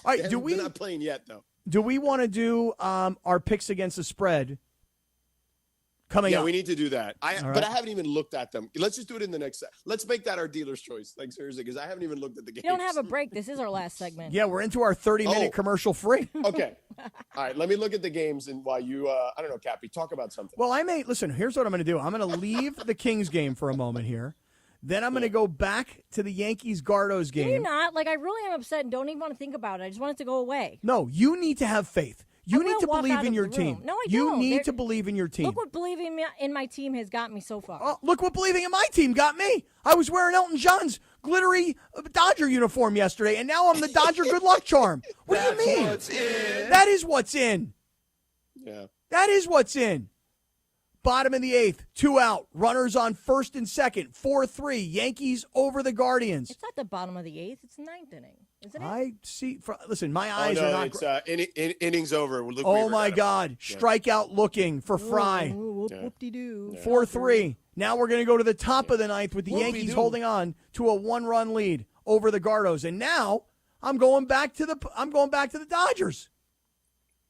right, They're not playing yet, though. Do we want to do our picks against the spread coming up? Yeah, we need to do that. But right. I haven't even looked at them. Let's just do it in the next. Let's make that our dealer's choice. Like, seriously, because I haven't even looked at the games. You don't have a break. This is our last segment. Yeah, we're into our 30-minute commercial free. Okay. All right, let me look at the games, and while you, I don't know, Cappy, talk about something. Well, listen, here's what I'm going to do. I'm going to leave the Kings game for a moment here. Then I'm going to go back to the Yankees-Gardos game. Can you not? Like, I really am upset and don't even want to think about it. I just want it to go away. No, you need to have faith. You need to believe in your team. No, I don't. You need to believe in your team. Look what believing in my team has got me so far. Oh, look what believing in my team got me. I was wearing Elton John's glittery Dodger uniform yesterday, and now I'm the Dodger good luck charm. What do you mean? What's in. That is what's in. Yeah. That is what's in. Bottom of the 8th, 2 out. Runners on first and second, 4-3. Yankees over the Guardians. It's not the bottom of the 8th. It's the 9th inning, isn't it? I see. Listen, my eyes are not. It's innings over. Luke Oh, Weaver my got him. God. Yeah. Strikeout looking for Fry. Whoop-de-doo. 4-3. Now we're going to go to the top of the 9th with the Yankees holding on to a 1-run lead over the Gardos. And now I'm going back to the Dodgers.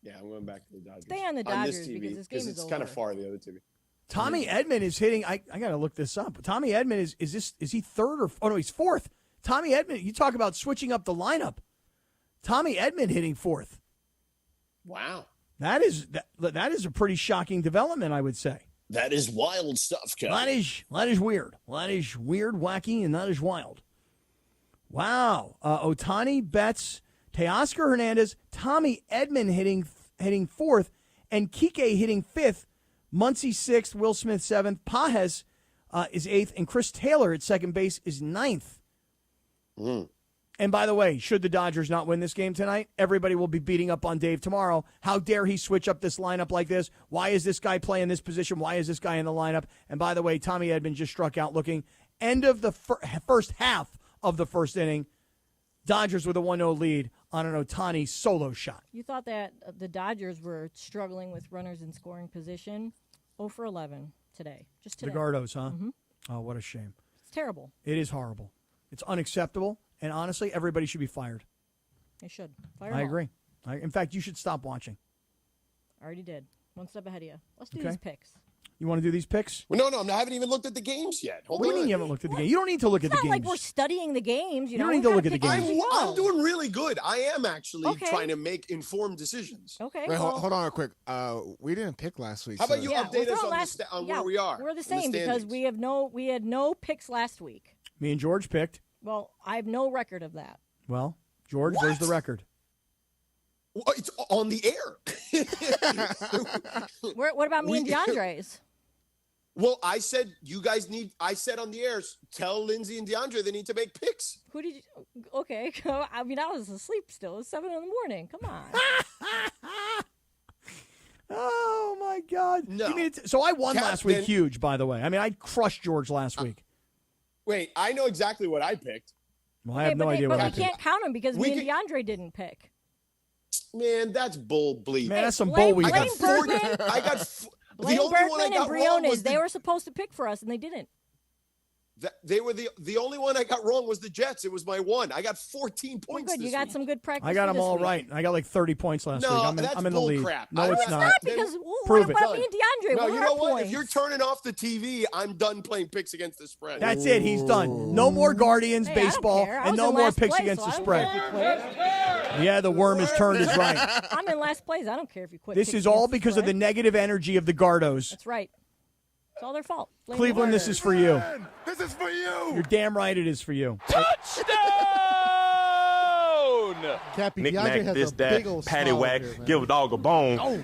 Yeah, I'm going back to the Dodgers. Stay on the Dodgers because this game is it's over. kind of far, the other TV. Tommy Edman is hitting. I got to look this up. Tommy Edman is he third or oh no, he's fourth. Tommy Edman, you talk about switching up the lineup. Tommy Edman hitting fourth. Wow. That is a pretty shocking development, I would say. That is wild stuff, Kevin. That is weird. That is weird, wacky, and that is wild. Wow. Ohtani, Betts, Teoscar Hernandez, Tommy Edman hitting fourth, and Kike hitting fifth. Muncy sixth, Will Smith seventh, Pajes is eighth, and Chris Taylor at second base is ninth. And by the way, should the Dodgers not win this game tonight, everybody will be beating up on Dave tomorrow. How dare he switch up this lineup like this? Why is this guy playing this position? Why is this guy in the lineup? And by the way, Tommy Edman just struck out looking. End of the first half of the first inning. Dodgers with a 1-0 lead on an Ohtani solo shot. You thought that the Dodgers were struggling with runners in scoring position. 0 for 11 today. Just today. The Gardos, huh? Mm-hmm. Oh, what a shame. It's terrible. It is horrible. It's unacceptable. And honestly, everybody should be fired. They should. Fire I them all. agree. In fact, you should stop watching. I already did. One step ahead of you. Let's do Okay. these picks. You want to do these picks? Well, no, I haven't even looked at the games yet. What do you mean you haven't looked at the game? You don't need to look at It's the not games. like we're studying the games. You know, don't need We're to look kinda at the picking games. as we I'm go. doing really good. I am actually Okay. trying to make informed decisions. Okay. Wait, well, hold on real quick. We didn't pick last week. How about so- you yeah, update we'll us throw on, last- on yeah, where we are? We're the in same because standings? we had no picks last week. Me and George picked. Well, I have no record of that. Well, George, What? where's the record? Well, it's on the air. What about me and DeAndre's? Well, I said I said on the air, tell Lindsay and DeAndre they need to make picks. Who did you? Okay, I mean I was asleep still. It's 7 a.m. Come on. Oh, my God. No. You mean so I won last week then- huge, by the way. I mean, I crushed George last week. Wait, I know exactly what I picked. Well, I have no idea but what I we picked. can't count them because We me and DeAndre didn't pick. Man, that's bull bleep. Man, that's some Blaine- bull weed. I got Blaine 40. Bergman- I got the Blaine only one I Bergman got and wrong was Briones, they were supposed to pick for us and they didn't. They were the only one I got wrong was the Jets. It was my one. I got 14 Well, points. good, you this got week. some good practice. I got for them this all week. right. I got like 30 points last No, week. that's I'm in the bull lead. crap. No, I- it's it's not. Not Then- because Prove it. what about me and DeAndre? No, What you are know our what? points? If you're turning off the TV, I'm done playing picks against the spread. That's it. He's done. No more Guardians Hey, I don't baseball care. I and was no in more last picks place, against so the I don't spread. care if you quit. Yeah, the worm has turned his right. I'm in last place. I don't care if you quit. This picking is all against the because of the spread. negative energy of the Gardos. That's right. It's all their fault. Blame Cleveland, the this is for you. This is for you. You're damn right it is for you. Touchdown! Cappy, Knick DeAndre knack has this a that big old patty smile whack. here, man. Give a dog a bone. Oh,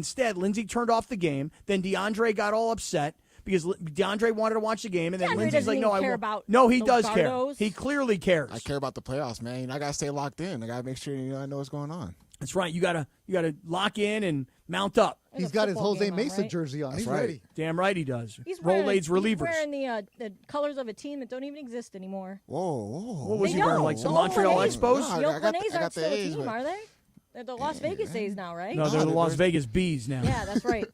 instead, Lindsay turned off the game. Then DeAndre got all upset because DeAndre wanted to watch the game, and then DeAndre Lindsay's like, "No, I care won't." about No, he those does care. Gardos. He clearly cares. I care about the playoffs, man. I gotta stay locked in. I gotta make sure I know what's going on. That's right. You gotta lock in and Mount up. There's He's a got his football Jose game on, Mesa right? jersey on. That's He's right. ready. Damn right he does. He's Rolaids relievers. wearing the colors of a team that don't even exist anymore. Whoa. What was They he wearing? don't. Like some No, Montreal they- Expos? The Oakland A's I got aren't the still a A's, team, but- are they? They're the Las Vegas A's now, right? No, they're the Las Vegas Bees now. Yeah, that's right.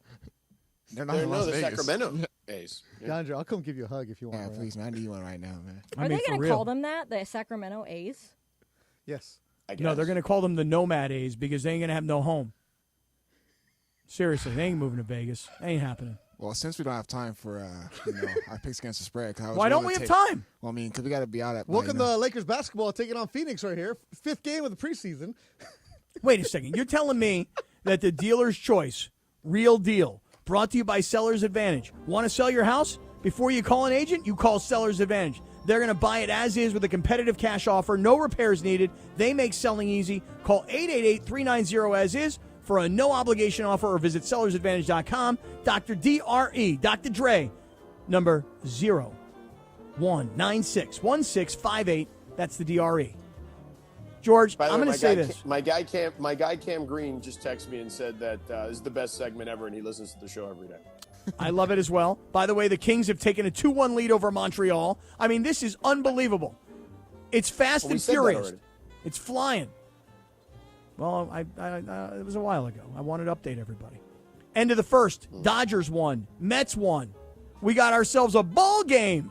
They're not They're in no, Las the Vegas. Sacramento A's. DeAndre, I'll come give you a hug if you want. Yeah, right please, man. I need one right now, man. Are they going to call them that, the Sacramento A's? Yes. No, they're going to call them the Nomad A's because they ain't going to have no home. Seriously, they ain't moving to Vegas. Ain't happening. Well, since we don't have time for our picks against the spread, 'cause I was Why don't willing we to have take- time? Well, I mean, because we got to be out at. Welcome to Lakers basketball taking on Phoenix right here. 5th game of the preseason. Wait a second. You're telling me that the dealer's choice, real deal, brought to you by Seller's Advantage. Want to sell your house? Before you call an agent, you call Seller's Advantage. They're going to buy it as is with a competitive cash offer. No repairs needed. They make selling easy. Call 888-390-as-is for a no-obligation offer or visit sellersadvantage.com. Dr. D.R.E., Dr. Dre, number 01961658. That's the D.R.E. George, By the I'm way, going to say this. My guy Cam Green just texted me and said that this is the best segment ever, and he listens to the show every day. I love it as well. By the way, the Kings have taken a 2-1 lead over Montreal. I mean, this is unbelievable. It's fast Well, we and said that furious. already. It's flying. Well, it was a while ago. I wanted to update everybody. End of the first. Dodgers won. Mets won. We got ourselves a ball game.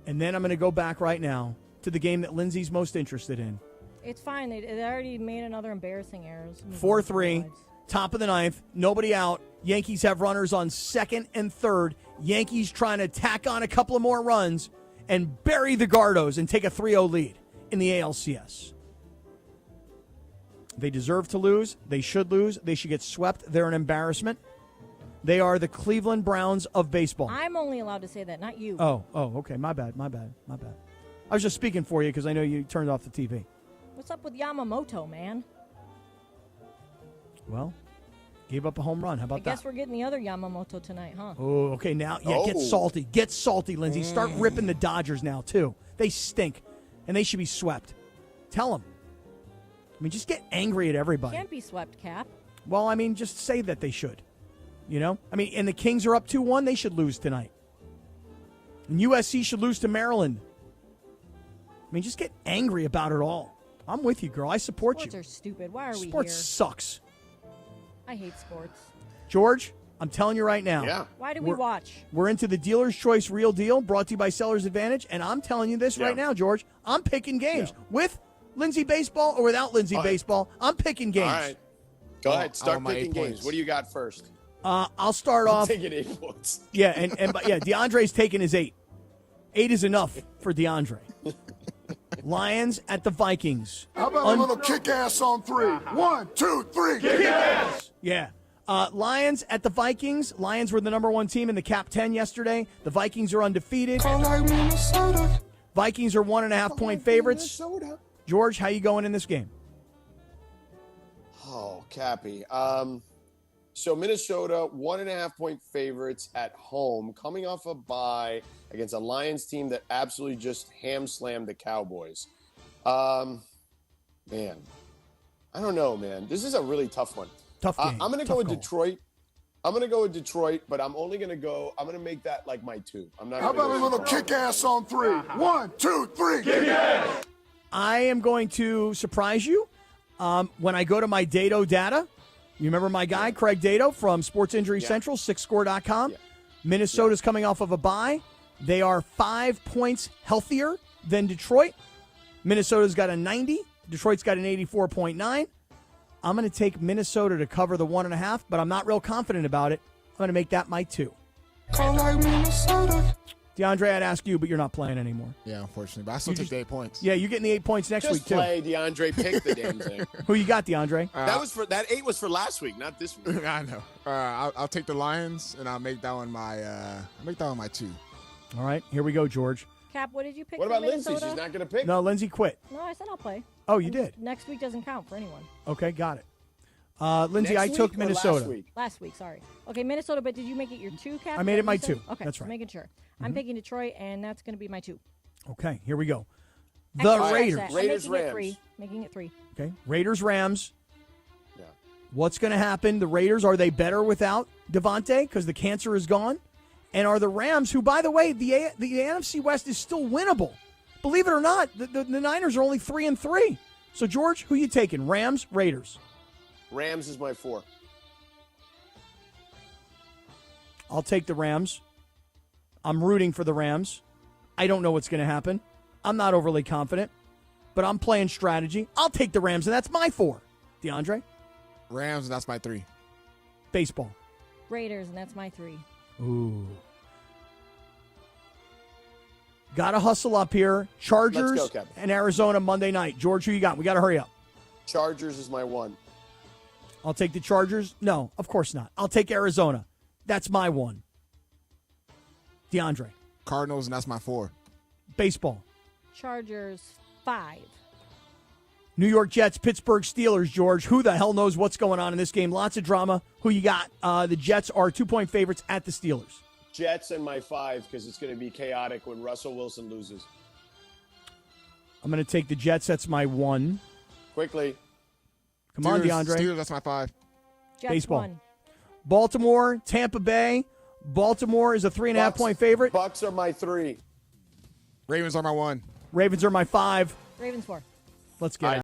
And then I'm going to go back right now to the game that Lindsay's most interested in. It's fine. They already made another embarrassing error. 4-3, top of the ninth, nobody out. Yankees have runners on second and third. Yankees trying to tack on a couple of more runs and bury the Gardos and take a 3-0 lead in the ALCS. They deserve to lose. They should lose. They should get swept. They're an embarrassment. They are the Cleveland Browns of baseball. I'm only allowed to say that, not you. Oh, okay. My bad. I was just speaking for you because I know you turned off the TV. What's up with Yamamoto, man? Well, gave up a home run. How about I guess that? we're getting the other Yamamoto tonight, huh? Oh, okay. Now, get salty. Get salty, Lindsay. Start ripping the Dodgers now, too. They stink, and they should be swept. Tell them. I mean, just get angry at everybody. Can't be swept, Cap. Well, I mean, just say that they should. You know? I mean, and the Kings are up 2-1. They should lose tonight. And USC should lose to Maryland. I mean, just get angry about it all. I'm with you, girl. I support Sports you. are stupid. Why are we Sports here? sucks. I hate sports. George, I'm telling you right now. Yeah. Why do we watch? We're into the Dealer's Choice Real Deal, brought to you by Seller's Advantage. And I'm telling you this right now, George. I'm picking games with Lindsay Baseball or without Lindsay Baseball. I'm picking games. All right. Go ahead. Start my picking 8 games. points. What do you got first? I'll start off. Taking 8 points. Yeah, and DeAndre's taking his 8. 8 is enough for DeAndre. Lions at the Vikings. How about a little kick ass on 3? 1, 2, 3. Kick ass! Yeah. Lions at the Vikings. Lions were the number 1 team in the Cap 10 yesterday. The Vikings are undefeated. Vikings are 1.5-point favorites. George, how you going in this game? Oh, Cappy. So Minnesota, 1.5-point favorites at home, coming off a bye against a Lions team that absolutely just ham-slammed the Cowboys. Man, I don't know, man. This is a really tough one. Tough game. I'm going to go with Detroit. I'm going to go with Detroit, but I'm going to make that like my 2. I'm not. How about a little kick ass on 3? 1, 2, 3. Kick ass! I am going to surprise you when I go to my Dato data. You remember my guy, Craig Dato from Sports Injury Central, SixScore.com. Yeah. Minnesota's coming off of a bye. They are 5 points healthier than Detroit. Minnesota's got a 90. Detroit's got an 84.9. I'm going to take Minnesota to cover the 1.5, but I'm not real confident about it. I'm going to make that my 2. DeAndre, I'd ask you, but you're not playing anymore. Yeah, unfortunately. But I still took the 8 points. Yeah, you're getting the 8 points next week, too. Just play, DeAndre. Pick the damn thing. Who you got, DeAndre? That 8 was for last week, not this week. I know. I'll take the Lions, and I'll make that one my 2. All right, here we go, George. Cap, what did you pick? What about for Lindsay? Minnesota? She's not going to pick? No, Lindsay quit. No, I said I'll play. Oh, you did? Next week doesn't count for anyone. Okay, got it. Lindsay, Next I took week or Minnesota. Last week, sorry. Okay, Minnesota, but did you make it your 2, Cap? I made it my You said? 2. Okay, That's right. Making sure. I'm picking Detroit, and that's going to be my 2. Okay, here we go. The Actually, Raiders. I'm Raiders, making it Rams. 3. Making it 3. Okay, Raiders, Rams. Yeah. What's going to happen? The Raiders, are they better without Devontae because the cancer is gone? And are the Rams, who, by the way, the NFC West is still winnable. Believe it or not, the Niners are only 3-3. So, George, who you taking? Rams, Raiders? Rams is my 4. I'll take the Rams. I'm rooting for the Rams. I don't know what's going to happen. I'm not overly confident, but I'm playing strategy. I'll take the Rams, and that's my 4. DeAndre? Rams, and that's my 3. Baseball. Raiders, and that's my 3. Ooh. Got to hustle up here. Chargers Let's go, Kevin. and Arizona Monday night. George, who you got? We got to hurry up. Chargers is my 1. I'll take the Chargers. No, of course not. I'll take Arizona. That's my 1. DeAndre. Cardinals, and that's my 4. Baseball. Chargers, 5. New York Jets, Pittsburgh Steelers, George. Who the hell knows what's going on in this game? Lots of drama. Who you got? The Jets are 2-point favorites at the Steelers. Jets and my 5 because it's going to be chaotic when Russell Wilson loses. I'm going to take the Jets. That's my 1. Quickly. Come on, DeAndre. Steelers, that's my 5. Jets, Baseball. 1. Baltimore, Tampa Bay. Baltimore is a 3.5-point favorite. Bucks are my 3. Ravens are my 1. Ravens are my 5. Ravens, 4. Let's get out.